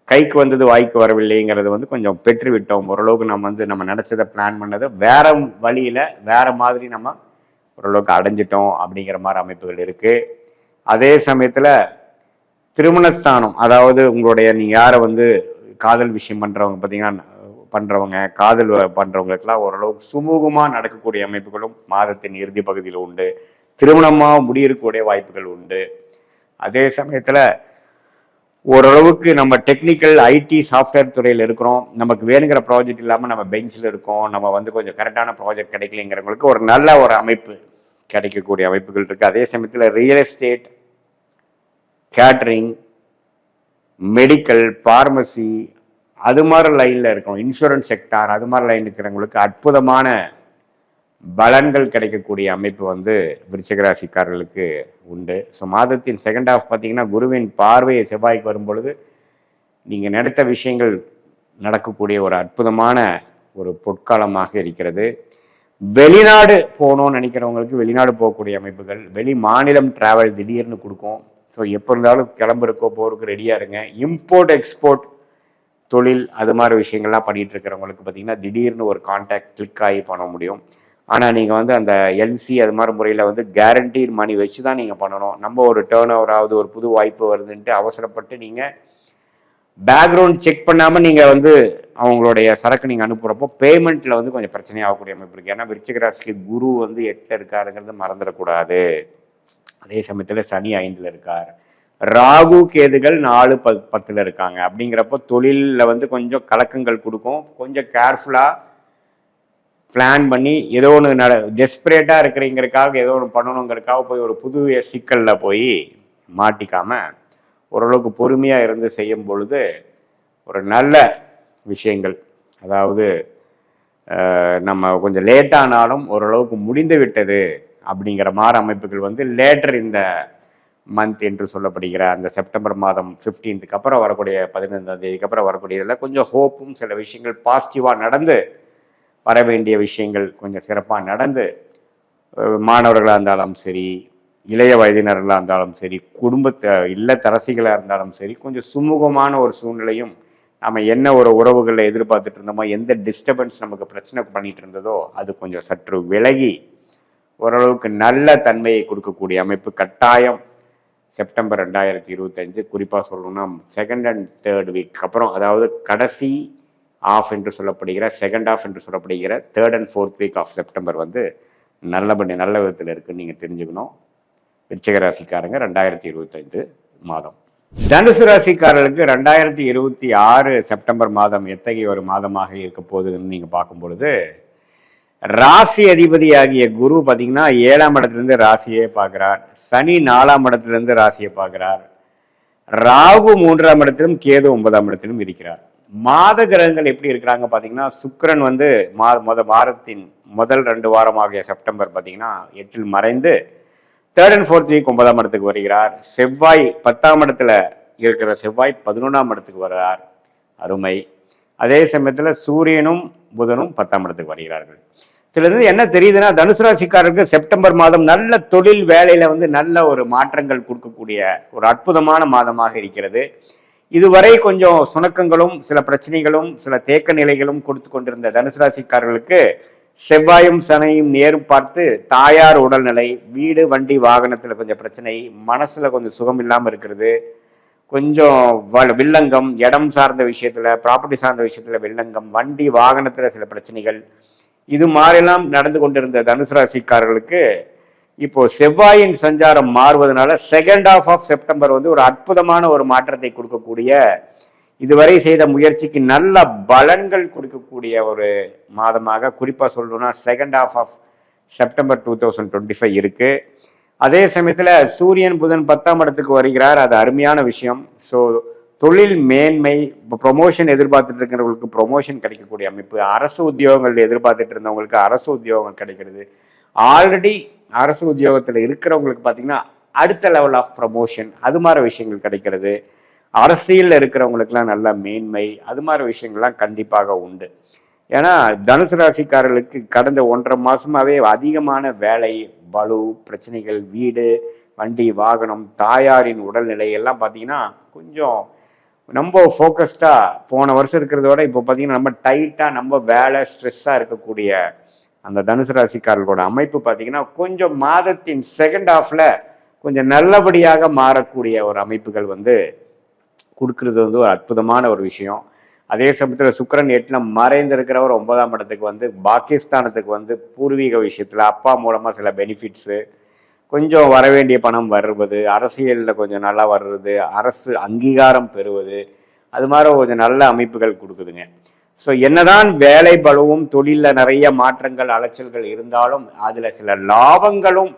கைக்கு வந்தது வாய்க்கு வரவில்லைங்கிறது வந்து கொஞ்சம் பெற்று விட்டோம். ஓரளவுக்கு நம்ம வந்து நம்ம நினச்சதை பிளான் பண்ணதை வேற வழியில் வேற மாதிரி நம்ம ஓரளவுக்கு அடைஞ்சிட்டோம் அப்படிங்கிற மாதிரி அமைப்புகள் இருக்குது. அதே சமயத்தில் திருமணஸ்தானம், அதாவது உங்களுடைய நீங்கள் யாரை வந்து காதல் விஷயம் பண்ணுறவங்க பார்த்தீங்கன்னா பண்ணுறவங்க, காதல் பண்ணுறவங்களுக்கெல்லாம் ஓரளவுக்கு சுமூகமாக நடக்கக்கூடிய அமைப்புகளும் மாதத்தின் இறுதி பகுதியில் உண்டு. திருமணமாக முடியக்கூடிய வாய்ப்புகள் உண்டு. அதே சமயத்தில் ஓரளவுக்கு நம்ம டெக்னிக்கல் ஐடி சாஃப்ட்வேர் துறையில் இருக்கிறோம், நமக்கு வேணுங்கிற ப்ராஜெக்ட் இல்லாமல் நம்ம பெஞ்சில் இருக்கோம், நம்ம வந்து கொஞ்சம் கரெக்டான ப்ராஜெக்ட் கிடைக்கலைங்கிறவங்களுக்கு ஒரு நல்ல ஒரு அமைப்பு கிடைக்கக்கூடிய அமைப்புகள் இருக்குது. அதே சமயத்தில் real estate, catering, medical, pharmacy, அது மாதிரி லைனில் இருக்கும், இன்சூரன்ஸ் செக்டார், அது மாதிரி லைன் இருக்கிறவங்களுக்கு அற்புதமான பலன்கள் கிடைக்கக்கூடிய அமைப்பு வந்து விருச்சிக ராசிக்காரர்களுக்கு உண்டு. ஸோ மாதத்தின் செகண்ட் ஹாஃப் பார்த்தீங்கன்னா குருவின் பார்வையை செவ்வாய்க்கு வரும் பொழுது நீங்கள் நினைத்த விஷயங்கள் நடக்கக்கூடிய ஒரு அற்புதமான ஒரு பொற்காலமாக இருக்கிறது. வெளிநாடு போகணும்னு நினைக்கிறவங்களுக்கு வெளிநாடு போகக்கூடிய அமைப்புகள், வெளி மாநிலம் டிராவல் திடீர்னு கொடுக்கும். ஸோ எப்போ இருந்தாலும் கிளம்புறக்கோ போகிறதுக்கு ரெடியாக இருங்க. இம்போர்ட் எக்ஸ்போர்ட் தொழில் அது மாதிரி விஷயங்கள்லாம் பண்ணிகிட்டு இருக்கிறவங்களுக்கு பார்த்தீங்கன்னா திடீர்னு ஒரு கான்டாக்ட் கிளிக் ஆகி பண்ண முடியும். ஆனால் நீங்கள் வந்து அந்த எல்சி அது மாதிரி முறையில் வந்து கேரண்டீட் மணி வச்சு தான் நீங்கள் பண்ணணும். நம்ம ஒரு டேர்ன் ஓவர் ஆகுது, ஒரு புது வாய்ப்பு வருதுன்ட்டு அவசரப்பட்டு நீங்கள் பேக்ரவுண்ட் செக் பண்ணாமல் நீங்கள் வந்து அவங்களுடைய சரக்கு நீங்கள் அனுப்புகிறப்போ பேமெண்ட்டில் வந்து கொஞ்சம் பிரச்சனையாகக்கூடிய அமைப்பு இருக்குது. ஏன்னா விருச்சிக ராசிக்கு குரு வந்து 8 இருக்காருங்கிறது மறந்துடக்கூடாது. அதே சமயத்தில் சனி 5 இருக்கார், ராகு கேதுகள் 4, 10 இருக்காங்க. அப்படிங்கிறப்போ தொழிலில் வந்து கொஞ்சம் கலக்கங்கள் கொடுக்கும். கொஞ்சம் கேர்ஃபுல்லாக பிளான் பண்ணி ஏதோ ஒன்று டெஸ்பரேட்டாக இருக்கிறீங்கிறதுக்காக ஏதோ ஒன்று பண்ணணுங்கிறதுக்காக போய் ஒரு புது சிக்கலில் போய் மாட்டிக்காமல் ஓரளவுக்கு பொறுமையாக இருந்து செய்யும் பொழுது ஒரு நல்ல விஷயங்கள், அதாவது நம்ம கொஞ்சம் லேட்டானாலும் ஓரளவுக்கு முடிந்து விட்டது அப்படிங்கிற மாதிரி அமைப்புகள் வந்து லேட்டர் இந்த மந்த் என்று சொல்லப்படுகிற அந்த செப்டம்பர் மாதம் 15th அப்புறம் வரக்கூடிய 15ஆம் தேதிக்கு அப்புறம் வரக்கூடியதில் கொஞ்சம் ஹோப்பும் சில விஷயங்கள் பாசிட்டிவாக நடந்து வர வேண்டிய விஷயங்கள் கொஞ்சம் சிறப்பாக நடந்து மாணவர்களாக இருந்தாலும் சரி, இளைய வயதினர்களாக இருந்தாலும் சரி, இல்லத்தரசிகளாக இருந்தாலும் சரி, கொஞ்சம் சுமூகமான ஒரு சூழ்நிலையும் நம்ம என்ன ஒரு உறவுகளில் எதிர்பார்த்துட்டு இருந்தோமோ, எந்த டிஸ்டர்பன்ஸ் நமக்கு பிரச்சனை பண்ணிட்டு இருந்ததோ அது கொஞ்சம் சற்று விலகி ஓரளவுக்கு நல்ல தன்மையை கொடுக்கக்கூடிய அமைப்பு கட்டாயம் செப்டம்பர் 2025 குறிப்பாக சொல்லணும்னா 2nd and 3rd வீக் அப்புறம், அதாவது கடைசி ஆஃப் என்று சொல்லப்படுகிற செகண்ட் ஆஃப் என்று சொல்லப்படுகிற 3rd and 4th week of September வந்து நல்ல விதத்தில் இருக்குன்னு நீங்கள் தெரிஞ்சுக்கணும். விருச்சிக ராசிக்காரங்க 2025 மாதம். தனுசு ராசிக்காரர்களுக்கு 2026 செப்டம்பர் மாதம் எத்தகைய ஒரு மாதமாக இருக்க போகுதுன்னு நீங்கள் பார்க்கும் பொழுது, ராசி அதிபதியாகிய குரு பார்த்தீங்கன்னா 7ஆம் இடத்திலிருந்து ராசியை பார்க்கிறார், சனி 4ஆம் இடத்திலிருந்து ராசியை பார்க்கிறார், ராகு 3ஆம் இடத்திலும் கேது 9ஆம் இடத்திலும் இருக்கிறார். மாத கிரகங்கள் எப்படி இருக்கிறாங்க பார்த்தீங்கன்னா, சுக்கிரன் வந்து வாரத்தின் முதல் 2 வாரமாகிய செப்டம்பர் பார்த்தீங்கன்னா 8 மறைந்து 3rd and 4th வீக் 9ஆம் இடத்துக்கு வருகிறார். செவ்வாய் 10ஆம் இடத்துல இருக்கிற செவ்வாய் 11ஆம் இடத்துக்கு வருகிறார், அருமை. அதே சமயத்தில் சூரியனும் புதனும் 10ஆம் இடத்துக்கு வருகிறார்கள். இதுலேருந்து என்ன தெரியுதுன்னா, தனுசு ராசிக்காரருக்கு செப்டம்பர் மாதம் நல்ல தொழில் வேலையில் வந்து நல்ல ஒரு மாற்றங்கள் கொடுக்கக்கூடிய ஒரு அற்புதமான மாதமாக இருக்கிறது. இதுவரை கொஞ்சம் சுணக்கங்களும் சில பிரச்சனைகளும் சில தேக்க நிலைகளும் கொடுத்து கொண்டிருந்த தனுசு ராசிக்காரர்களுக்கு செவ்வாயும் சனையும் நேரும் பார்த்து தாயார் உடல்நிலை, வீடு வண்டி வாகனத்தில் கொஞ்சம் பிரச்சனை, மனசுல கொஞ்சம் சுகம் இல்லாமல் இருக்கிறது, கொஞ்சம் வில்லங்கம், இடம் சார்ந்த விஷயத்துல, ப்ராப்பர்ட்டி சார்ந்த விஷயத்துல வில்லங்கம், வண்டி வாகனத்துல சில பிரச்சனைகள், இது மாதிரிலாம் நடந்து கொண்டிருந்த தனுசு ராசிக்காரர்களுக்கு இப்போ செவ்வாயின் சஞ்சாரம் மாறுவதனால செகண்ட் ஆஃப் ஆஃப் செப்டம்பர் வந்து ஒரு அற்புதமான ஒரு மாற்றத்தை கொடுக்கக்கூடிய, இதுவரை செய்த முயற்சிக்கு நல்ல பலன்கள் கொடுக்கக்கூடிய ஒரு மாதமாக குறிப்பாக சொல்லணும்னா செகண்ட் ஆஃப் ஆஃப் செப்டம்பர் 2025 இருக்கு. அதே சமயத்தில் சூரியன் புதன் 10ஆம் இடத்துக்கு வருகிறார், அது அருமையான விஷயம். ஸோ தொழில் மேன்மை, ப்ரொமோஷன் எதிர்பார்த்துட்டு இருக்கிறவங்களுக்கு ப்ரொமோஷன் கிடைக்கக்கூடிய அமைப்பு, அரசு உத்தியோகங்கள் எதிர்பார்த்துட்டு இருந்தவங்களுக்கு அரசு உத்தியோகம் கிடைக்கிறது, ஆல்ரெடி அரசு உத்தியோகத்தில் இருக்கிறவங்களுக்கு பார்த்தீங்கன்னா அடுத்த லெவல் ஆஃப் ப்ரமோஷன், அது மாதிரி விஷயங்கள் கிடைக்கிறது, அரசியலில் இருக்கிறவங்களுக்குலாம் நல்ல மேன்மை, அது மாதிரி விஷயங்கள்லாம் கண்டிப்பாக உண்டு. ஏன்னா தனுசு ராசிக்காரர்களுக்கு கடந்த 1.5 மாசமாவே அதிகமான வேலை பளு பிரச்சனைகள், வீடு வண்டி வாகனம், தாயாரின் உடல்நிலை எல்லாம் பார்த்தீங்கன்னா கொஞ்சம் ரொம்ப ஃபோக்கஸ்டாக போன வருஷம் இருக்கிறத விட இப்போ பார்த்தீங்கன்னா நம்ம டைட்டாக நம்ம வேலை ஸ்ட்ரெஸ்ஸாக இருக்கக்கூடிய அந்த தனுசு ராசிக்காரர்களோட அமைப்பு பார்த்தீங்கன்னா கொஞ்சம் மாதத்தின் செகண்ட் ஹாஃப்ல கொஞ்சம் நல்லபடியாக மாறக்கூடிய ஒரு அமைப்புகள் வந்து கொடுக்கறது வந்து ஒரு அற்புதமான ஒரு விஷயம். அதே சமயத்தில் சுக்கிரன் 8ல் மறைந்திருக்கிறவர் 9ஆம் இடத்துக்கு வந்து பாகிஸ்தானத்துக்கு வந்து பூர்வீக விஷயத்தில் அப்பா மூலமாக சில பெனிஃபிட்ஸு, கொஞ்சம் வரவேண்டிய பணம் வருவது, அரசியலில் கொஞ்சம் நல்லா வர்றது, அரசு அங்கீகாரம் பெறுவது, அது மாதிரி கொஞ்சம் நல்ல அமைப்புகள் கொடுக்குதுங்க. ஸோ என்னதான் வேலை பளுவும் தொழிலில் நிறைய மாற்றங்கள் அலைச்சல்கள் இருந்தாலும் அதில் சில லாபங்களும்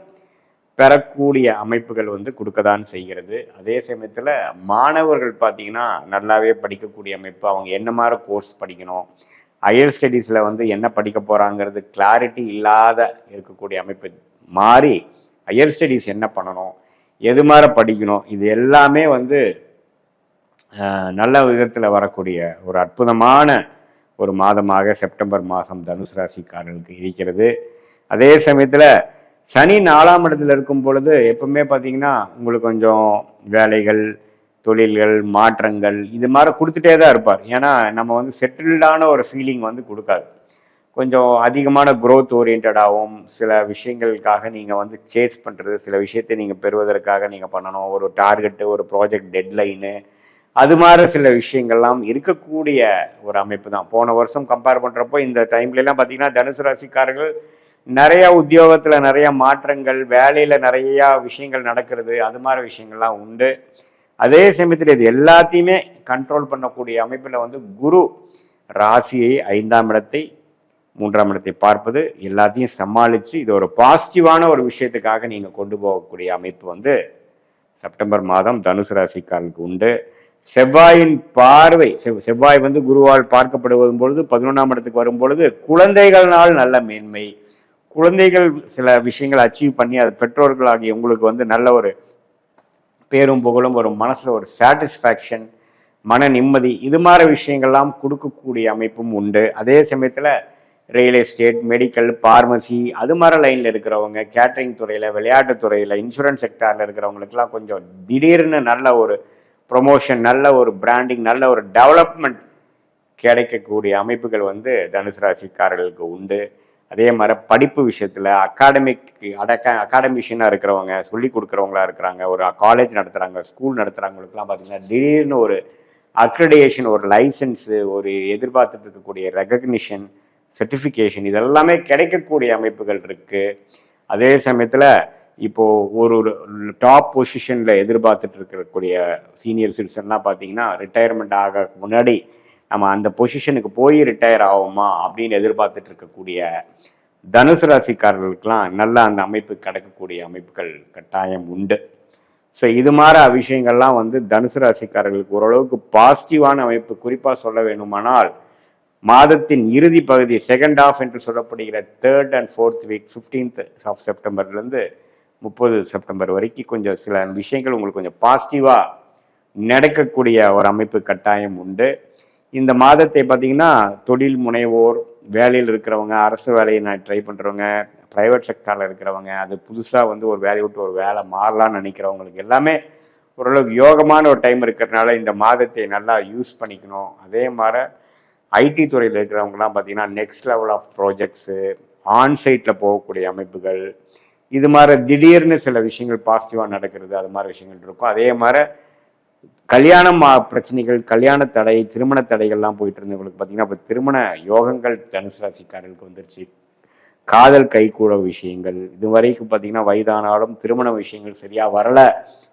பெறக்கூடிய அமைப்புகள் வந்து கொடுக்கதான் செய்கிறது. அதே சமயத்தில் மாணவர்கள் பார்த்தீங்கன்னா நல்லாவே படிக்கக்கூடிய அமைப்பு, அவங்க என்ன மாதிரி கோர்ஸ் படிக்கணும், ஹையர் ஸ்டடீஸில் வந்து என்ன படிக்க போகிறாங்கிறது கிளாரிட்டி இல்லாத இருக்கக்கூடிய அமைப்பு மாறி ஹையர் ஸ்டடீஸ் என்ன பண்ணணும், எது மாதிரி படிக்கணும், இது எல்லாமே வந்து நல்ல விதத்தில் வரக்கூடிய ஒரு அற்புதமான ஒரு மாதமாக செப்டம்பர் மாதம் தனுசு ராசிக்காரர்களுக்கு இருக்கிறது. அதே சமயத்தில் சனி 4ஆம் இடத்துல இருக்கும் பொழுது எப்பவுமே பார்த்தீங்கன்னா உங்களுக்கு கொஞ்சம் வேலைகள், தொழில்கள், மாற்றங்கள் இது மாதிரி கொடுத்துட்டே தான் இருப்பார். ஏன்னா நம்ம வந்து செட்டில்டான ஒரு ஃபீலிங் வந்து கொடுக்காது. கொஞ்சம் அதிகமான க்ரோத் ஓரியன்டாகவும் சில விஷயங்களுக்காக நீங்கள் வந்து சேஸ் பண்ணுறது, சில விஷயத்தை நீங்கள் பெறுவதற்காக நீங்கள் பண்ணணும், ஒரு டார்கெட்டு, ஒரு ப்ராஜெக்ட் டெட்லைனு, அது மாதிரி சில விஷயங்கள்லாம் இருக்கக்கூடிய ஒரு அமைப்பு தான். போன வருஷம் கம்பேர் பண்ணுறப்போ இந்த டைம்லலாம் பார்த்தீங்கன்னா தனுசு ராசிக்காரர்கள் நிறைய உத்தியோகத்தில் நிறைய மாற்றங்கள், வேலையில் நிறைய விஷயங்கள் நடக்கிறது, அது மாதிரி விஷயங்கள்லாம் உண்டு. அதே சமயத்தில் இது எல்லாத்தையுமே கண்ட்ரோல் பண்ணக்கூடிய அமைப்பில் வந்து குரு ராசியை 5ஆம் இடத்தை 3ஆம் இடத்தை பார்ப்பது எல்லாத்தையும் சமாளித்து இது ஒரு பாசிட்டிவான ஒரு விஷயத்துக்காக நீங்கள் கொண்டு போகக்கூடிய அமைப்பு வந்து செப்டம்பர் மாதம் தனுசு ராசிக்காரனுக்கு உண்டு. செவ்வாயின் பார்வை, செவ்வாய் வந்து குருவால் பார்க்கப்படுவதும் பொழுது 11ஆம் இடத்துக்கு வரும் பொழுது குழந்தைகள்னால் நல்ல மேன்மை, குழந்தைகள் சில விஷயங்களை அச்சீவ் பண்ணி அது பெற்றோர்களாகிய உங்களுக்கு வந்து நல்ல ஒரு பேரும் புகழும் ஒரு மனசுல ஒரு சாட்டிஸ்ஃபேக்ஷன், மன நிம்மதி, இது மாதிரி விஷயங்கள்லாம் கொடுக்கக்கூடிய அமைப்பும் உண்டு. அதே சமயத்துல ரியல் எஸ்டேட், மெடிக்கல், பார்மசி அது மாதிரி லைன்ல இருக்கிறவங்க, கேட்டரிங் துறையில, விளையாட்டு துறையில, இன்சூரன்ஸ் செக்டார்ல இருக்கிறவங்களுக்குலாம் கொஞ்சம் திடீர்னு நல்ல ஒரு ப்ரொமோஷன், நல்ல ஒரு பிராண்டிங், நல்ல ஒரு டெவலப்மெண்ட் கிடைக்கக்கூடிய அமைப்புகள் வந்து தனுசு ராசிக்காரர்களுக்கு உண்டு. அதே மாதிரி படிப்பு விஷயத்தில் அகாடமிஷியனாக இருக்கிறவங்க, சொல்லி கொடுக்குறவங்களா இருக்கிறாங்க, ஒரு காலேஜ் நடத்துகிறாங்க, ஸ்கூல் நடத்துகிறவங்களுக்குலாம் பார்த்தீங்கன்னா திடீர்னு ஒரு அக்ரிடேஷன், ஒரு லைசன்ஸு, ஒரு எதிர்பார்த்துட்டு இருக்கக்கூடிய ரெகக்னிஷன், சர்டிஃபிகேஷன் இதெல்லாமே கிடைக்கக்கூடிய அமைப்புகள் இருக்குது. அதே சமயத்தில் இப்போது ஒரு டாப் பொசிஷனில் எதிர்பார்த்துட்டு இருக்கக்கூடிய சீனியர் சிட்டிசன்லாம் பார்த்தீங்கன்னா ரிட்டையர்மெண்ட் ஆக முன்னாடி நம்ம அந்த பொசிஷனுக்கு போய் ரிட்டையர் ஆகுமா அப்படின்னு எதிர்பார்த்துட்டு இருக்கக்கூடிய தனுசு ராசிக்காரர்களுக்கெல்லாம் நல்ல அந்த அமைப்பு கிடைக்கக்கூடிய அமைப்புகள் கட்டாயம் உண்டு. ஸோ இது மாதிரி விஷயங்கள்லாம் வந்து தனுசு ராசிக்காரர்களுக்கு ஓரளவுக்கு பாசிட்டிவான அமைப்பு. குறிப்பாக சொல்ல வேண்டுமானால் மாதத்தின் இறுதி பகுதி, செகண்ட் ஆஃப் என்று சொல்லப்படுகிற 3rd and 4th week, 15th of செப்டம்பர்லேருந்து 30 செப்டம்பர் வரைக்கும் கொஞ்சம் சில விஷயங்கள் உங்களுக்கு கொஞ்சம் பாசிட்டிவாக நடக்கக்கூடிய ஒரு அமைப்பு கட்டாயம் உண்டு. இந்த மாதத்தை பார்த்தீங்கன்னா தொழில் முனைவோர், வேலையில் இருக்கிறவங்க, அரசு வேலையை நான் ட்ரை பண்ணுறவங்க, ப்ரைவேட் செக்டாரில் இருக்கிறவங்க, அது புதுசாக வந்து ஒரு வேலையை விட்டு ஒரு வேலை மாறலான்னு நினைக்கிறவங்களுக்கு எல்லாமே ஓரளவுக்கு யோகமான ஒரு டைம் இருக்கிறதுனால இந்த மாதத்தை நல்லா யூஸ் பண்ணிக்கணும். அதே மாதிரி ஐடி துறையில் இருக்கிறவங்கலாம் பார்த்தீங்கன்னா நெக்ஸ்ட் லெவல் ஆஃப் ப்ராஜெக்ட்ஸு, ஆன்சைட்டில் போகக்கூடிய அமைப்புகள், இது மாதிரி திடீர்னு சில விஷயங்கள் பாசிட்டிவாக நடக்கிறது, அது மாதிரி விஷயங்கள் இருக்கும். அதே மாதிரி கல்யாணம் பிரச்சனைகள், கல்யாண தடை, திருமண தடைகள்லாம் போயிட்டு இருந்தவங்களுக்கு பார்த்தீங்கன்னா இப்போ திருமண யோகங்கள் தனுசு ராசிக்காரர்களுக்கு வந்துருச்சு. காதல் கைகூட விஷயங்கள், இது வரைக்கும் பார்த்தீங்கன்னா வயதானாலும் திருமண விஷயங்கள் சரியாக வரலை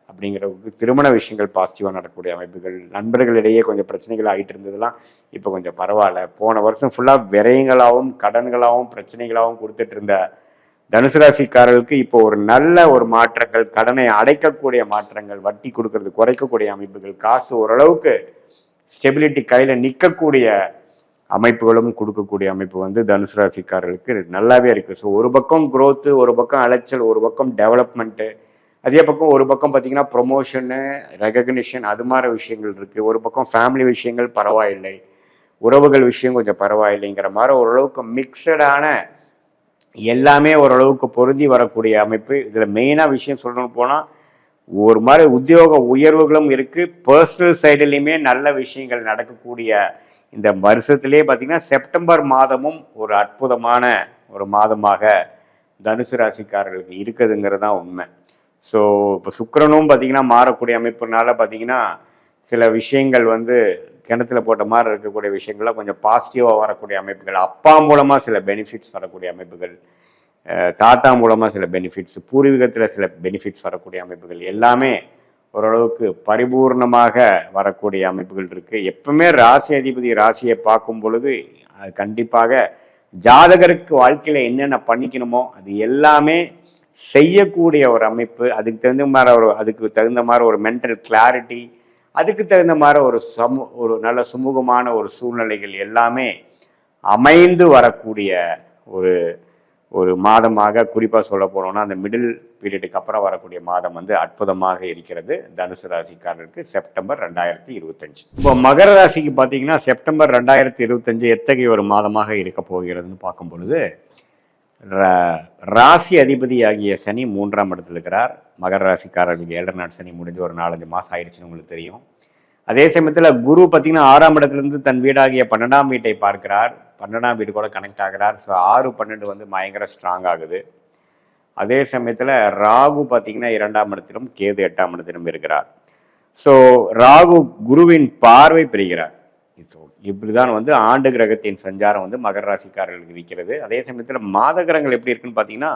அப்படிங்கிறவங்களுக்கு திருமண விஷயங்கள் பாசிட்டிவாக நடக்கக்கூடிய அமைப்புகள். நண்பர்களிடையே கொஞ்சம் பிரச்சனைகள் ஆகிட்டு இருந்ததுலாம் இப்போ கொஞ்சம் பரவாயில்ல. போன வருஷம் ஃபுல்லாக விரயங்களாகவும் கடன்களாகவும் பிரச்சனைகளாகவும் கொடுத்துட்டு இருந்த தனுசு ராசிக்காரர்களுக்கு இப்போ ஒரு நல்ல ஒரு மாற்றங்கள், கடனை அடைக்கக்கூடிய மாற்றங்கள், வட்டி கொடுக்கறது குறைக்கக்கூடிய அமைப்புகள், காசு ஓரளவுக்கு ஸ்டெபிலிட்டி கையில் நிற்கக்கூடிய அமைப்புகளும் கொடுக்கக்கூடிய அமைப்பு வந்து தனுசு ராசிக்காரர்களுக்கு நல்லாவே இருக்குது. ஸோ ஒரு பக்கம் growth, ஒரு பக்கம் அலைச்சல், ஒரு பக்கம் டெவலப்மெண்ட்டு, அதே பக்கம் ஒரு பக்கம் பார்த்தீங்கன்னா ப்ரொமோஷனு, ரெகக்னிஷன், அது மாதிரி விஷயங்கள் இருக்குது. ஒரு பக்கம் ஃபேமிலி விஷயங்கள் பரவாயில்லை, உறவுகள் விஷயம் கொஞ்சம் பரவாயில்லைங்கிற மாதிரி ஓரளவுக்கு மிக்சடான எல்லாமே ஓரளவுக்கு பொருந்தி வரக்கூடிய அமைப்பு. இதில் மெயினாக விஷயம் சொல்லணும்னு போனால் ஒரு மாதிரி உத்தியோக உயர்வுகளும் இருக்குது, பர்சனல் சைடுலையுமே நல்ல விஷயங்கள் நடக்கக்கூடிய இந்த வருஷத்திலே பார்த்தீங்கன்னா செப்டம்பர் மாதமும் ஒரு அற்புதமான ஒரு மாதமாக தனுசு ராசிக்காரர்களுக்கு இருக்குதுங்கிறது தான் உண்மை. ஸோ இப்போ சுக்கிரனும் பார்த்தீங்கன்னா மாறக்கூடிய அமைப்புனால பார்த்தீங்கன்னா சில விஷயங்கள் வந்து கிணத்துல போட்ட மாதிரி இருக்கக்கூடிய விஷயங்கள்லாம் கொஞ்சம் பாசிட்டிவாக வரக்கூடிய அமைப்புகள், அப்பா மூலமாக சில பெனிஃபிட்ஸ் வரக்கூடிய அமைப்புகள், தாத்தா மூலமாக சில பெனிஃபிட்ஸ், பூர்வீகத்தில் சில பெனிஃபிட்ஸ் வரக்கூடிய அமைப்புகள் எல்லாமே ஓரளவுக்கு பரிபூர்ணமாக வரக்கூடிய அமைப்புகள் இருக்கு. எப்பவுமே ராசி அதிபதி ராசியை பார்க்கும் பொழுது அது கண்டிப்பாக ஜாதகருக்கு வாழ்க்கையில என்னென்ன பண்ணிக்கணுமோ அது எல்லாமே செய்யக்கூடிய ஒரு அமைப்பு. அதுக்கு தகுந்த மாதிரி ஒரு மென்டல் கிளாரிட்டி, அதுக்கு தகுந்த மாதிரி ஒரு நல்ல சுமூகமான ஒரு சூழ்நிலைகள் எல்லாமே அமைந்து வரக்கூடிய ஒரு ஒரு மாதமாக, குறிப்பாக சொல்ல போனோம்னா அந்த மிடில் பீரியடுக்கு அப்புறம் வரக்கூடிய மாதம் வந்து அற்புதமாக இருக்கிறது தனுசு ராசிக்காரருக்கு செப்டம்பர் 2025. இப்போ மகர ராசிக்கு பார்த்தீங்கன்னா செப்டம்பர் 2025 எத்தகைய ஒரு மாதமாக இருக்க போகிறதுன்னு பார்க்கும் பொழுது, ராசி அதிபதி ஆகிய சனி 3ஆம் இடத்துல இருக்கிறார். மகர ராசிக்காரர்களுக்கு 7 நாள் சனி முடிஞ்சு ஒரு 4-5 மாதம் ஆயிடுச்சுன்னு உங்களுக்கு தெரியும். அதே சமயத்தில் குரு பார்த்தீங்கன்னா 6ஆம் இடத்துலேருந்து தன் வீடாகிய 12ஆம் வீட்டை பார்க்கிறார். 12ஆம் வீடு கூட கனெக்ட் ஆகிறார். ஸோ 6-12 வந்து பயங்கர ஸ்ட்ராங் ஆகுது. அதே சமயத்தில் ராகு பார்த்தீங்கன்னா 2ஆம் இடத்திலும் கேது 8ஆம் இடத்திலும் இருக்கிறார். ஸோ ராகு குருவின் பார்வை பெறுகிறார். இப்படிதான் வந்து ஆண்டு கிரகத்தின் சஞ்சாரம் வந்து மகர ராசிக்காரர்களுக்கு இருக்கிறது. அதே சமயத்தில் மாத கிரகங்கள் எப்படி இருக்குன்னு பார்த்தீங்கன்னா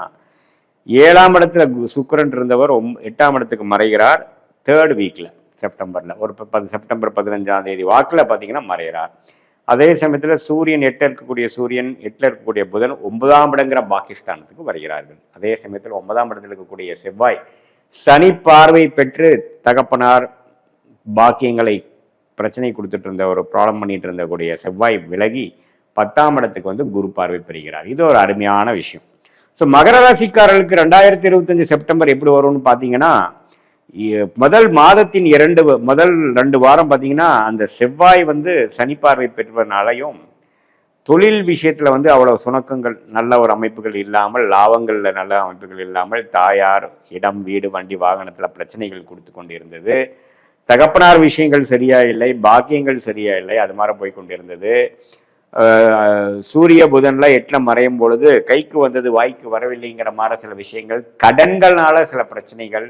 7ஆம் இடத்துல சுக்கிரன் இருந்தவர் 8ஆம் இடத்துக்கு மறைகிறார். 3rd வீக்ல செப்டம்பர்ல ஒரு செப்டம்பர் 15ஆம் தேதி வாக்கில் பார்த்தீங்கன்னா மறைகிறார். அதே சமயத்தில் சூரியன் 8 இருக்கக்கூடிய சூரியன் 8ல் இருக்கக்கூடிய புதன் 9ஆம் இடங்கிற பாகிஸ்தானத்துக்கு வருகிறார்கள். அதே சமயத்தில் 9ஆம் இடத்தில் இருக்கக்கூடிய செவ்வாய் சனி பார்வை பெற்று தகப்பனார் பாக்கியங்களை பிரச்சனை கொடுத்துட்டு இருந்த ஒரு ப்ராப்ளம் பண்ணிட்டு இருந்தக்கூடிய செவ்வாய் விலகி 10ஆம் இடத்துக்கு வந்து குரு பார்வை பெறுகிறார். இது ஒரு அருமையான விஷயம். ஸோ மகர ராசிக்காரர்களுக்கு 2025 செப்டம்பர் எப்படி வரும்னு பார்த்தீங்கன்னா, முதல் 2 வாரம் பார்த்தீங்கன்னா அந்த செவ்வாய் வந்து சனி பார்வை பெற்றனாலையும் தொழில் விஷயத்துல வந்து அவ்வளவு சுணக்கங்கள், நல்ல ஒரு அமைப்புகள் இல்லாமல், லாபங்கள்ல நல்ல அமைப்புகள் இல்லாமல், தாயார் இடம் வீடு வண்டி வாகனத்துல பிரச்சனைகள் கொடுத்து கொண்டு இருந்தது. தகப்பனார் விஷயங்கள் சரியா இல்லை, பாக்கியங்கள் சரியா இல்லை, அது மாதிரி போய் கொண்டிருந்தது. சூரிய புதன்ல 8ல் மறையும் பொழுது கைக்கு வந்தது வாய்க்கு வரவில்லைங்கிற மாதிரி சில விஷயங்கள், கடன்கள்னால சில பிரச்சனைகள்,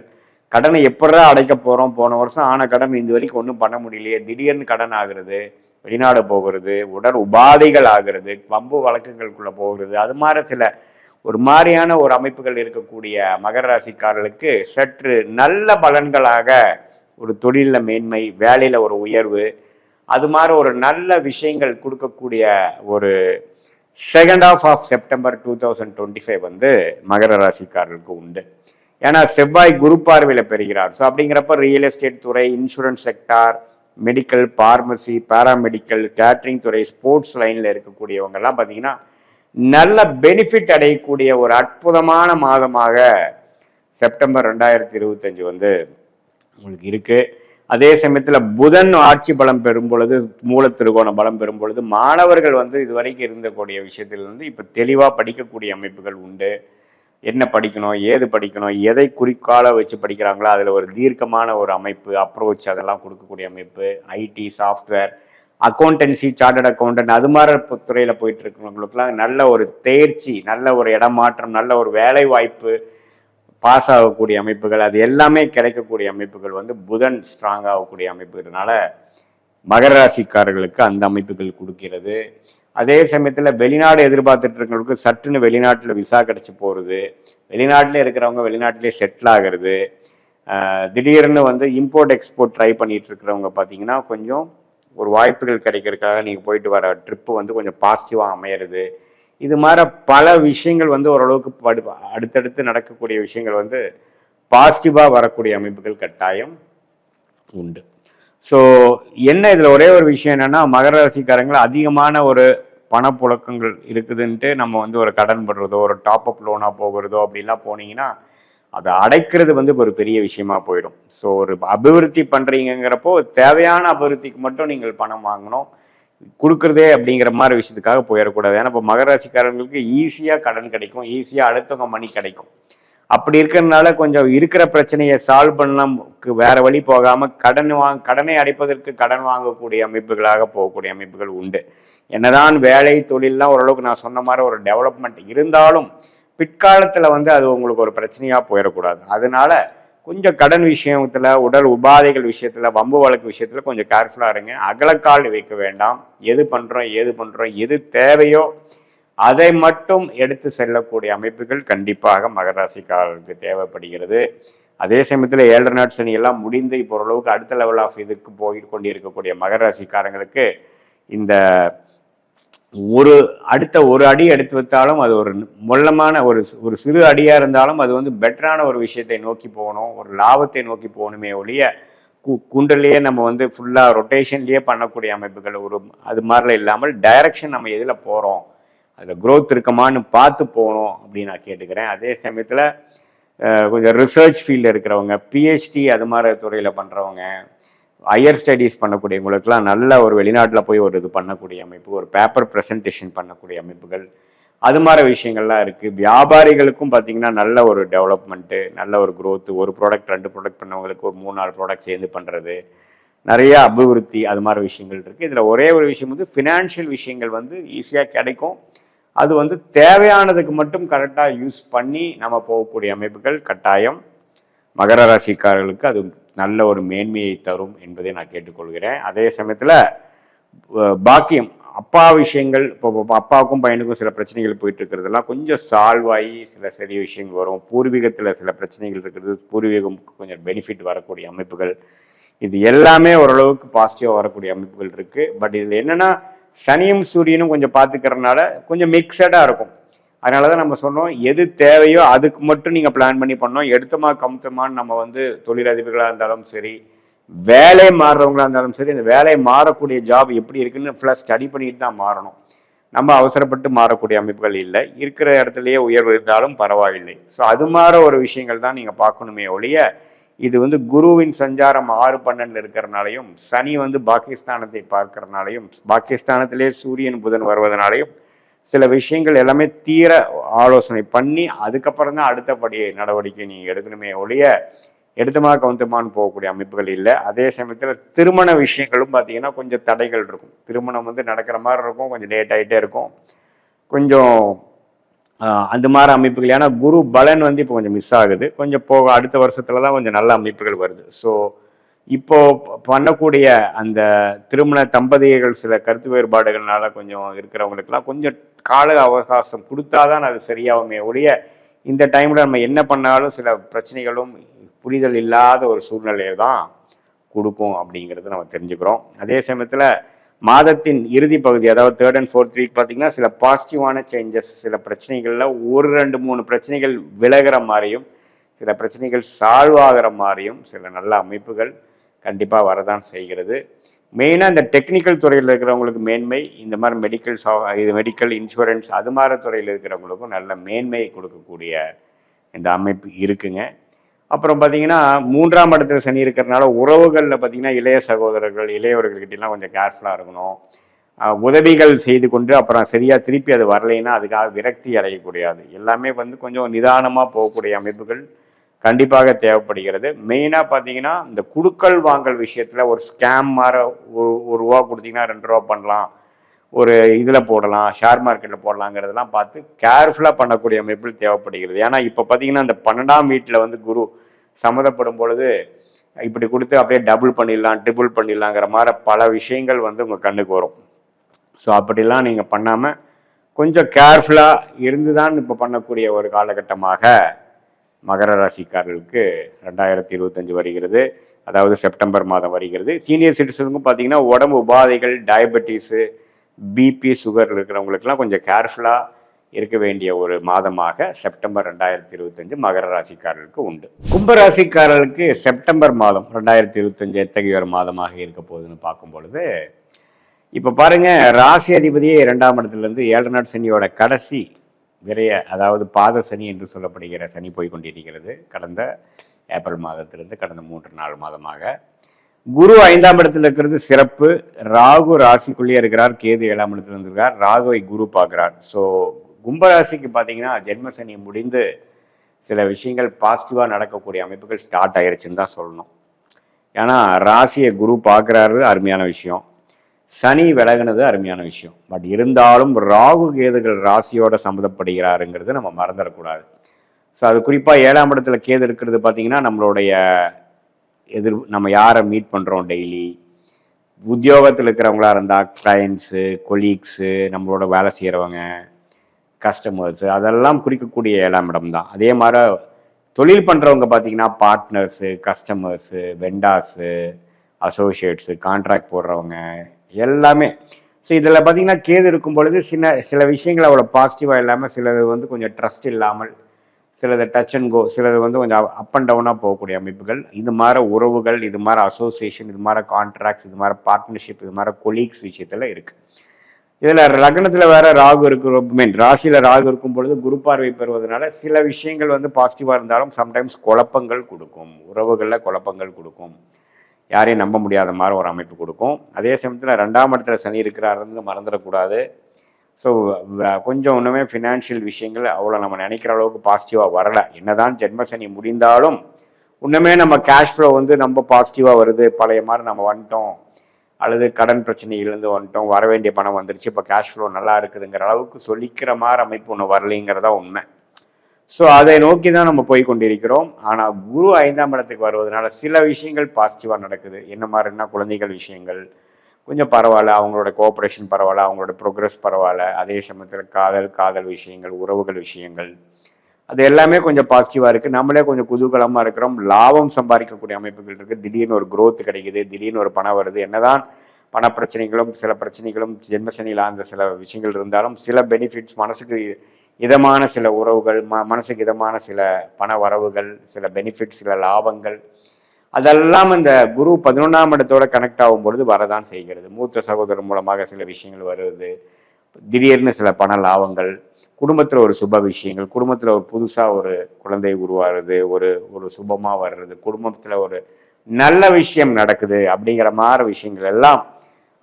கடனை எப்படா அடைக்க போறோம், போன வருஷம் ஆன கடன் இந்த வரைக்கும் ஒன்றும் பண்ண முடியலையே, திடீர்னு கடன் ஆகுறது, வெளிநாடு போகிறது, உடல் உபாதைகள் ஆகிறது, வம்பு வழக்குகளுக்குள்ள போகிறது, அது மாதிரி சில ஒரு மாதிரியான ஒரு அமைப்புகள் இருக்கக்கூடிய மகர ராசிக்காரர்களுக்கு சற்று நல்ல பலன்களாக ஒரு தொழிலில் மேன்மை, வேலையில ஒரு உயர்வு, அது மாதிரி ஒரு நல்ல விஷயங்கள் கொடுக்கக்கூடிய ஒரு செகண்ட் ஹாஃப் ஆஃப் செப்டம்பர் 2025 வந்து மகர ராசிக்காரர்களுக்கு உண்டு. ஏன்னா செவ்வாய் குரு பார்வையில பெறுகிறார். ஸோ அப்படிங்கிறப்ப ரியல் எஸ்டேட் துறை, insurance sector, medical, pharmacy, paramedical, catering துறை, ஸ்போர்ட்ஸ் லைன்ல இருக்கக்கூடியவங்க எல்லாம் பார்த்தீங்கன்னா நல்ல பெனிஃபிட் அடையக்கூடிய ஒரு அற்புதமான மாதமாக செப்டம்பர் 2025 வந்து உங்களுக்கு இருக்கு. அதே சமயத்தில் புதன் ஆட்சி பலம் பெறும் பொழுது, மூல திருகோண பலம் பெறும் பொழுது மாணவர்கள் வந்து இதுவரைக்கும் இருந்தக்கூடிய விஷயத்திலிருந்து இப்போ தெளிவாக படிக்கக்கூடிய அமைப்புகள் உண்டு. என்ன படிக்கணும், ஏது படிக்கணும், எதை குறிக்கால வச்சு படிக்கிறாங்களோ அதில் ஒரு தீர்க்கமான ஒரு அமைப்பு, அப்ரோச் அதெல்லாம் கொடுக்கக்கூடிய அமைப்பு, IT, software, accountancy, chartered accountant, அது மாதிரி துறையில் போயிட்டு இருக்கிறவங்களுக்குலாம் நல்ல ஒரு தேர்ச்சி, நல்ல ஒரு இடமாற்றம், நல்ல ஒரு வேலை வாய்ப்பு, பாஸ் ஆகக்கூடிய அமைப்புகள், அது எல்லாமே கிடைக்கக்கூடிய அமைப்புகள் வந்து புதன் ஸ்ட்ராங் ஆகக்கூடிய அமைப்புனால மகர ராசிக்காரர்களுக்கு அந்த அமைப்புகள் கொடுக்கிறது. அதே சமயத்தில் வெளிநாடு எதிர்பார்த்துட்டு இருக்கிறவங்களுக்கு சட்டுன்னு வெளிநாட்டில் விசா கிடைச்சி போகிறது, வெளிநாட்டிலே இருக்கிறவங்க வெளிநாட்டிலே செட்டில் ஆகிறது, திடீர்னு வந்து இம்போர்ட் எக்ஸ்போர்ட் ட்ரை பண்ணிட்டு இருக்கிறவங்க பார்த்தீங்கன்னா கொஞ்சம் ஒரு வாய்ப்புகள் கிடைக்கிறதுக்காக நீங்கள் போயிட்டு வர ட்ரிப்பு வந்து கொஞ்சம் பாசிட்டிவாக அமையிறது. இது மாதிரி பல விஷயங்கள் வந்து ஓரளவுக்கு அடுத்தடுத்து நடக்கக்கூடிய விஷயங்கள் வந்து பாசிட்டிவாக வரக்கூடிய அமைப்புகள் கட்டாயம் உண்டு. ஸோ என்ன இதில் ஒரே ஒரு விஷயம் என்னன்னா, மகர ராசிக்காரங்கள் அதிகமான ஒரு பணப்புழக்கங்கள் இருக்குதுன்ட்டு நம்ம வந்து ஒரு கடன் படுறதோ, ஒரு டாப் அப் லோனாக போகிறதோ அப்படிலாம் போனீங்கன்னா அதை அடைக்கிறது வந்து ஒரு பெரிய விஷயமா போயிடும். ஸோ ஒரு அபிவிருத்தி பண்ணுறீங்கிறப்போ தேவையான அபிவிருத்திக்கு மட்டும் நீங்கள் பணம் வாங்கணும், கொடுக்குறதே அப்படிங்கிற மாதிரி விஷயத்துக்காக போயிடக்கூடாது. ஏன்னா இப்போ மகர ராசிக்காரங்களுக்கு ஈஸியாக கடன் கிடைக்கும், ஈஸியாக அடுத்தவங்க மணி கிடைக்கும். அப்படி இருக்கிறதுனால கொஞ்சம் இருக்கிற பிரச்சனையை சால்வ் பண்ணக்கு வேற வழி போகாம கடனை அடைப்பதற்கு கடன் வாங்கக்கூடிய அமைப்புகளாக போகக்கூடிய அமைப்புகள் உண்டு. என்னதான் வேலை தொழில்லாம் ஓரளவுக்கு நான் சொன்ன மாதிரி ஒரு டெவலப்மெண்ட் இருந்தாலும் பிற்காலத்துல வந்து அது உங்களுக்கு ஒரு பிரச்சனையா போயிடக்கூடாது. அதனால கொஞ்சம் கடன் விஷயத்துல, உடல் உபாதைகள் விஷயத்துல, வம்பு வழக்கு விஷயத்துல கொஞ்சம் கேர்ஃபுல்லா இருங்க. அகலக்கால் வைக்க வேண்டாம். எது பண்றோம், எது தேவையோ அதை மட்டும் எடுத்து செல்லக்கூடிய அமைப்புகள் கண்டிப்பாக மகர ராசிக்காரர்களுக்கு தேவைப்படுகிறது. அதே சமயத்தில் 7 நாட் சனி எல்லாம் முடிந்து இப்போ ஓரளவுக்கு அடுத்த லெவல் ஆஃப் இதுக்கு போய் கொண்டிருக்கக்கூடிய மகர ராசிக்காரங்களுக்கு இந்த அடுத்த ஒரு அடி எடுத்து வைத்தாலும் அது ஒரு மொல்லமான ஒரு சிறு அடியா இருந்தாலும் அது வந்து பெட்டரான ஒரு விஷயத்தை நோக்கி போகணும், ஒரு லாபத்தை நோக்கி போகணுமே ஒழிய குண்டலையே நம்ம வந்து ஃபுல்லா ரொட்டேஷன்லயே பண்ணக்கூடிய அமைப்புகள் அது மாதிரிலாம் இல்லாமல் டைரக்ஷன் நம்ம எதுல போறோம், அதுல growth இருக்குமான்னு பார்த்து போகணும் அப்படின்னு நான் கேட்டுக்கிறேன். அதே சமயத்துல கொஞ்சம் ரிசர்ச் ஃபீல்டில் இருக்கிறவங்க, பிஹெச்டி அது மாதிரி துறையில் பண்ணுறவங்க, ஹையர் ஸ்டடீஸ் பண்ணக்கூடியவங்களுக்குலாம் நல்ல ஒரு வெளிநாட்டில் போய் ஒரு இது பண்ணக்கூடிய அமைப்பு, ஒரு பேப்பர் ப்ரெசன்டேஷன் பண்ணக்கூடிய அமைப்புகள், அது மாதிரி விஷயங்கள்லாம் இருக்குது. வியாபாரிகளுக்கும் பார்த்தீங்கன்னா நல்ல ஒரு டெவலப்மெண்ட்டு, நல்ல ஒரு growth, ஒரு ப்ராடக்ட் 2 ப்ராடக்ட் பண்ணவங்களுக்கு ஒரு 3-4 ப்ராடக்ட் சேர்ந்து பண்ணுறது, நிறைய அபிவிருத்தி, அது மாதிரி விஷயங்கள் இருக்குது. இதில் ஒரே ஒரு விஷயம் வந்து ஃபினான்ஷியல் விஷயங்கள் வந்து ஈஸியாக கிடைக்கும். அது வந்து தேவையானதுக்கு மட்டும் கரெக்டாக யூஸ் பண்ணி நம்ம போகக்கூடிய அமைப்புகள் கட்டாயம் மகர ராசிக்காரர்களுக்கு அது நல்ல ஒரு மேன்மையை தரும் என்பதை நான் கேட்டுக்கொள்கிறேன். அதே சமயத்தில் பாக்கியம், அப்பா விஷயங்கள், இப்போ அப்பாவுக்கும் பையனுக்கும் சில பிரச்சனைகள் போயிட்டு இருக்கிறதெல்லாம் கொஞ்சம் சால்வ் ஆகி சில சரிய விஷயங்கள் வரும். பூர்வீகத்தில் சில பிரச்சனைகள் இருக்கிறது, பூர்வீகம் கொஞ்சம் பெனிஃபிட் வரக்கூடிய அமைப்புகள், இது எல்லாமே ஓரளவுக்கு பாசிட்டிவாக வரக்கூடிய அமைப்புகள் இருக்குது. பட் இதில் என்னென்னா சனியும் சூரியனும் கொஞ்சம் பார்த்துக்கிறதுனால கொஞ்சம் மிக்சடாக இருக்கும். அதனால தான் நம்ம சொன்னோம், எது தேவையோ அதுக்கு மட்டும் நீங்கள் பிளான் பண்ணி பண்ணோம். எடுத்தமா கமுத்தமான்னு நம்ம வந்து தொழிலதிபர்களாக இருந்தாலும் சரி, வேலை மாறுறவங்களா இருந்தாலும் சரி, இந்த வேலை மாறக்கூடிய ஜாப் எப்படி இருக்குன்னு ஃபுல்லாக ஸ்டடி பண்ணிட்டு தான் மாறணும். நம்ம அவசரப்பட்டு மாறக்கூடிய அமைப்புகள் இல்லை. இருக்கிற இடத்துலையே உயர்வு இருந்தாலும் பரவாயில்லை. ஸோ அது மாதிரி ஒரு விஷயங்கள் தான் நீங்கள் பார்க்கணுமே ஒழிய, இது வந்து குருவின் சஞ்சாரம் 6-12 இருக்கிறனாலையும், சனி வந்து பாகிஸ்தானத்தை பார்க்கறதுனாலையும், பாகிஸ்தானத்திலே சூரியன் புதன் வருவதனாலையும் சில விஷயங்கள் எல்லாமே தீர ஆலோசனை பண்ணி அதுக்கப்புறம் தான் அடுத்தபடி நடவடிக்கை நீங்கள் எடுக்கணுமே ஒழிய எடுத்தமா கவுந்தமான்னு போகக்கூடிய அமைப்புகள் இல்லை. அதே சமயத்தில் திருமண விஷயங்களும் பார்த்தீங்கன்னா கொஞ்சம் தடைகள் இருக்கும். திருமணம் வந்து நடக்கிற மாதிரி இருக்கும், கொஞ்சம் லேட் ஆகிட்டே இருக்கும், கொஞ்சம் அந்த மாதிரி அமைப்புகள். ஏன்னா குரு பலன் வந்து இப்போ கொஞ்சம் மிஸ் ஆகுது. கொஞ்சம் போக அடுத்த வருஷத்துல தான் கொஞ்சம் நல்ல அமைப்புகள் வருது. ஸோ இப்போ பண்ணக்கூடிய அந்த திருமண தம்பதிகள் சில கருத்து வேறுபாடுகள்னால கொஞ்சம் இருக்கிறவங்களுக்குலாம் கொஞ்சம் கால அவகாசம் கொடுத்தாதான் அது சரியாகுமே ஒழிய, இந்த டைம்ல நம்ம என்ன பண்ணாலும் சில பிரச்சனைகளும் புரிதல் இல்லாத ஒரு சூழ்நிலையை தான் கொடுக்கும் அப்படிங்கிறது நம்ம தெரிஞ்சுக்கிறோம். அதே சமயத்தில் மாதத்தின் இறுதி பகுதி, அதாவது 3rd and 4th வீக் பார்த்தீங்கன்னா சில பாசிட்டிவான சேஞ்சஸ், சில பிரச்சனைகளில் 1-2-3 பிரச்சனைகள் விலகிற மாதிரியும், சில பிரச்சனைகள் சால்வ் ஆகிற மாதிரியும் சில நல்ல அமைப்புகள் கண்டிப்பாக வரதான் செய்கிறது. மெயினாக இந்த டெக்னிக்கல் துறையில் இருக்கிறவங்களுக்கு மேன்மை, இந்த மாதிரி மெடிக்கல் இன்சூரன்ஸ் அது மாதிரி துறையில் இருக்கிறவங்களுக்கும் நல்ல மேன்மையை கொடுக்கக்கூடிய இந்த அமைப்பு இருக்குங்க. அப்புறம் பார்த்தீங்கன்னா 3ஆம் இடத்துல சனி இருக்கிறதுனால உறவுகளில் பார்த்தீங்கன்னா இளைய சகோதரர்கள், இளையவர்கள்கிட்டலாம் கொஞ்சம் கேர்ஃபுல்லாக இருக்கணும். உதவிகள் செய்து கொண்டு அப்புறம் சரியாக திருப்பி அது வரலைன்னா அதுக்காக விரக்தி அடையக்கூடாது. எல்லாமே வந்து கொஞ்சம் நிதானமாக போகக்கூடிய அமைப்புகள் கண்டிப்பாக தேவைப்படுகிறது. மெயினாக பார்த்தீங்கன்னா இந்த குடுக்கல் வாங்கல் விஷயத்தில் ஒரு ஸ்கேம் மாதிரி ஒரு ரூபா கொடுத்தீங்கன்னா 2 ரூபா பண்ணலாம், ஒரு இதில் போடலாம், ஷேர் மார்க்கெட்டில் போடலாங்கிறதெல்லாம் பார்த்து கேர்ஃபுல்லாக பண்ணக்கூடிய அமைப்புகள் தேவைப்படுகிறது. ஏன்னா இப்போ பார்த்தீங்கன்னா இந்த 12ஆம் வீட்டில் வந்து குரு சம்மந்தப்படும் பொழுது இப்படி கொடுத்து அப்படியே டபுள் பண்ணிடலாம், ட்ரிபிள் பண்ணிடலாங்கிற மாதிரி பல விஷயங்கள் வந்து உங்கள் கண்ணுக்கு வரும். ஸோ அப்படிலாம் நீங்கள் பண்ணாமல் கொஞ்சம் கேர்ஃபுல்லாக இருந்து தான் இப்போ பண்ணக்கூடிய ஒரு காலகட்டமாக மகர ராசிக்காரர்களுக்கு 2025 வருகிறது. அதாவது செப்டம்பர் மாதம் வருகிறது. சீனியர் சிட்டிசனுக்கும் பார்த்தீங்கன்னா உடம்பு உபாதைகள், டயபெட்டிஸு, பிபி, சுகர் இருக்கிறவங்களுக்குலாம் கொஞ்சம் கேர்ஃபுல்லாக இருக்க வேண்டிய ஒரு மாதமாக செப்டம்பர் 2025 மகர ராசிக்காரர்களுக்கு உண்டு. கும்பராசிக்காரர்களுக்கு செப்டம்பர் மாதம் 2025 எத்தகைய ஒரு மாதமாக இருக்க போகுதுன்னு பார்க்கும் பொழுது, இப்போ பாருங்க, ராசி அதிபதியே 2ஆம் இடத்துலேருந்து 7 நாட் சனியோட கடைசி விரைய, அதாவது பாத சனி என்று சொல்லப்படுகிற சனி போய் கொண்டிருக்கிறது. கடந்த ஏப்ரல் மாதத்திலிருந்து கடந்த 3-4 மாதமாக குரு 5ஆம் இடத்துல இருக்கிறது சிறப்பு. ராகு ராசிக்குள்ளேயே இருக்கிறார், கேது 7ஆம் இடத்துல இருந்திருக்கார், ராகுவை குரு பார்க்கிறார். ஸோ கும்பராசிக்கு பார்த்தீங்கன்னா ஜென்மசனி முடிந்து சில விஷயங்கள் பாசிட்டிவாக நடக்கக்கூடிய அமைப்புகள் ஸ்டார்ட் ஆகிருச்சுன்னு தான் சொல்லணும். ஏன்னா ராசியை குரு பார்க்குறாரு, அருமையான விஷயம். சனி விலகினது அருமையான விஷயம். பட் இருந்தாலும் ராகு கேதுகள் ராசியோட சம்மந்தப்படுகிறாருங்கிறது நம்ம மறந்துடக்கூடாது. ஸோ அது குறிப்பாக 7ஆம் இடத்துல கேது இருக்கிறது பார்த்தீங்கன்னா நம்மளுடைய நம்ம யாரை மீட் பண்ணுறோம் டெய்லி, உத்தியோகத்தில் இருக்கிறவங்களா இருந்தால் கிளைண்ட்ஸு, கொலீக்ஸு, நம்மளோட வேலை செய்கிறவங்க, கஸ்டமர்ஸ் அதெல்லாம் குறிக்கக்கூடிய 7ஆம் இடம் தான். அதே மாதிரி தொழில் பண்ணுறவங்க பார்த்தீங்கன்னா பார்ட்னர்ஸு, கஸ்டமர்ஸு, வெண்டார்ஸு, அசோசியேட்ஸு, கான்ட்ராக்ட் போடுறவங்க எல்லாமே. ஸோ இதில் பார்த்தீங்கன்னா கேது இருக்கும் பொழுது சில விஷயங்கள் அவ்வளோ பாசிட்டிவாக இல்லாமல், சிலது வந்து கொஞ்சம் ட்ரஸ்ட் இல்லாமல், சிலது டச் அண்ட் கோ, சிலது வந்து கொஞ்சம் அப் அண்ட் டவுனாக போகக்கூடிய அமைப்புகள். இது மாதிரி உறவுகள், இது மாதிரி அசோசியேஷன், இது மாதிரி கான்ட்ராக்ட்ஸ், இது மாதிரி பார்ட்னர்ஷிப், இது மாதிரி கொலீக்ஸ் விஷயத்தில் இருக்குது. இதில் லக்னத்தில் வேற ராகு இருக்கு, ராசியில் ராகு இருக்கும் பொழுது குரு பார்வை பெறுவதனால சில விஷயங்கள் வந்து பாசிட்டிவாக இருந்தாலும் சம்டைம்ஸ் குழப்பங்கள் கொடுக்கும், உறவுகளில் குழப்பங்கள் கொடுக்கும், யாரையும் நம்ப முடியாத மாதிரி ஒரு அமைப்பு கொடுக்கும். அதே சமயத்தில் 2ஆம் இடத்துல சனி இருக்கிறாருன்னு மறந்துடக்கூடாது. ஸோ கொஞ்சம் இன்னுமே ஃபினான்ஷியல் விஷயங்கள் அவ்வளோ நம்ம நினைக்கிற அளவுக்கு பாசிட்டிவாக வரலை. என்னதான் ஜென்ம சனி முடிந்தாலும் இன்னுமே நம்ம கேஷ் ஃப்ளோ வந்து ரொம்ப பாசிட்டிவாக வருது, பழைய மாதிரி நம்ம வந்துட்டோம், அல்லது கடன் பிரச்சனையிலேருந்து வந்துட்டோம், வர வேண்டிய பணம் வந்துருச்சு, இப்போ கேஷ் ஃப்ளோ நல்லா இருக்குதுங்கிற அளவுக்கு சொல்லிக்கிற மாதிரி அமைப்பு ஒன்று வரலைங்கிறதா உண்மை. ஸோ அதை நோக்கி தான் நம்ம போய் கொண்டிருக்கிறோம். ஆனால் குரு 5ஆம் இடத்துக்கு வருவதனால சில விஷயங்கள் பாசிட்டிவாக நடக்குது. என்ன மாதிரின்னா குழந்தைகள் விஷயங்கள் கொஞ்சம் பரவாயில்ல, அவங்களோட கோஆப்ரேஷன் பரவாயில்ல, அவங்களோட ப்ரோக்ரஸ் பரவாயில்ல. அதே சமயத்தில் காதல் விஷயங்கள், உறவுகள் விஷயங்கள், அது எல்லாமே கொஞ்சம் பாசிட்டிவாக இருக்குது. நம்மளே கொஞ்சம் குதூகலமாக இருக்கிறோம். லாபம் சம்பாதிக்கக்கூடிய அமைப்புகள் இருக்குது. திடீர்னு ஒரு growth கிடைக்குது, திடீர்னு ஒரு பணம் வருது. என்னதான் பண பிரச்சனைகளும் சில பிரச்சனைகளும் ஜென்மசனியில் அந்த சில விஷயங்கள் இருந்தாலும் சில பெனிஃபிட்ஸ், மனசுக்கு இதமான சில உறவுகள், மனசுக்கு இதமான சில பண வரவுகள், சில பெனிஃபிட்ஸ், சில லாபங்கள், அதெல்லாம் இந்த குரு 11ஆம் இடத்தோட கனெக்ட் ஆகும் பொழுது வரதான் செய்கிறது. மூத்த சகோதரர் மூலமாக சில விஷயங்கள் வருது, திடீர்னு சில பண லாபங்கள், குடும்பத்தில் ஒரு சுப விஷயங்கள், குடும்பத்தில் ஒரு புதுசாக ஒரு குழந்தை உருவாகிறது, ஒரு சுபமாக வர்றது, குடும்பத்தில் ஒரு நல்ல விஷயம் நடக்குது அப்படிங்கிற மாதிரி விஷயங்கள் எல்லாம்,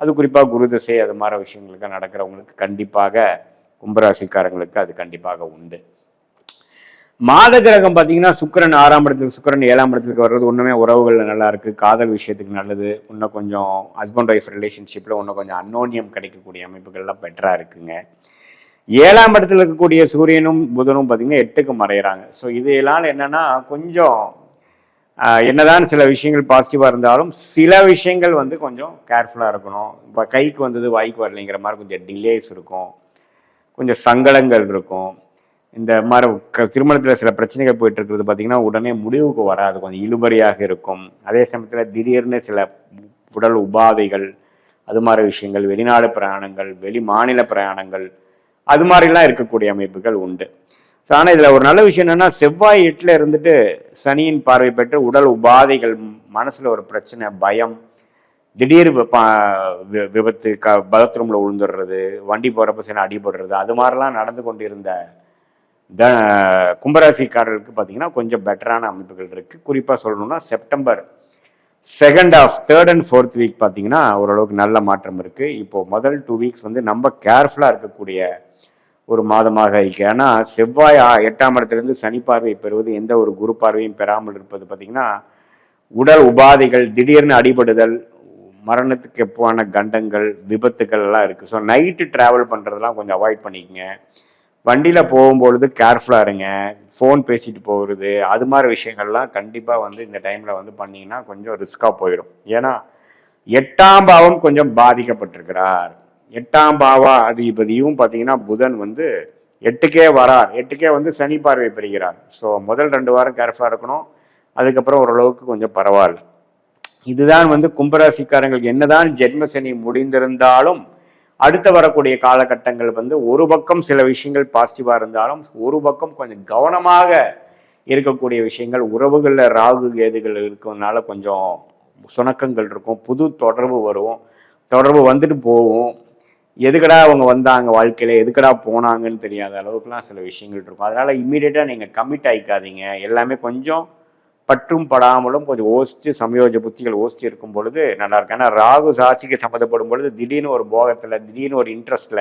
அது குறிப்பாக குரு தசை அது மாதிரி விஷயங்களுக்கு நடக்கிறவங்களுக்கு கண்டிப்பாக, கும்பராசிக்காரங்களுக்கு அது கண்டிப்பாக உண்டு. மாத கிரகம் பார்த்தீங்கன்னா சுக்கிரன் 6ஆம் இடத்துக்கு, சுக்கிரன் 7ஆம் இடத்துக்கு வர்றது ஒன்றுமே உறவுகளில் நல்லா இருக்குது, காதல் விஷயத்துக்கு நல்லது, இன்னும் கொஞ்சம் ஹஸ்பண்ட் ஒய்ஃப் ரிலேஷன்ஷிப்பில் இன்னும் கொஞ்சம் அன்னோன்யம் கிடைக்கக்கூடிய அமைப்புகள்லாம் பெட்டராக இருக்குங்க. 7ஆம் இடத்துல இருக்கக்கூடிய சூரியனும் புதனும் பார்த்தீங்கன்னா 8க்கு மறைகிறாங்க. ஸோ இதெல்லாம் என்னன்னா கொஞ்சம் என்னதான் சில விஷயங்கள் பாசிட்டிவாக இருந்தாலும் சில விஷயங்கள் வந்து கொஞ்சம் கேர்ஃபுல்லாக இருக்கணும். இப்போ கைக்கு வந்தது வாய்க்கு வரலைங்கிற மாதிரி கொஞ்சம் டிலேஸ் இருக்கும், கொஞ்சம் சங்கடங்கள் இருக்கும். இந்த மாதிரி திருமணத்தில் சில பிரச்சனைகள் போயிட்டு இருக்கிறது பார்த்தீங்கன்னா உடனே முடிவுக்கு வராது, கொஞ்சம் இழுபறியாக இருக்கும். அதே சமயத்தில் திடீர்னு சில உடல் உபாதைகள், அது மாதிரி விஷயங்கள், வெளிநாடு பிரயாணங்கள், வெளி மாநில பிரயாணங்கள், அது மாதிரிலாம் இருக்கக்கூடிய அமைப்புகள் உண்டு. ஸோ ஆனால் இதில் ஒரு நல்ல விஷயம் என்னென்னா, செவ்வாய் 8ல் இருந்துட்டு சனியின் பார்வை பெற்று உடல் உபாதைகள், மனசில் ஒரு பிரச்சனை, பயம், திடீர் விபத்து, பாத்ரூமில் விழுந்துடுறது, வண்டி போகிறப்ப சில அடிபடுறது, அது மாதிரிலாம் நடந்து கொண்டிருந்த கும்பராசிக்காரர்களுக்கு பார்த்தீங்கன்னா கொஞ்சம் பெட்டரான அமைப்புகள் இருக்குது. குறிப்பாக சொல்லணும்னா September 2nd half 3rd and 4th week பார்த்தீங்கன்னா ஓரளவுக்கு நல்ல மாற்றம் இருக்குது. இப்போது முதல் 2 வீக்ஸ் வந்து நம்ம கேர்ஃபுல்லாக இருக்கக்கூடிய ஒரு மாதமாக இருக்குது. ஏன்னா செவ்வாய் 8ஆம் இடத்துலேருந்து சனி பார்வை பெறுவது, எந்த ஒரு குரு பார்வையும் பெறாமல் இருப்பது பார்த்தீங்கன்னா உடல் உபாதைகள், திடீர்னு அடிபடுதல், மரணத்துக்கு எப்பான கண்டங்கள், விபத்துக்கள் எல்லாம் இருக்குது. ஸோ நைட்டு ட்ராவல் பண்ணுறதெல்லாம் கொஞ்சம் அவாய்ட் பண்ணிக்கங்க. வண்டியில் போகும்பொழுது கேர்ஃபுல்லாக இருங்க. ஃபோன் பேசிட்டு போகிறது, அது மாதிரி விஷயங்கள்லாம் கண்டிப்பாக வந்து இந்த டைமில் வந்து பண்ணிங்கன்னா கொஞ்சம் ரிஸ்காக போயிடும். ஏன்னா 8ஆம் பாவம் கொஞ்சம் பாதிக்கப்பட்டிருக்கிறார். 8ஆம் பாவா அதிபதியும் பார்த்தீங்கன்னா புதன் வந்து 8க்கே வரார், 8க்கே வந்து சனி பார்வை பெறுகிறார். ஸோ முதல் 2 வாரம் கேர்ஃபுல்லாக இருக்கணும், அதுக்கப்புறம் ஓரளவுக்கு கொஞ்சம் பரவாயில்ல. இதுதான் வந்து கும்பராசிக்காரங்களுக்கு என்னதான் ஜென்ம சனி முடிந்திருந்தாலும் அடுத்து வரக்கூடிய காலகட்டங்கள் வந்து ஒரு பக்கம் சில விஷயங்கள் பாசிட்டிவாக இருந்தாலும் ஒரு பக்கம் கொஞ்சம் கவனமாக இருக்கக்கூடிய விஷயங்கள், உறவுகளில் ராகு கேதுகள் இருக்கிறதுனால கொஞ்சம் சுணக்கங்கள் இருக்கும், புது தொடர்பு வரும், தொடர்பு வந்துட்டு போகும், எதுக்கடா அவங்க வந்தாங்க வாழ்க்கையில், எதுக்கடா போனாங்கன்னு தெரியாத அளவுக்குலாம் சில விஷயங்கள் இருக்கும். அதனால் இம்மீடியட்டாக நீங்கள் கமிட் ஆகிக்காதீங்க. எல்லாமே கொஞ்சம் பற்றும் படாமலும் கொஞ்சம் யோசித்து சமயோஜ புத்திகள் யோசித்து இருக்கும் பொழுது நல்லா இருக்கு. ஏன்னா ராகு ராசிக்கு சம்மந்தப்படும் பொழுது திடீர்னு ஒரு போகத்தில், திடீர்னு ஒரு இன்ட்ரெஸ்டில்,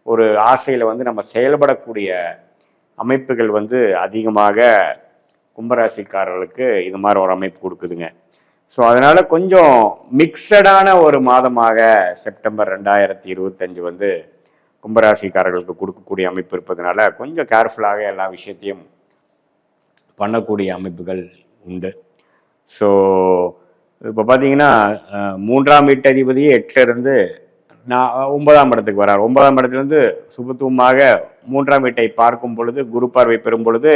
ஒரு ஆசையில் வந்து நம்ம செயல்படக்கூடிய அமைப்புகள் வந்து அதிகமாக கும்பராசிக்காரர்களுக்கு இது மாதிரி ஒரு அமைப்பு கொடுக்குதுங்க. ஸோ அதனால் கொஞ்சம் மிக்சடான ஒரு மாதமாக செப்டம்பர் 2025 வந்து கும்பராசிக்காரர்களுக்கு கொடுக்கக்கூடிய அமைப்பு இருப்பதனால கொஞ்சம் கேர்ஃபுல்லாக எல்லா விஷயத்தையும் பண்ணக்கூடிய அமைப்புகள் உண்டு. ஸோ இப்போ பார்த்தீங்கன்னா 3ஆம் வீட்டு அதிபதியே 8ல் இருந்து 9ஆம் இடத்துக்கு வரார். 9ஆம் இடத்திலிருந்து சுபத்துவமாக 3ஆம் வீட்டை பார்க்கும் பொழுது, குரு பார்வை பெறும் பொழுது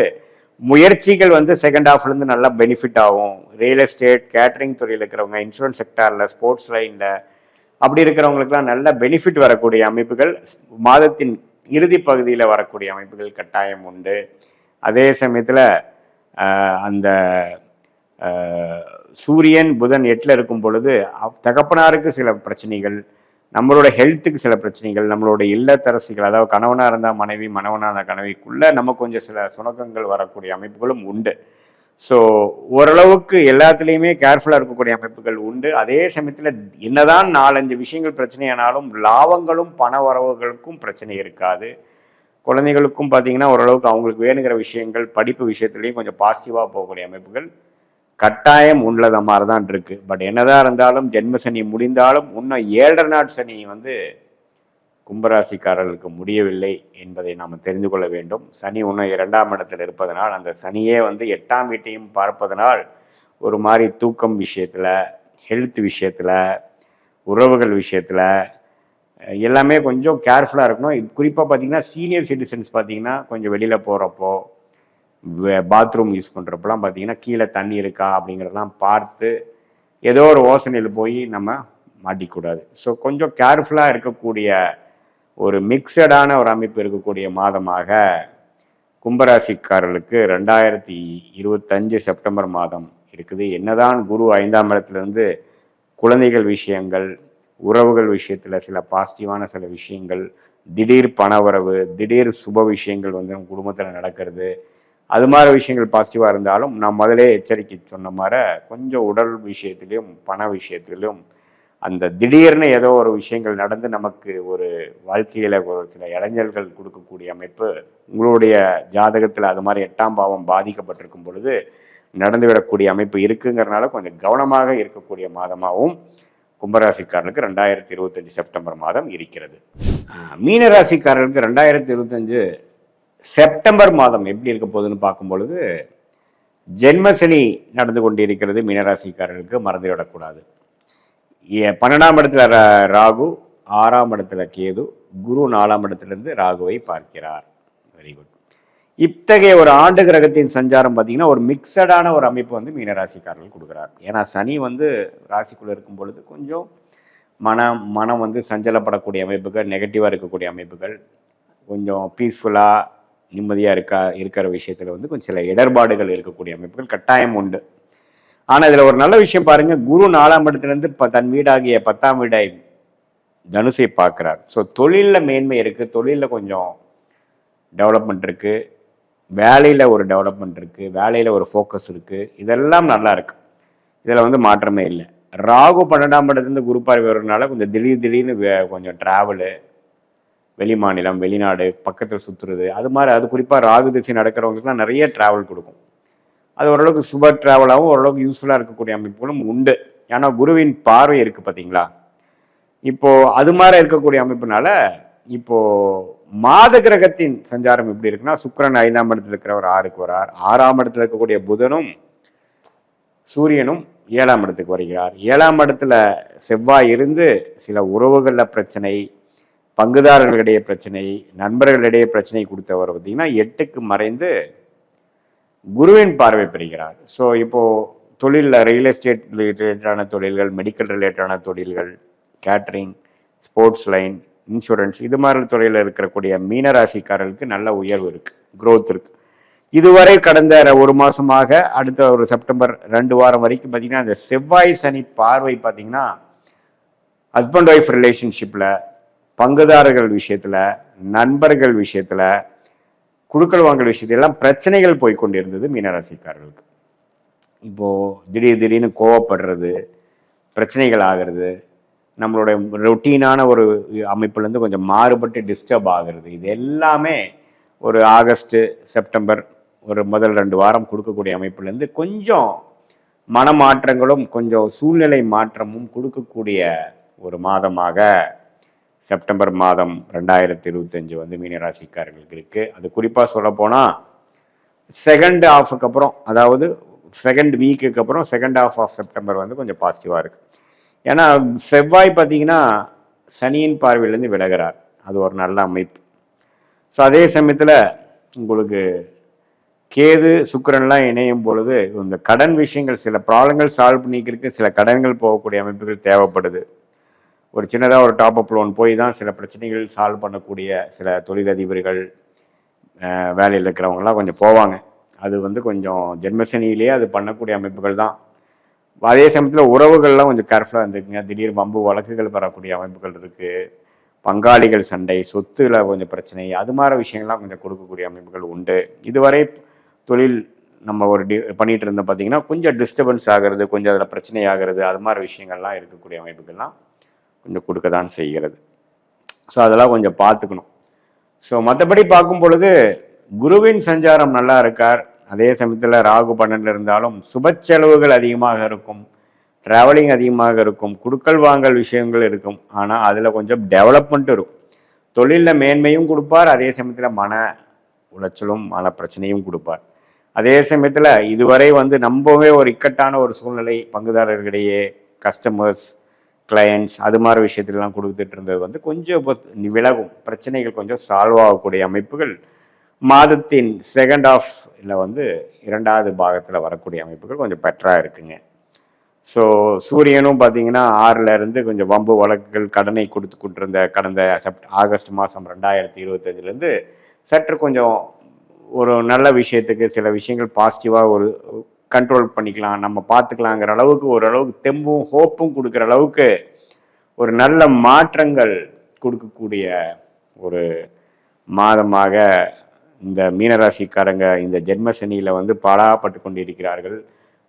முயற்சிகள் வந்து செகண்ட் ஹாஃப்லேருந்து நல்லா பெனிஃபிட் ஆகும். ரியல் எஸ்டேட், கேட்டரிங் துறையில் இருக்கிறவங்க, இன்சூரன்ஸ் செக்டாரில், ஸ்போர்ட்ஸ் லைனில் அப்படி இருக்கிறவங்களுக்குலாம் நல்ல பெனிஃபிட் வரக்கூடிய அமைப்புகள் மாதத்தின் இறுதி பகுதியில் வரக்கூடிய அமைப்புகள் கட்டாயம் உண்டு. அதே சமயத்தில் அந்த சூரியன் புதன் 8ல் இருக்கும் பொழுது தகப்பனாருக்கு சில பிரச்சனைகள், நம்மளோட ஹெல்த்துக்கு சில பிரச்சனைகள், நம்மளோட இல்லத்தரசிகள், அதாவது கணவனாக இருந்தால் மனைவி, மனைவனாக இருந்தால் கணவிக்குள்ளே நம்ம கொஞ்சம் சில சுணக்கங்கள் வரக்கூடிய அமைப்புகளும் உண்டு. ஸோ ஓரளவுக்கு எல்லாத்துலேயுமே கேர்ஃபுல்லாக இருக்கக்கூடிய அமைப்புகள் உண்டு. அதே சமயத்தில் என்னதான் 4-5 விஷயங்கள் பிரச்சனையானாலும் லாபங்களும் பண வரவுகளுக்கும் பிரச்சனை இருக்காது. குழந்தைகளுக்கும் பார்த்தீங்கன்னா ஓரளவுக்கு அவங்களுக்கு வேணுங்கிற விஷயங்கள் படிப்பு விஷயத்துலேயும் கொஞ்சம் பாசிட்டிவாக போகக்கூடிய அமைப்புகள் கட்டாயம் உள்ளத மாதிரி தான் இருக்கு. பட் என்னதான் இருந்தாலும் ஜென்ம சனி முடிந்தாலும் இன்னும் 7.5 நாட் சனி வந்து கும்பராசிக்காரர்களுக்கு முடியவில்லை என்பதை நாம் தெரிந்து கொள்ள வேண்டும். சனி இன்னும் 2ஆம் இடத்தில் இருப்பதனால், அந்த சனியே வந்து 8ஆம் வீட்டையும் பார்ப்பதனால் ஒரு மாதிரி தூக்கம் விஷயத்தில், ஹெல்த் விஷயத்தில், உறவுகள் விஷயத்தில் எல்லாமே கொஞ்சம் கேர்ஃபுல்லாக இருக்கணும். குறிப்பாக பார்த்தீங்கன்னா சீனியர் சிட்டிசன்ஸ் பார்த்தீங்கன்னா கொஞ்சம் வெளியில் போகிறப்போ, பாத்ரூம் யூஸ் பண்ணுறப்பெல்லாம் பார்த்தீங்கன்னா கீழே தண்ணி இருக்கா அப்படிங்கிறதெல்லாம் பார்த்து ஏதோ ஒரு யோசனையில் போய் நம்ம மாட்டிக்கூடாது. ஸோ கொஞ்சம் கேர்ஃபுல்லாக இருக்கக்கூடிய ஒரு மிக்சடான ஒரு அமைப்பு இருக்கக்கூடிய மாதமாக கும்பராசிக்காரர்களுக்கு 2025 செப்டம்பர் மாதம் இருக்குது. என்னதான் குரு 5ஆம் இடத்துலேருந்து குழந்தைகள் விஷயங்கள், உறவுகள் விஷயத்தில் சில பாசிட்டிவான சில விஷயங்கள், திடீர் பணவரவு, திடீர் சுப விஷயங்கள் வந்து நம்ம குடும்பத்தில் நடக்கிறது, அது மாதிரி விஷயங்கள் பாசிட்டிவாக இருந்தாலும் நான் முதலே எச்சரிக்கை சொன்ன மாதிரி கொஞ்சம் உடல் விஷயத்திலையும் பண விஷயத்திலும் அந்த திடீர்னு ஏதோ ஒரு விஷயங்கள் நடந்து நமக்கு ஒரு வாழ்க்கையில் ஒரு சில இடைஞ்சல்கள் கொடுக்கக்கூடிய அமைப்பு உங்களுடைய ஜாதகத்தில் அது மாதிரி 8ஆம் பாவம் பாதிக்கப்பட்டிருக்கும் பொழுது நடந்துவிடக்கூடிய அமைப்பு இருக்குங்கிறனால கொஞ்சம் கவனமாக இருக்கக்கூடிய மாதமாகவும் கும்பராசிக்காரர்களுக்கு 2025 செப்டம்பர் மாதம் இருக்கிறது. மீனராசிக்காரர்களுக்கு 2025 செப்டம்பர் மாதம் எப்படி இருக்க போகுதுன்னு பார்க்கும் பொழுது ஜென்மசனி நடந்து கொண்டிருக்கிறது. மீனராசிக்காரர்களுக்கு மறந்துவிடக்கூடாது. 12ஆம் இடத்துல ராகு, 6ஆம் இடத்துல கேது, குரு 4ஆம் இடத்திலிருந்து ராகுவை பார்க்கிறார். Very good. இத்தகைய ஒரு ஆண்டு கிரகத்தின் சஞ்சாரம் பார்த்தீங்கன்னா ஒரு மிக்சடான ஒரு அமைப்பு வந்து மீனராசிக்காரர்கள் கொடுக்குறார். ஏன்னா சனி வந்து ராசிக்குள்ளே இருக்கும் பொழுது கொஞ்சம் மனம் வந்து சஞ்சலப்படக்கூடிய அமைப்புகள், நெகட்டிவாக இருக்கக்கூடிய அமைப்புகள், கொஞ்சம் பீஸ்ஃபுல்லாக நிம்மதியாக இருக்கிற விஷயத்தில் வந்து கொஞ்சம் சில இடர்பாடுகள் இருக்கக்கூடிய அமைப்புகள் கட்டாயம் உண்டு. ஆனால் இதில் ஒரு நல்ல விஷயம் பாருங்கள், குரு 4ஆம் இடத்துலேருந்து தன் வீடாகிய 10ஆம் வீடை தனுசை பார்க்குறார். ஸோ தொழிலில் மேன்மை இருக்குது, தொழிலில் கொஞ்சம் டெவலப்மெண்ட் இருக்குது, வேலையில் ஒரு டெவலப்மெண்ட் இருக்குது, வேலையில் ஒரு ஃபோக்கஸ் இருக்குது, இதெல்லாம் நல்லா இருக்குது. இதில் வந்து மாற்றமே இல்லை. ராகு 12ஆம் இடத்துலேருந்து குரு பார்வை வர்றதுனால கொஞ்சம் திடீர்னு கொஞ்சம் ட்ராவலு, வெளி மாநிலம், வெளிநாடு, பக்கத்தில் சுற்றுறது, அது மாதிரி அது குறிப்பாக ராகு திசை நடக்கிறவங்களுக்குலாம் நிறைய ட்ராவல் கொடுக்கும். அது ஓரளவுக்கு சுப ட்ராவலாகவும் ஓரளவுக்கு யூஸ்ஃபுல்லாக இருக்கக்கூடிய அமைப்புகளும் உண்டு. ஏன்னா குருவின் பார்வை இருக்குது பார்த்தீங்களா. இப்போது அது மாதிரி இருக்கக்கூடிய அமைப்புனால இப்போது மாத கிரகத்தின் சஞ்சாரம் எப்படி இருக்குன்னா, சுக்கிரன் 5ஆம் இடத்துல இருக்கிறவர் 6க்கு வரார், 6ஆம் இடத்துல இருக்கக்கூடிய புதனும் சூரியனும் 7ஆம் இடத்துக்கு வருகிறார். 7ஆம் இடத்துல செவ்வாய் இருந்து சில உறவுகளில் பிரச்சனை, பங்குதாரர்களிடையே பிரச்சனை, நண்பர்களிடையே பிரச்சனை கொடுத்தவர் பார்த்தீங்கன்னா 8க்கு மறைந்து குருவின் பார்வை பெறுகிறார். ஸோ இப்போது தொழிலில் ரியல் எஸ்டேட் ரிலேட்டடான தொழில்கள், மெடிக்கல் ரிலேட்டடான தொழில்கள், கேட்ரிங், ஸ்போர்ட்ஸ் லைன், இன்சூரன்ஸ், இது மாதிரி துறையில் இருக்கக்கூடிய மீனராசிக்காரர்களுக்கு நல்ல உயர்வு இருக்குது, க்ரோத் இருக்குது. இதுவரை கடந்த ஒரு மாதமாக அடுத்த ஒரு செப்டம்பர் 2 வாரம் வரைக்கும் பார்த்தீங்கன்னா அந்த செவ்வாய் சனி பார்வை பார்த்தீங்கன்னா ஹஸ்பண்ட் ஒய்ஃப் ரிலேஷன்ஷிப்பில், பங்குதாரர்கள் விஷயத்தில், நண்பர்கள் விஷயத்தில், குடுக்கல் வாங்கல் விஷயத்துல எல்லாம் பிரச்சனைகள் போய்கொண்டிருந்தது மீனராசிக்காரர்களுக்கு. இப்போது திடீர்னு கோவப்படுறது, பிரச்சனைகள் ஆகிறது, நம்மளுடைய ரொட்டீனான ஒரு அமைப்புலேருந்து கொஞ்சம் மாறுபட்டு டிஸ்டர்ப் ஆகிறது, இது எல்லாமே ஒரு ஆகஸ்ட் செப்டம்பர் ஒரு முதல் 2 வாரம் கொடுக்கக்கூடிய அமைப்புலேருந்து கொஞ்சம் மனமாற்றங்களும் கொஞ்சம் சூழ்நிலை மாற்றமும் கொடுக்கக்கூடிய ஒரு மாதமாக செப்டம்பர் மாதம் 2025 வந்து மீனராசிக்காரர்களுக்கு இருக்குது. அது குறிப்பாக சொல்லப்போனால் செகண்ட் ஹாஃபுக்கு அப்புறம், அதாவது செகண்ட் வீக்குக்கு அப்புறம் செகண்ட் ஹாஃப் ஆஃப் செப்டம்பர் வந்து கொஞ்சம் பாசிட்டிவாக இருக்குது. ஏன்னா செவ்வாய் பார்த்தீங்கன்னா சனியின் பார்வையிலேருந்து விலகிறார். அது ஒரு நல்ல அமைப்பு. ஸோ அதே சமயத்தில் உங்களுக்கு கேது சுக்கிரன்லாம் இணையும் பொழுது இந்த கடன் விஷயங்கள் சில ப்ராப்ளங்கள் சால்வ் பண்ணிக்கிறதுக்கு சில கடன்கள் போகக்கூடிய அமைப்புகள் தேவைப்படுது. ஒரு சின்னதாக ஒரு டாப் அப் லோன் போய் தான் சில பிரச்சனைகள் சால்வ் பண்ணக்கூடிய சில தொழிலதிபர்கள் வேலையில் இருக்கிறவங்கலாம் கொஞ்சம் போவாங்க. அது வந்து கொஞ்சம் ஜென்மசனியிலேயே அது பண்ணக்கூடிய அமைப்புகள் தான். அதே சமயத்தில் உறவுகள்லாம் கொஞ்சம் கேர்ஃபுல்லாக இருந்துக்குங்க. திடீர் வம்பு வழக்குகள் பெறக்கூடிய அமைப்புகள் இருக்குது. பங்காளிகள் சண்டை, சொத்துல கொஞ்சம் பிரச்சனை, அது மாதிரி விஷயங்கள்லாம் கொஞ்சம் கொடுக்கக்கூடிய அமைப்புகள் உண்டு. இதுவரை தொழில் நம்ம ஒரு பண்ணிட்டு இருந்தோம் பார்த்தீங்கன்னா கொஞ்சம் டிஸ்டர்பன்ஸ் ஆகிறது, கொஞ்சம் அதில் பிரச்சனை ஆகிறது, அது மாதிரி விஷயங்கள்லாம் இருக்கக்கூடிய அமைப்புகள்லாம் கொஞ்சம் கொடுக்க தான் செய்கிறது. ஸோ அதெல்லாம் கொஞ்சம் பார்த்துக்கணும். ஸோ மற்றபடி பார்க்கும் பொழுது குருவின் சஞ்சாரம் நல்லா இருக்கார். அதே சமயத்தில் ராகு 12 இருந்தாலும் சுப செலவுகள் அதிகமாக இருக்கும், ட்ராவலிங் அதிகமாக இருக்கும், குடுக்கல் வாங்கல் விஷயங்கள் இருக்கும். ஆனால் அதில் கொஞ்சம் டெவலப்மெண்ட் இருக்கும். தொழிலில் மேன்மையும் கொடுப்பார், அதே சமயத்தில் மன உளைச்சலும் மன பிரச்சனையும் கொடுப்பார். அதே சமயத்தில் இதுவரை வந்து நம்பவே ஒரு இக்கட்டான ஒரு சூழ்நிலை பங்குதாரர்களிடையே, கஸ்டமர்ஸ், கிளையண்ட்ஸ், அது மாதிரி விஷயத்துலாம் கொடுத்துட்டு இருந்தது வந்து கொஞ்சம் விலகும், பிரச்சனைகள் கொஞ்சம் சால்வ் ஆகக்கூடிய அமைப்புகள் மாதத்தின் செகண்ட் ஹாஃப்ல வந்து 2வது பாகத்தில் வரக்கூடிய அமைப்புகள் கொஞ்சம் பெட்டராக இருக்குங்க. ஸோ சூரியனும் பார்த்தீங்கன்னா 6ல் இருந்து கொஞ்சம் வம்பு வழக்குகள் கடனை கொடுத்து கொண்டிருந்த கடந்த ஆகஸ்ட் மாதம் 2025லேருந்து சற்று கொஞ்சம் ஒரு நல்ல விஷயத்துக்கு சில விஷயங்கள் பாசிட்டிவாக ஒரு கண்ட்ரோல் பண்ணிக்கலாம், நம்ம பார்த்துக்கலாங்கிற அளவுக்கு ஓரளவுக்கு தெம்பும் ஹோப்பும் கொடுக்குற அளவுக்கு ஒரு நல்ல மாற்றங்கள் கொடுக்கக்கூடிய ஒரு மாதமாக இந்த மீனராசிக்காரங்க இந்த ஜென்மசனியில் வந்து பாடாப்பட்டு கொண்டிருக்கிறார்கள்.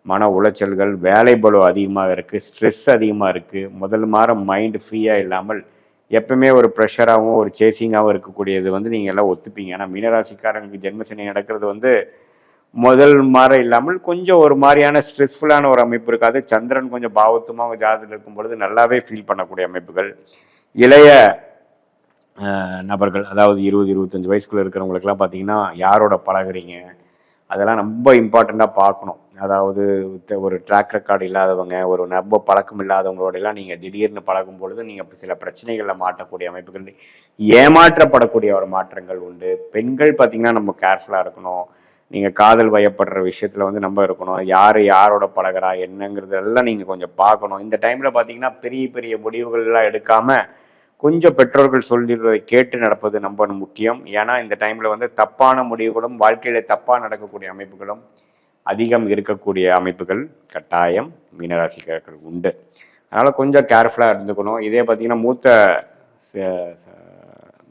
மன உளைச்சல்கள், வேலை பளு அதிகமாக இருக்குது, ஸ்ட்ரெஸ் அதிகமாக இருக்குது. முதல் மாதம் மைண்டு ஃப்ரீயாக இல்லாமல் எப்பவுமே ஒரு ப்ரெஷராகவும் ஒரு சேசிங்காகவும் இருக்கக்கூடியது வந்து நீங்கள் எல்லாம் ஒத்துப்பீங்க. ஏன்னா மீனராசிக்காரங்களுக்கு ஜென்மசனி நடக்கிறது வந்து முதல் மாதம் இல்லாமல் கொஞ்சம் ஒரு மாதிரியான ஸ்ட்ரெஸ்ஃபுல்லான ஒரு அமைப்பு இருக்காது. சந்திரன் கொஞ்சம் பாவத்துமாக ஜாதகத்தில் இருக்கும் பொழுது நல்லாவே ஃபீல் பண்ணக்கூடிய அமைப்புகள். இளைய நபர்கள், அதாவது 20-25 வயசுக்குள்ளே இருக்கிறவங்களுக்குலாம் பார்த்தீங்கன்னா யாரோட பழகுறீங்க அதெல்லாம் ரொம்ப இம்பார்ட்டண்ட்டாக பார்க்கணும். அதாவது ஒரு ட்ராக் ரெக்கார்டு இல்லாதவங்க, ஒரு ரொம்ப பழக்கம் இல்லாதவங்களோடலாம் நீங்கள் திடீர்னு பழகும் பொழுது நீங்கள் சில பிரச்சனைகளில் மாட்டக்கூடிய அமைப்புகள், ஏமாற்றப்படக்கூடிய ஒரு மாற்றங்கள் உண்டு. பெண்கள் பார்த்தீங்கன்னா நம்ம கேர்ஃபுல்லாக இருக்கணும். நீங்கள் காதல் வயப்படுற விஷயத்தில் வந்து நம்ம இருக்கணும். யார் யாரோட பழகிறா என்னங்கிறதெல்லாம் நீங்கள் கொஞ்சம் பார்க்கணும். இந்த டைமில் பார்த்தீங்கன்னா பெரிய பெரிய முடிவுகள்லாம் எடுக்காமல் கொஞ்சம் பெற்றோர்கள் சொல்லிடுவதை கேட்டு நடப்பது ரொம்ப முக்கியம். ஏன்னா இந்த டைமில் வந்து தப்பான முடிவுகளும் வாழ்க்கையில் தப்பாக நடக்கக்கூடிய அமைப்புகளும் அதிகம் இருக்கக்கூடிய அமைப்புகள் கட்டாயம் மீனராசிக்காரர்கள் உண்டு. அதனால் கொஞ்சம் கேர்ஃபுல்லாக இருந்துக்கணும். இதே பார்த்திங்கன்னா மூத்த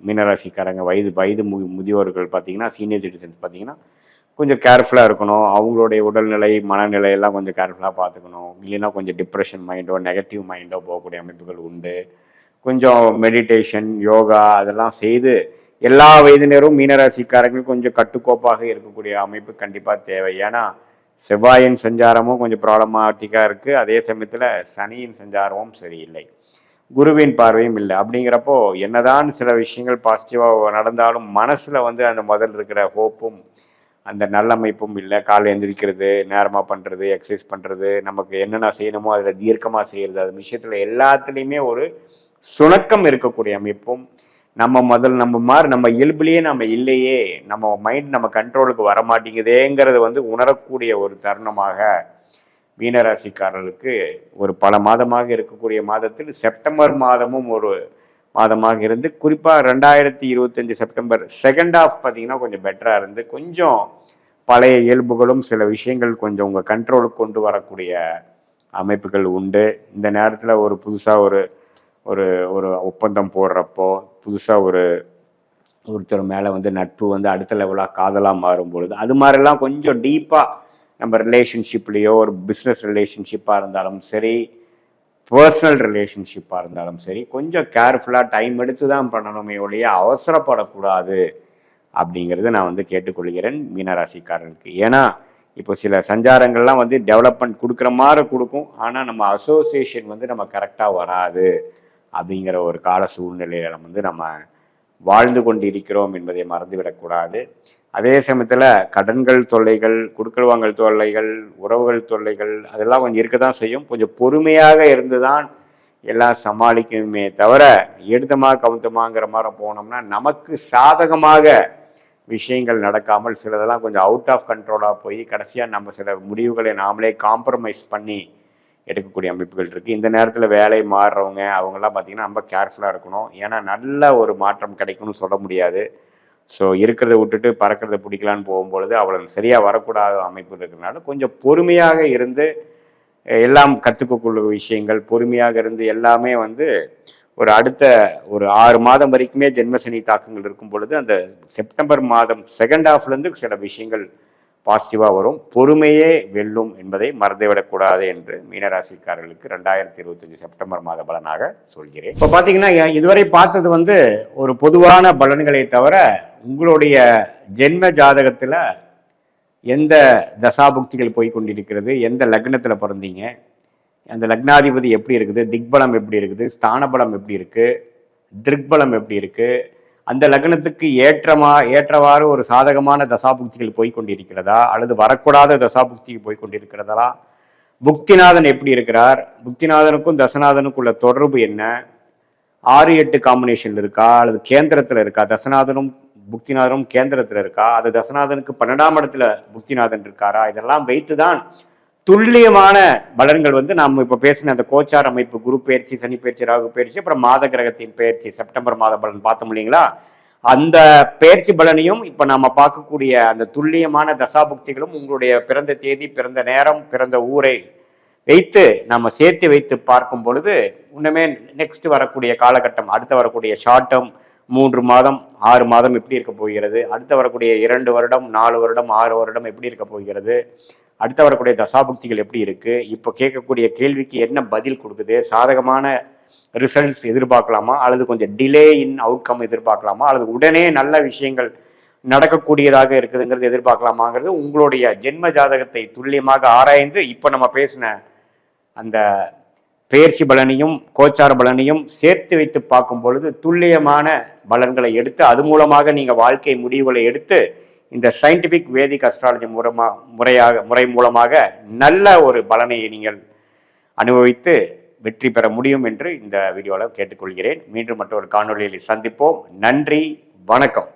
மீனராசிக்காரங்க வயது முதியோர்கள் பார்த்திங்கன்னா சீனியர் சிட்டிசன்ஸ் பார்த்திங்கன்னா கொஞ்சம் கேர்ஃபுல்லாக இருக்கணும். அவங்களுடைய உடல்நிலை மனநிலையெல்லாம் கொஞ்சம் கேர்ஃபுல்லாக பார்த்துக்கணும். இல்லைன்னா கொஞ்சம் டிப்ரெஷன் மைண்டோ நெகட்டிவ் மைண்டோ போகக்கூடிய அமைப்புகள் உண்டு. கொஞ்சம் மெடிடேஷன், யோகா அதெல்லாம் செய்து எல்லா வயதினரும் மீனராசிக்காரர்கள் கொஞ்சம் கட்டுக்கோப்பாக இருக்கக்கூடிய அமைப்பு கண்டிப்பாக தேவை. ஏன்னா செவ்வாயின் சஞ்சாரமும் கொஞ்சம் ப்ராப்ளமாட்டிக்காக இருக்குது. அதே சமயத்தில் சனியின் சஞ்சாரமும் சரியில்லை, குருவின் பார்வையும் இல்லை. அப்படிங்கிறப்போ என்னதான் சில விஷயங்கள் பாசிட்டிவாக நடந்தாலும் மனசில் வந்து அந்த முதல் இருக்கிற ஹோப்பும் அந்த நல்லமைப்பும் இல்லை. காலை எழுந்திரிக்கிறது, நேரமாக பண்ணுறது, எக்ஸசைஸ் பண்ணுறது, நமக்கு என்னென்ன செய்யணுமோ அதில் தீர்க்கமாக செய்கிறது, அது விஷயத்தில் எல்லாத்துலேயுமே ஒரு சுணக்கம் இருக்கக்கூடிய அமைப்பும் நம்ம இயல்புலேயே நம்ம இல்லையே, நம்ம மைண்ட் நம்ம கண்ட்ரோலுக்கு வர மாட்டேங்குதேங்கிறது வந்து உணரக்கூடிய ஒரு தருணமாக மீனராசிக்காரர்களுக்கு ஒரு பல மாதமாக இருக்கக்கூடிய மாதத்தில் செப்டம்பர் மாதமும் ஒரு மாதமாக இருந்து, குறிப்பாக 2025 செப்டம்பர் செகண்ட் ஹாஃப் பார்த்தீங்கன்னா கொஞ்சம் பெட்டராக இருந்து கொஞ்சம் பழைய இயல்புகளும் சில விஷயங்கள் கொஞ்சம் உங்கள் கண்ட்ரோலுக்கு கொண்டு வரக்கூடிய அமைப்புகள் உண்டு. இந்த நேரத்தில் ஒரு புதுசாக ஒரு ஒரு ஒரு ஒப்பந்தம் போடுறப்போ, புதுசாக ஒருத்தர் மேலே வந்து நட்பு வந்து அடுத்த லெவலாக காதலாக மாறும் பொழுது, அது மாதிரிலாம் கொஞ்சம் டீப்பாக நம்ம ரிலேஷன்ஷிப்லேயோ ஒரு பிஸ்னஸ் ரிலேஷன்ஷிப்பாக இருந்தாலும் சரி, பர்சனல் ரிலேஷன்ஷிப்பாக இருந்தாலும் சரி, கொஞ்சம் கேர்ஃபுல்லாக டைம் எடுத்து தான் பண்ணணுமே ஒழிய அவசரப்படக்கூடாது அப்படிங்கிறத நான் வந்து கேட்டுக்கொள்கிறேன் மீனராசிக்காரர்களுக்கு. ஏன்னா இப்போ சில சஞ்சாரங்கள்லாம் வந்து டெவலப்மெண்ட் கொடுக்குற மாதிரி கொடுக்கும், ஆனால் நம்ம அசோசியேஷன் வந்து நம்ம கரெக்டாக வராது அப்படிங்கிற ஒரு கால சூழ்நிலையில வந்து நம்ம வாழ்ந்து கொண்டு இருக்கிறோம் என்பதை மறந்துவிடக்கூடாது. அதே சமயத்தில் கடன்கள் தொல்லைகள், குடுக்கல் வாங்கல் தொல்லைகள், உறவுகள் தொல்லைகள் அதெல்லாம் கொஞ்சம் இருக்க தான் செய்யும். கொஞ்சம் பொறுமையாக இருந்து தான் எல்லாம் சமாளிக்கணுமே தவிர எடுத்தமா கவுத்தமாங்கிற மாதிரி போனோம்னா நமக்கு சாதகமாக விஷயங்கள் நடக்காமல் சிலதெல்லாம் கொஞ்சம் அவுட் ஆஃப் கண்ட்ரோலாக போய் கடைசியாக நம்ம சில முடிவுகளை நாமளே காம்ப்ரமைஸ் பண்ணி எடுக்கக்கூடிய அமைப்புகள் இருக்குது. இந்த நேரத்தில் வேலை மாறுறவங்க அவங்கெல்லாம் பார்த்திங்கன்னா ரொம்ப கேர்ஃபுல்லாக இருக்கணும். ஏன்னா நல்ல ஒரு மாற்றம் கிடைக்கும்னு சொல்ல முடியாது. ஸோ இருக்கிறத விட்டுட்டு பறக்கிறத பிடிக்கலான்னு போகும்பொழுது அவ்வளோ சரியாக வரக்கூடாத அமைப்பு இருக்கிறதுனால கொஞ்சம் பொறுமையாக இருந்து எல்லாம் கற்றுக்கொள்ள விஷயங்கள் பொறுமையாக இருந்து எல்லாமே ஒரு அடுத்த ஒரு 6 மாதம் வரைக்குமே ஜென்மசனி தாக்கங்கள் இருக்கும் பொழுது அந்த செப்டம்பர் மாதம் செகண்ட் ஹாஃப்லேருந்து சில விஷயங்கள் பாசிட்டிவாக வரும். பொறுமையே வெல்லும் என்பதை மறந்துவிடக்கூடாது என்று மீனராசிக்காரர்களுக்கு 2025 செப்டம்பர் மாத பலனாக சொல்கிறேன். இப்போ பார்த்தீங்கன்னா இதுவரை பார்த்தது ஒரு பொதுவான பலன்களை தவிர உங்களுடைய ஜென்ம ஜாதகத்தில் எந்த தசாபுக்திகள் போய் கொண்டிருக்கிறது, எந்த லக்னத்தில் பிறந்தீங்க, அந்த லக்னாதிபதி எப்படி இருக்குது, திக்பலம் எப்படி இருக்குது, ஸ்தானபலம் எப்படி இருக்குது, திருக்பலம் எப்படி இருக்குது, அந்த லக்னத்துக்கு ஏற்றவாறு ஒரு சாதகமான தசாபுக்திகள் போய் கொண்டிருக்கிறதா அல்லது வரக்கூடாத தசாபுக்திகள் போய் கொண்டிருக்கிறதா, புக்திநாதன் எப்படி இருக்கிறார், புக்திநாதனுக்கும் தசநாதனுக்கும் உள்ள தொடர்பு என்ன, 6-8 காம்பினேஷன் இருக்கா அல்லது கேந்திரத்தில் இருக்கா, தசநாதனும் புக்திநாதனும் கேந்திரத்தில் இருக்கா, அது தசநாதனுக்கு 12ஆம் இடத்துல புக்திநாதன் இருக்காரா, இதெல்லாம் வைத்துதான் துல்லியமான பலன்கள் நாம் இப்போ பேசின அந்த கோச்சார் அமைப்பு குரு பயிற்சி, சனி பயிற்சி, ராகு பயிற்சி, அப்புறம் மாத கிரகத்தின் பயிற்சி செப்டம்பர் மாத பலன் பார்த்தோம் இல்லைங்களா, அந்த பயிற்சி பலனையும் இப்போ நம்ம பார்க்கக்கூடிய அந்த துல்லியமான தசாபுக்திகளும் உங்களுடைய பிறந்த தேதி, பிறந்த நேரம், பிறந்த ஊரை வைத்து நம்ம சேர்த்து வைத்து பார்க்கும் பொழுது இன்னுமே நெக்ஸ்ட் வரக்கூடிய காலகட்டம், அடுத்து வரக்கூடிய ஷார்ட் டேர்ம் 3 மாதம் 6 மாதம் எப்படி இருக்க போகிறது, அடுத்து வரக்கூடிய 2 வருடம் 4 வருடம் 6 வருடம் எப்படி இருக்க போகிறது, அடுத்து வரக்கூடிய தசாபுக்திகள் எப்படி இருக்கு, இப்போ கேட்கக்கூடிய கேள்விக்கு என்ன பதில் கொடுக்குது, சாதகமான ரிசல்ட்ஸ் எதிர்பார்க்கலாமா அல்லது கொஞ்சம் டிலே இன் அவுட்கம் எதிர்பார்க்கலாமா அல்லது உடனே நல்ல விஷயங்கள் நடக்கக்கூடியதாக இருக்குதுங்கிறது எதிர்பார்க்கலாமாங்கிறது உங்களுடைய ஜென்ம ஜாதகத்தை துல்லியமாக ஆராய்ந்து இப்போ நம்ம பேசின அந்த பெயர்ச்சி பலனையும் கோச்சார பலனையும் சேர்த்து வைத்து பார்க்கும் பொழுது துல்லியமான பலன்களை எடுத்து அது மூலமாக நீங்கள் வாழ்க்கை முடிவுகளை எடுத்து இந்த சயின்டிஃபிக் வேதிக் அஸ்ட்ராலஜி முறை மூலமாக நல்ல ஒரு பலனை நீங்கள் அனுபவித்து வெற்றி பெற முடியும் என்று இந்த வீடியோவில் கேட்டுக்கொள்கிறேன். மீண்டும் மற்றொரு காணொளியில் சந்திப்போம். நன்றி, வணக்கம்.